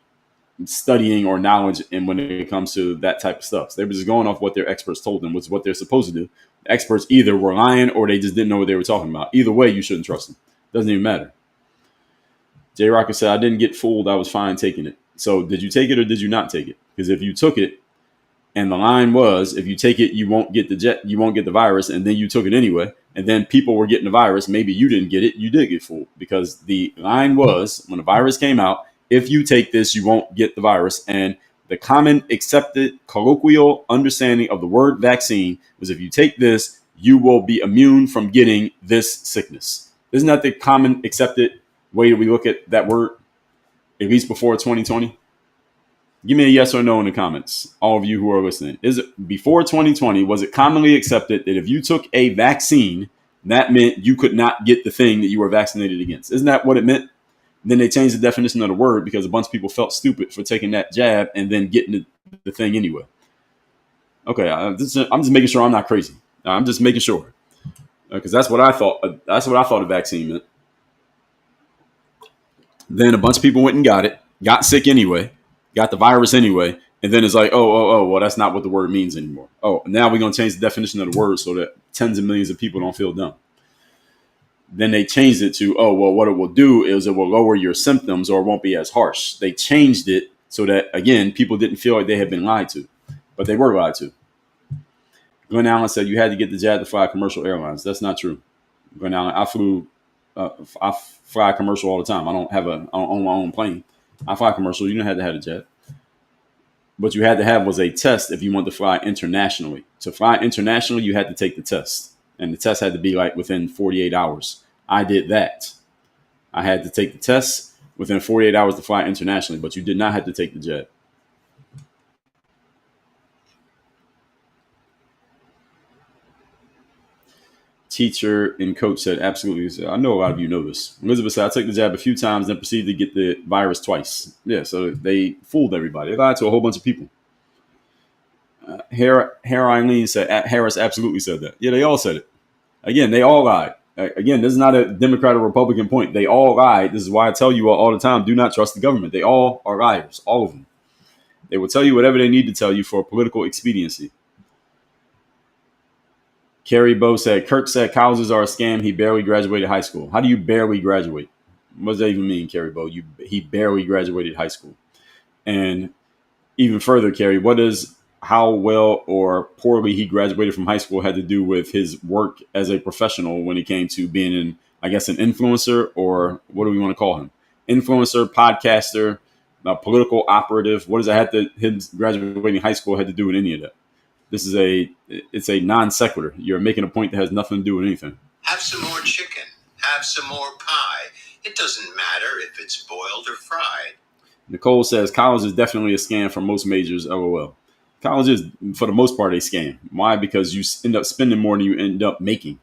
studying or knowledge in when it comes to that type of stuff. So they were just going off what their experts told them, which is what they're supposed to do. The experts either were lying or they just didn't know what they were talking about. Either way, you shouldn't trust them. Doesn't even matter. J Rocker said, I didn't get fooled. I was fine taking it. So did you take it or did you not take it? Because if you took it, and the line was, if you take it, you won't get the virus, and then you took it anyway, and then people were getting the virus. Maybe you didn't get it, you did get fooled, because the line was, when the virus came out, if you take this, you won't get the virus. And the common accepted colloquial understanding of the word vaccine was, if you take this, you will be immune from getting this sickness. Isn't that the common accepted way that we look at that word, at least before 2020? Give me a yes or no in the comments, all of you who are listening. Is it before 2020, was it commonly accepted that if you took a vaccine, that meant you could not get the thing that you were vaccinated against? Isn't that what it meant? Then they changed the definition of the word because a bunch of people felt stupid for taking that jab and then getting the thing anyway. Okay, I'm just making sure I'm not crazy. I'm just making sure, because that's what I thought. That's what I thought a vaccine meant. Then a bunch of people went and got it, got sick anyway, got the virus anyway, and then it's like, well, that's not what the word means anymore. Oh, now we're going to change the definition of the word so that tens of millions of people don't feel dumb. Then they changed it to, what it will do is it will lower your symptoms or it won't be as harsh. They changed it so that, again, people didn't feel like they had been lied to, but they were lied to. Glenn Allen said you had to get the jab to fly commercial airlines. That's not true. Glenn Allen, I fly commercial all the time. I don't own my own plane. I fly commercial. You don't have to have a jet. What you had to have was a test if you want to fly internationally. To fly internationally, you had to take the test. And the test had to be like within 48 hours. I did that. I had to take the test within 48 hours to fly internationally, but you did not have to take the jet. Teacher and coach said, absolutely. I know a lot of you know this. Elizabeth said, I took the jab a few times and proceeded to get the virus twice. Yeah, so they fooled everybody. They lied to a whole bunch of people. Eileen said, Harris absolutely said that. Yeah, they all said it. Again, they all lied. Again, this is not a Democrat or Republican point. They all lied. This is why I tell you all the time, do not trust the government. They all are liars, all of them. They will tell you whatever they need to tell you for political expediency. Carrie Bow said, Kirk said colleges are a scam. He barely graduated high school. How do you barely graduate? What does that even mean, Carrie Bow? He barely graduated high school. And even further, Carrie, what does how well or poorly he graduated from high school had to do with his work as a professional when it came to being an influencer, or what do we want to call him? Influencer, podcaster, political operative. What does that have to, him graduating high school had to do with any of that? It's a non sequitur. You're making a point that has nothing to do with anything. Have some more chicken. Have some more pie. It doesn't matter if it's boiled or fried. Nicole says college is definitely a scam for most majors. LOL. College is, for the most part, a scam. Why? Because you end up spending more than you end up making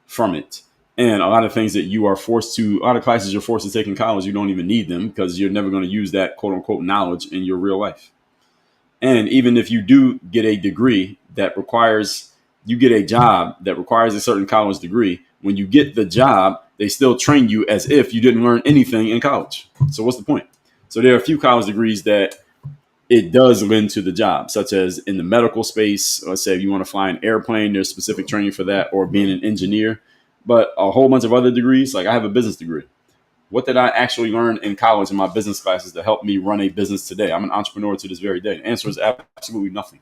from it. And a lot of things that you are forced to, a lot of classes you're forced to take in college, you don't even need them because you're never going to use that quote unquote knowledge in your real life. And even if you do get a degree that requires, you get a job that requires a certain college degree, when you get the job, they still train you as if you didn't learn anything in college. So what's the point? So there are a few college degrees that it does lend to the job, such as in the medical space. Let's say if you want to fly an airplane, there's specific training for that, or being an engineer. But a whole bunch of other degrees, like I have a business degree. What did I actually learn in college in my business classes to help me run a business today? I'm an entrepreneur to this very day. The answer is absolutely nothing.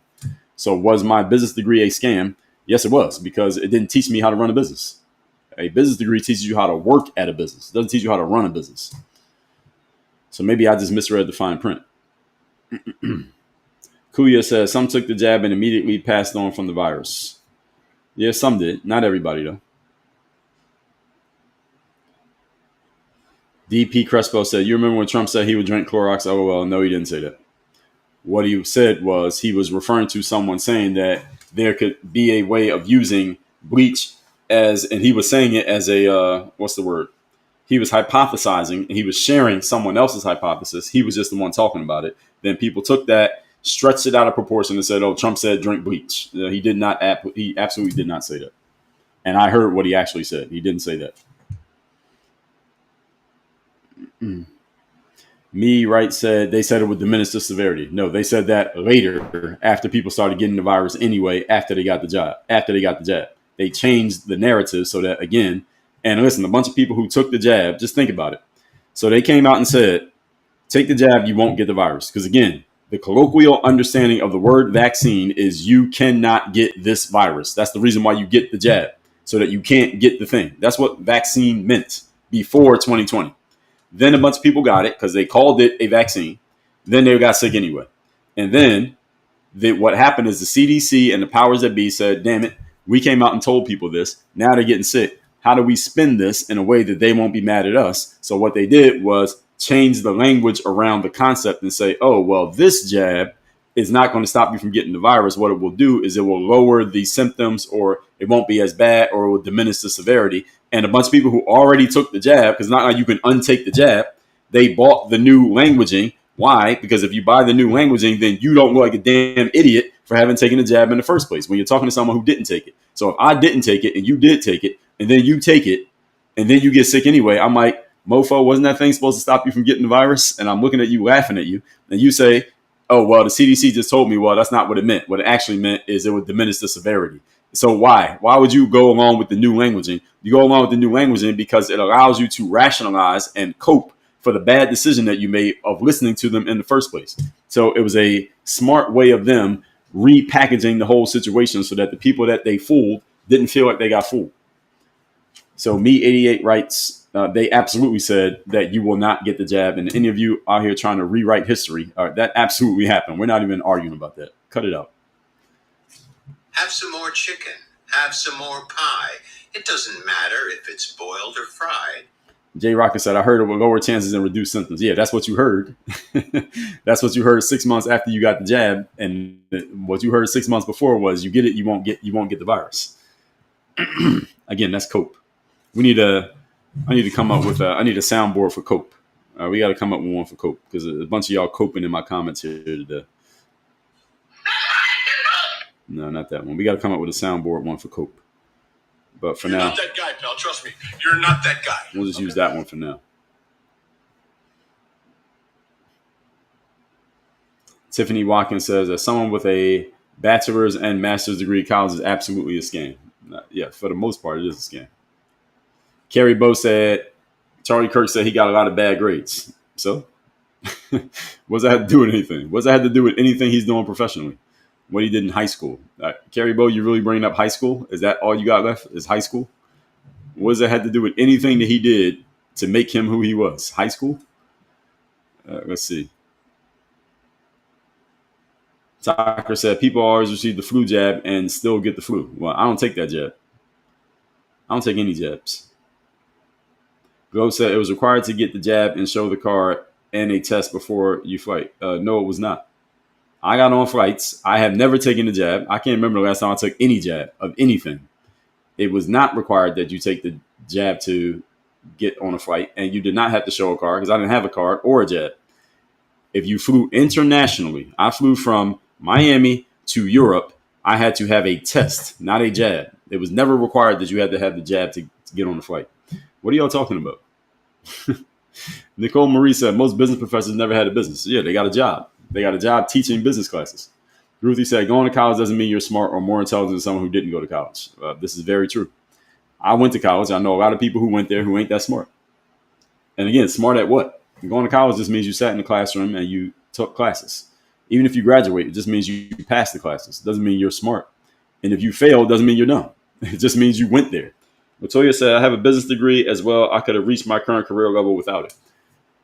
So was my business degree a scam? Yes, it was, because it didn't teach me how to run a business. A business degree teaches you how to work at a business. It doesn't teach you how to run a business. So maybe I just misread the fine print. Kuya says some took the jab and immediately passed on from the virus. Yeah, some did. Not everybody, though. DP Crespo said, you remember when Trump said he would drink Clorox? LOL. No, he didn't say that. What he said was he was referring to someone saying that there could be a way of using bleach as, and he was saying it as a, what's the word? He was hypothesizing and he was sharing someone else's hypothesis. He was just the one talking about it. Then people took that, stretched it out of proportion and said, oh, Trump said drink bleach. He did not, he absolutely did not say that. And I heard what he actually said. He didn't say that. Me, right, said they said it would diminish the severity. No, they said that later after people started getting the virus anyway, after they got the jab. They changed the narrative so that, again, and listen, a bunch of people who took the jab, just think about it. So they came out and said, take the jab, you won't get the virus. Because again, the colloquial understanding of the word vaccine is you cannot get this virus. That's the reason why you get the jab, so that you can't get the thing. That's what vaccine meant before 2020. Then a bunch of people got it because they called it a vaccine. Then they got sick anyway. And then what happened is the CDC and the powers that be said, damn it, we came out and told people this. Now they're getting sick. How do we spin this in a way that they won't be mad at us? So what they did was change the language around the concept and say, oh, well, this jab is not going to stop you from getting the virus. What it will do is it will lower the symptoms, or it won't be as bad, or it will diminish the severity. And a bunch of people who already took the jab, because it's not like you can untake the jab, they bought the new languaging. Why? Because if you buy the new languaging, then you don't look like a damn idiot for having taken the jab in the first place when you're talking to someone who didn't take it. So if I didn't take it and you did take it, and then you take it, and then you get sick anyway, I'm like, mofo, wasn't that thing supposed to stop you from getting the virus? And I'm looking at you, laughing at you, and you say, oh, well, the CDC just told me, well, that's not what it meant. What it actually meant is it would diminish the severity. So why? Why would you go along with the new languaging? You go along with the new languaging because it allows you to rationalize and cope for the bad decision that you made of listening to them in the first place. So it was a smart way of them repackaging the whole situation so that the people that they fooled didn't feel like they got fooled. So Me88 writes, they absolutely said that you will not get the jab. And any of you out here trying to rewrite history, that absolutely happened. We're not even arguing about that. Cut it out. Have some more chicken. Have some more pie. It doesn't matter if it's boiled or fried. Jay Rocket said, I heard it with lower chances and reduced symptoms. Yeah, that's what you heard. That's what you heard 6 months after you got the jab. And what you heard 6 months before was you get it, you won't get the virus. Again, that's cope. I need to come up with I need a soundboard for cope. We got to come up with one for cope because a bunch of y'all coping in my comments here today. No, not that one. We got to come up with a soundboard one for cope. But for You're now, not that guy, pal. Trust me. You're not that guy. we'll just use that one for now. Tiffany Watkins says that someone with a bachelor's and master's degree at college is absolutely a scam. Yeah, for the most part, it is a scam. Kerry Bowe said, Charlie Kirk said he got a lot of bad grades. So, what does that have to do with anything? What does that have to do with anything he's doing professionally? What he did in high school? Kerry Bowe, you really bringing up high school? Is that all you got left is high school? What does that have to do with anything that he did to make him who he was? High school? Let's see. Tucker said, people always receive the flu jab and still get the flu. Well, I don't take that jab. I don't take any jabs. Glow said it was required to get the jab and show the card and a test before you flight. No, it was not. I got on flights. I have never taken the jab. I can't remember the last time I took any jab of anything. It was not required that you take the jab to get on a flight, and you did not have to show a card because I didn't have a card or a jab. If you flew internationally, I flew from Miami to Europe, I had to have a test, not a jab. It was never required that you had to have the jab to get on the flight. What are y'all talking about? Nicole Marie said most business professors never had a business. Yeah, they got a job. They got a job teaching business classes. Ruthie said going to college doesn't mean you're smart or more intelligent than someone who didn't go to college. This is very true. I went to college. I know a lot of people who went there who ain't that smart. And again, smart at what? Going to college just means you sat in the classroom and you took classes. Even if you graduate, it just means you passed the classes. It doesn't mean you're smart. And if you fail, it doesn't mean you're dumb. It just means you went there. Latoya said, I have a business degree as well. I could have reached my current career level without it.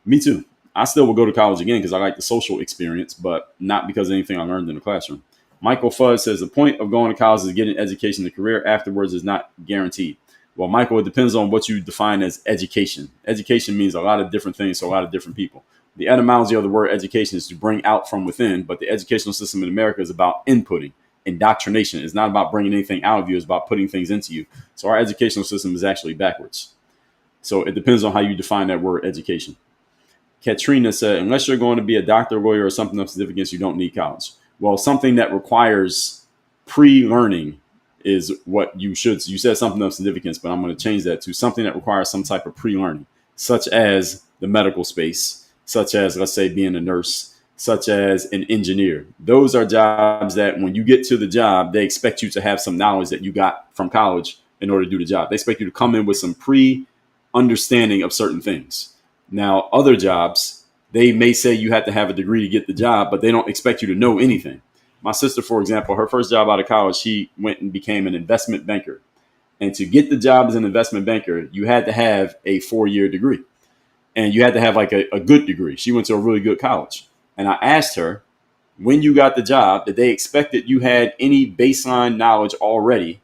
Me too. I still will go to college again because I like the social experience, but not because of anything I learned in the classroom. Michael Fudge says the point of going to college is getting education. The career afterwards is not guaranteed. Well, Michael, it depends on what you define as education. Education means a lot of different things to a lot of different people. The etymology of the word education is to bring out from within, but the educational system in America is about inputting. indoctrination. It's not about bringing anything out of you. It's about putting things into you. So our educational system is actually backwards. So it depends on how you define that word education. Katrina said, unless you're going to be a doctor, lawyer, or something of significance, you don't need college. Well, something that requires pre-learning is what you should. You said something of significance, but I'm going to change that to something that requires some type of pre-learning, such as the medical space, such as, let's say, being a nurse, such as an engineer. Those are jobs that when you get to the job, they expect you to have some knowledge that you got from college in order to do the job. They expect you to come in with some pre-understanding of certain things. Now, other jobs, they may say you have to have a degree to get the job, but they don't expect you to know anything. My sister, for example, her first job out of college, she went and became an investment banker. And to get the job as an investment banker, you had to have a 4-year degree. And you had to have like a good degree. She went to a really good college. And I asked her, when you got the job, did they expect that you had any baseline knowledge already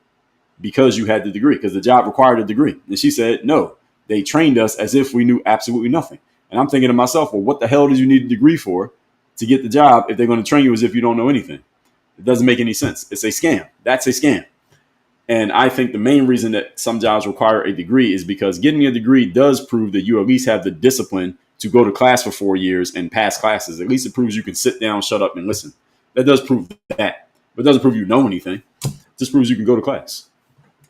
because you had the degree? Because the job required a degree. And she said, no, they trained us as if we knew absolutely nothing. And I'm thinking to myself, well, what the hell did you need a degree for to get the job if they're going to train you as if you don't know anything? It doesn't make any sense. It's a scam. That's a scam. And I think the main reason that some jobs require a degree is because getting a degree does prove that you at least have the discipline to go to class for 4 years and pass classes. At least it proves you can sit down, shut up, and listen. That does prove that. But it doesn't prove you know anything. It just proves you can go to class.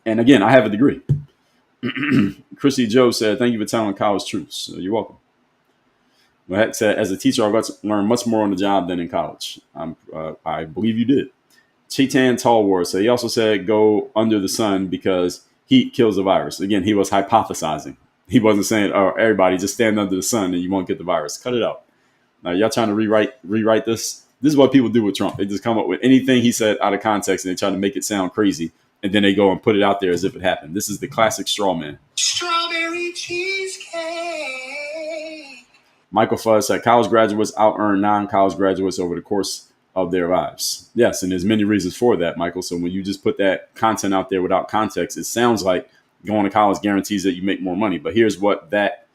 And again, I have a degree. Chrissy Joe said, thank you for telling college truths. So you're welcome. Matt said, as a teacher, I got to learn much more on the job than in college. I believe you did. Chetan Talwar said, he also said, go under the sun because heat kills the virus. Again, he was hypothesizing. He wasn't saying, oh, everybody just stand under the sun and you won't get the virus. Cut it out. Now, y'all trying to rewrite this? This is what people do with Trump. They just come up with anything he said out of context and they try to make it sound crazy. And then they go and put it out there as if it happened. This is the classic straw man. Strawberry cheesecake. Michael Fuzz said, college graduates out-earn non-college graduates over the course of their lives. Yes, and there's many reasons for that, Michael. So when you just put that content out there without context, it sounds like going to college guarantees that you make more money. But here's what that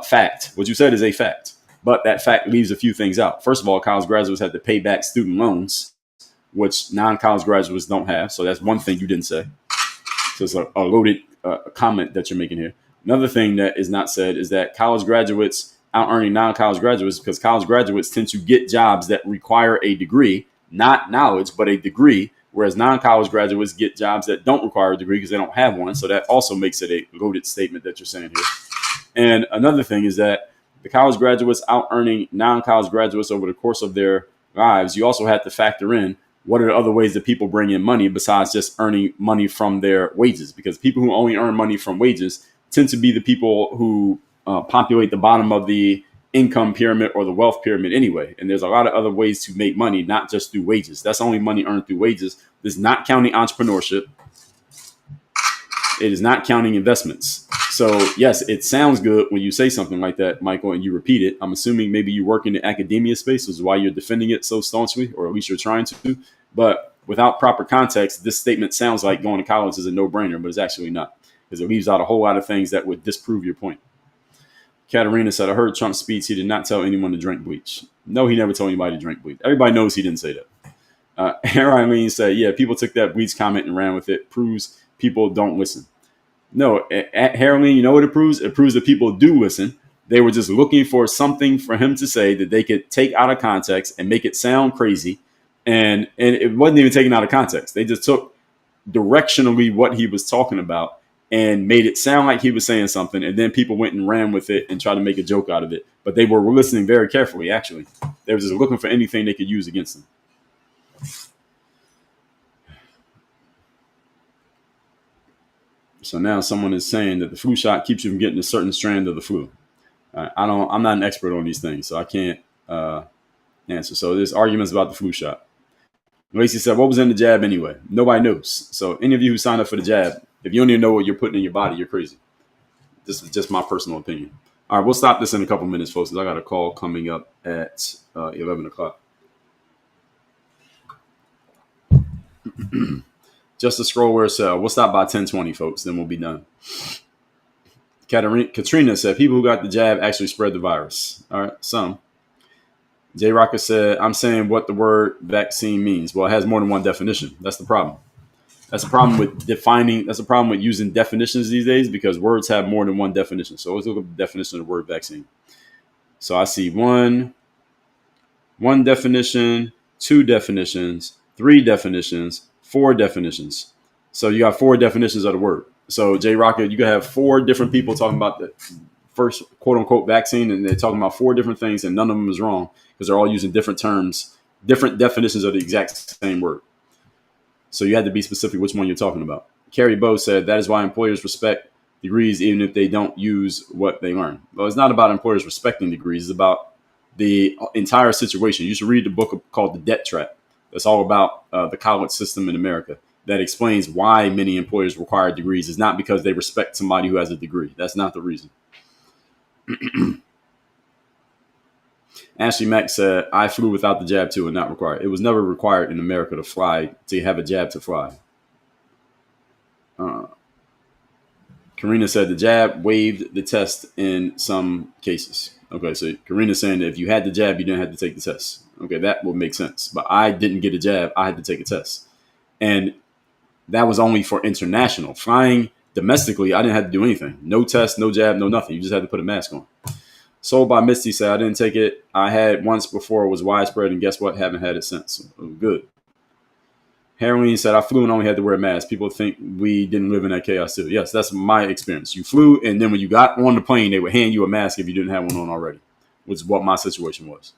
fact, what you said is a fact. But that fact leaves a few things out. First of all, college graduates have to pay back student loans, which non-college graduates don't have. So that's one thing you didn't say. So it's a loaded comment that you're making here. Another thing that is not said is that college graduates out earning non-college graduates because college graduates tend to get jobs that require a degree, not knowledge, but a degree, whereas non-college graduates get jobs that don't require a degree because they don't have one. So that also makes it a loaded statement that you're saying here. And another thing is that the college graduates out earning non-college graduates over the course of their lives, you also have to factor in what are the other ways that people bring in money besides just earning money from their wages, because people who only earn money from wages tend to be the people who populate the bottom of the income pyramid or the wealth pyramid anyway. And there's a lot of other ways to make money, not just through wages. That's only money earned through wages. This is not counting entrepreneurship. It is not counting investments. So yes, it sounds good when you say something like that, Michael, and you repeat it. I'm assuming maybe you work in the academia space, which is why you're defending it so staunchly, or at least you're trying to. But without proper context, this statement sounds like going to college is a no-brainer, but it's actually not, because it leaves out a whole lot of things that would disprove your point. Katarina said, I heard Trump's speech. He did not tell anyone to drink bleach. No, he never told anybody to drink bleach. Everybody knows he didn't say that. Aaron said, yeah, people took that bleach comment and ran with it. Proves people don't listen. No, Harold, you know what it proves? It proves that people do listen. They were just looking for something for him to say that they could take out of context and make it sound crazy. And it wasn't even taken out of context. They just took directionally what he was talking about and made it sound like he was saying something. And then people went and ran with it and tried to make a joke out of it. But they were listening very carefully, actually. They were just looking for anything they could use against them. So now someone is saying that the flu shot keeps you from getting a certain strand of the flu. I'm not an expert on these things, so I can't answer. So there's arguments about the flu shot. Lacey said, what was in the jab anyway? Nobody knows. So any of you who signed up for the jab, if you don't even know what you're putting in your body, you're crazy. This is just my personal opinion. All right, we'll stop this in a couple minutes, folks, because I got a call coming up at 11 o'clock. Just a scroll where it said, we'll stop by 10:20, folks, then we'll be done. Katrina said, people who got the jab actually spread the virus. All right, some. J Rocker said, I'm saying what the word vaccine means. Well, it has more than one definition. That's the problem. That's a problem with defining. That's a problem with using definitions these days because words have more than one definition. So let's look at the definition of the word vaccine. So I see one definition, two definitions, three definitions, four definitions. So you got four definitions of the word. So J Rocket, you could have four different people talking about the first quote unquote vaccine, and they're talking about four different things, and none of them is wrong because they're all using different terms, different definitions of the exact same word. So you had to be specific which one you're talking about. Carrie Bow said that is why employers respect degrees even if they don't use what they learn. Well, it's not about employers respecting degrees. It's about the entire situation. You should read the book called The Debt Trap. That's all about the college system in America. That explains why many employers require degrees. It's not because they respect somebody who has a degree. That's not the reason. Ashley Mack said, I flew without the jab too and not required. It was never required in America to fly, to have a jab to fly. Karina said the jab waived the test in some cases. Okay, so Karina's saying that if you had the jab, you didn't have to take the test. Okay, that would make sense. But I didn't get a jab. I had to take a test. And that was only for international. Flying domestically, I didn't have to do anything. No test, no jab, no nothing. You just had to put a mask on. Sold by Misty said, I didn't take it. I had once before it was widespread, and guess what? Haven't had it since. Good. Heroine said, I flew and only had to wear a mask. People think we didn't live in that chaos too. Yes, that's my experience. You flew, and then when you got on the plane, they would hand you a mask if you didn't have one on already, which is what my situation was.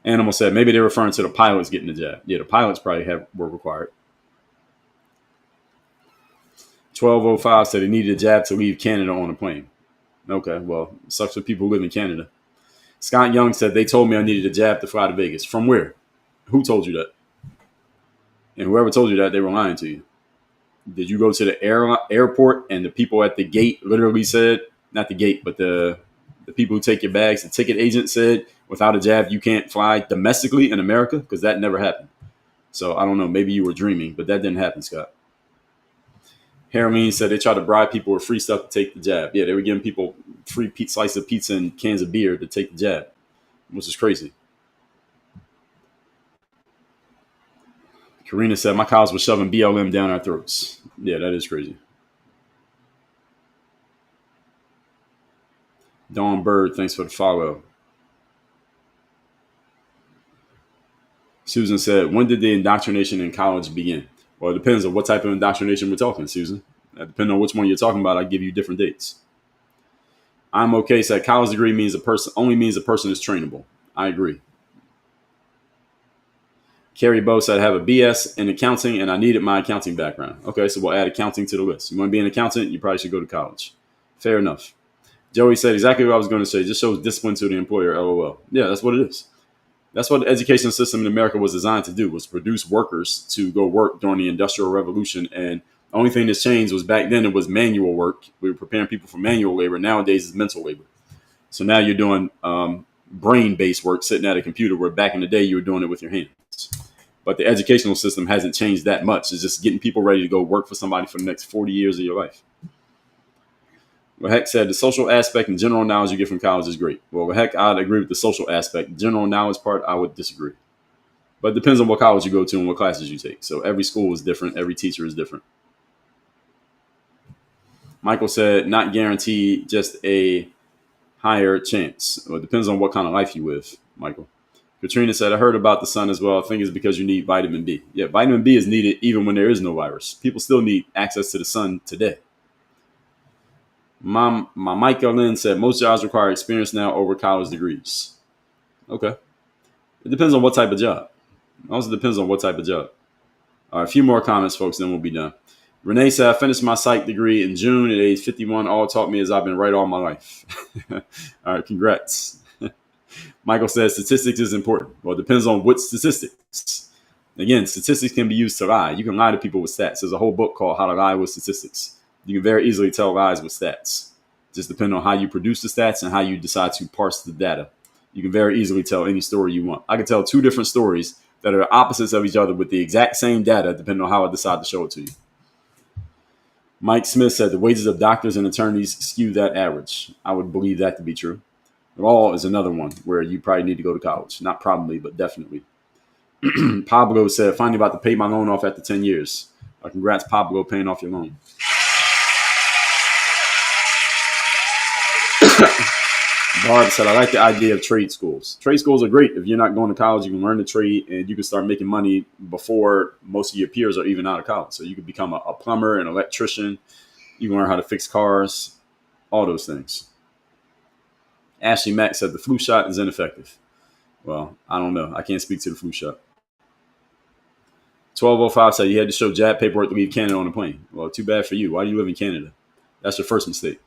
Animal said, maybe they're referring to the pilots getting the jab. Yeah, the pilots probably were required. 1205 said they needed a jab to leave Canada on a plane. Okay, well, it sucks for people who live in Canada. Scott Young said they told me I needed a jab to fly to Vegas. From where? Who told you that? And whoever told you that, they were lying to you. Did you go to the airport and the people at the gate literally said, not the gate, but the people who take your bags, the ticket agent said, without a jab, you can't fly domestically in America? Because that never happened. So I don't know. Maybe you were dreaming, but that didn't happen, Scott. Heroine said they tried to bribe people with free stuff to take the jab. Yeah, they were giving people free slices of pizza and cans of beer to take the jab, which is crazy. Karina said, my college was shoving BLM down our throats. Yeah, that is crazy. Dawn Bird, thanks for the follow. Susan said, when did the indoctrination in college begin? Well, it depends on what type of indoctrination we're talking, Susan. Depending on which one you're talking about, I give you different dates. I'm okay. Said college degree means only means a person is trainable. I agree. Carrie Bow said I have a BS in accounting and I needed my accounting background. Okay, so we'll add accounting to the list. You want to be an accountant, you probably should go to college. Fair enough. Joey said exactly what I was going to say. Just shows discipline to the employer. LOL. Yeah, that's what it is. That's what the education system in America was designed to do, was produce workers to go work during the Industrial Revolution. And the only thing that's changed was back then it was manual work. We were preparing people for manual labor. Nowadays it's mental labor. So now you're doing brain-based work, sitting at a computer, where back in the day you were doing it with your hands. But the educational system hasn't changed that much. It's just getting people ready to go work for somebody for the next 40 years of your life. Well, heck said the social aspect and general knowledge you get from college is great. Well, heck, I'd agree with the social aspect. The general knowledge part, I would disagree. But it depends on what college you go to and what classes you take. So every school is different. Every teacher is different. Michael said, not guaranteed, just a higher chance. Well, it depends on what kind of life you live, Michael. Katrina said, I heard about the sun as well. I think it's because you need vitamin B. Yeah, vitamin B is needed even when there is no virus. People still need access to the sun today. My Michael Lynn said, most jobs require experience now over college degrees. Okay. It depends on what type of job. It also depends on what type of job. All right, a few more comments, folks, then we'll be done. Renee said, I finished my psych degree in June at age 51. All it taught me is I've been right all my life. All right, congrats. Michael says statistics is important. Well, it depends on what statistics. Again, statistics can be used to lie. You can lie to people with stats. There's a whole book called How to Lie with Statistics. You can very easily tell lies with stats. Just depending on how you produce the stats and how you decide to parse the data. You can very easily tell any story you want. I can tell two different stories that are opposites of each other with the exact same data, depending on how I decide to show it to you. Mike Smith said the wages of doctors and attorneys skew that average. I would believe that to be true. Law is another one where you probably need to go to college. Not probably, but definitely. Pablo said, finally about to pay my loan off after 10 years. Congrats, Pablo, paying off your loan. Barb said, I like the idea of trade schools. Trade schools are great. If you're not going to college, you can learn the trade and you can start making money before most of your peers are even out of college. So you could become a plumber, an electrician. You can learn how to fix cars, all those things. Ashley Mack said, the flu shot is ineffective. Well, I don't know. I can't speak to the flu shot. 1205 said, you had to show jab paperwork to leave Canada on the plane. Well, too bad for you. Why do you live in Canada? That's your first mistake.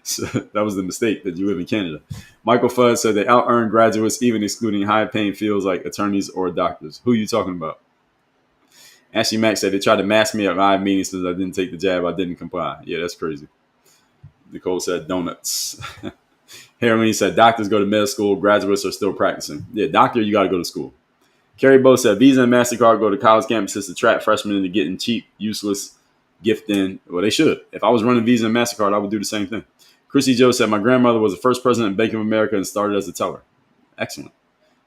So that was the mistake, that you live in Canada. Michael Fudd said they out-earn graduates, even excluding high-paying fields like attorneys or doctors. Who are you talking about? Ashley Mack said they tried to mask me at live meetings since I didn't take the jab. I didn't comply. Yeah, that's crazy. Nicole said donuts. Heroine said doctors go to med school. Graduates are still practicing. Yeah, doctor, you got to go to school. Carrie Bowe said Visa and MasterCard go to college campuses to trap freshmen into getting cheap, useless gifting. Well, they should. If I was running Visa and MasterCard, I would do the same thing. Chrissy Joe said my grandmother was the first president of Bank of America and started as a teller. Excellent.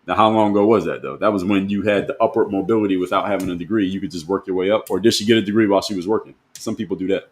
Now, how long ago was that, though? That was when you had the upward mobility without having a degree. You could just work your way up. Or did she get a degree while she was working? Some people do that.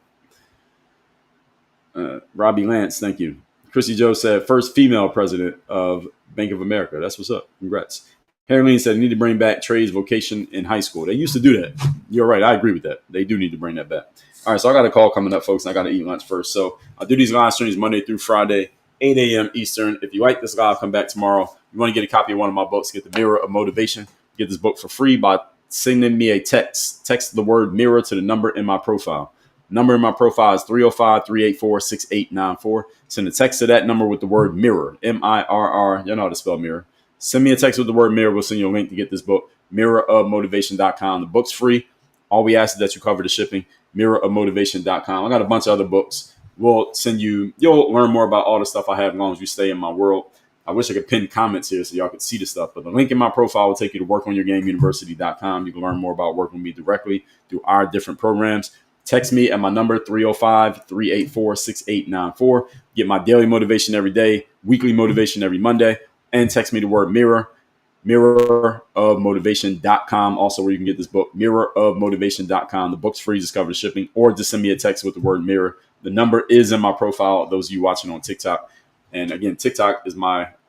Robbie Lance, thank you. Chrissy Joe said first female president of Bank of America. That's what's up. Congrats. Harleen said, need to bring back trades vocation in high school. They used to do that. You're right. I agree with that. They do need to bring that back. All right, so I got a call coming up, folks, and I got to eat lunch first. So I'll do these live streams Monday through Friday, 8 a.m. Eastern. If you like this live, come back tomorrow. You want to get a copy of one of my books, get the Mirror of Motivation. Get this book for free by sending me a text. Text the word mirror to the number in my profile. Number in my profile is 305-384-6894. Send a text to that number with the word mirror, M-I-R-R. You know how to spell mirror. Send me a text with the word mirror. We'll send you a link to get this book, mirrorofmotivation.com. The book's free. All we ask is that you cover the shipping, mirrorofmotivation.com. I got a bunch of other books. We'll send you, you'll learn more about all the stuff I have as long as you stay in my world. I wish I could pin comments here so y'all could see the stuff, but the link in my profile will take you to workonyourgameuniversity.com. You can learn more about working with me directly through our different programs. Text me at my number, 305-384-6894. Get my daily motivation every day, weekly motivation every Monday, and text me the word mirror, mirrorofmotivation.com. Also, where you can get this book, mirrorofmotivation.com. The book's free, just cover the shipping, or just send me a text with the word mirror. The number is in my profile, those of you watching on TikTok. And again, TikTok is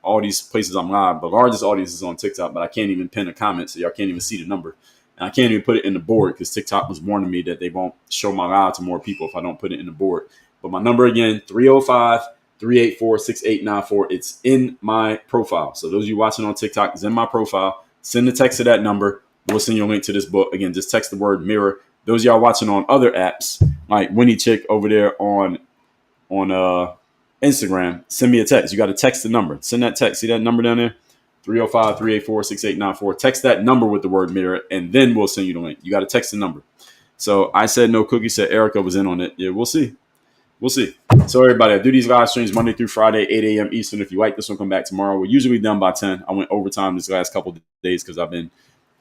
all these places I'm live. The largest audience is on TikTok, but I can't even pin a comment, so y'all can't even see the number. And I can't even put it in the board because TikTok was warning me that they won't show my live to more people if I don't put it in the board. But my number again, 305-384-6894. It's in my profile. So those of you watching on TikTok, it's in my profile. Send the text to that number. We'll send you a link to this book. Again, just text the word mirror. Those of y'all watching on other apps, like Winnie Chick over there on Instagram, send me a text. You got to text the number. Send that text. See that number down there? 305-384-6894. Text that number with the word mirror, and then we'll send you the link. You got to text the number. So I said no cookie, said Erica was in on it. Yeah, we'll see. We'll see. So everybody, I do these live streams Monday through Friday, 8 a.m. Eastern. If you like this one, come back tomorrow. We're usually done by 10. I went overtime this last couple of days because I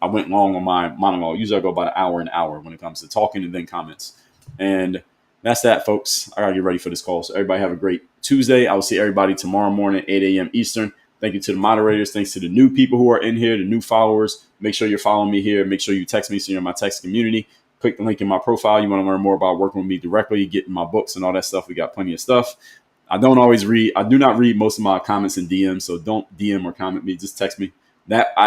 went long on my monologue. Usually I go about an hour when it comes to talking and then comments. And that's that, folks. I got to get ready for this call. So everybody have a great Tuesday. I will see everybody tomorrow morning, 8 a.m. Eastern. Thank you to the moderators. Thanks to the new people who are in here, the new followers. Make sure you're following me here. Make sure you text me so you're in my text community. Click the link in my profile. You want to learn more about working with me directly, getting my books and all that stuff. We got plenty of stuff. I do not read most of my comments in DMs, so don't DM or comment me. Just text me.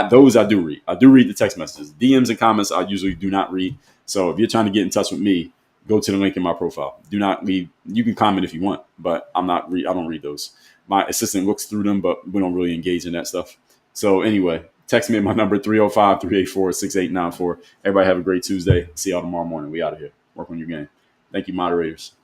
Those I do read. I do read the text messages. DMs and comments I usually do not read. So if you're trying to get in touch with me, go to the link in my profile. Do not leave. You can comment if you want, but I don't read those. My assistant looks through them, but we don't really engage in that stuff. So anyway, text me at my number, 305-384-6894. Everybody have a great Tuesday. See y'all tomorrow morning. We out of here. Work on your game. Thank you, moderators.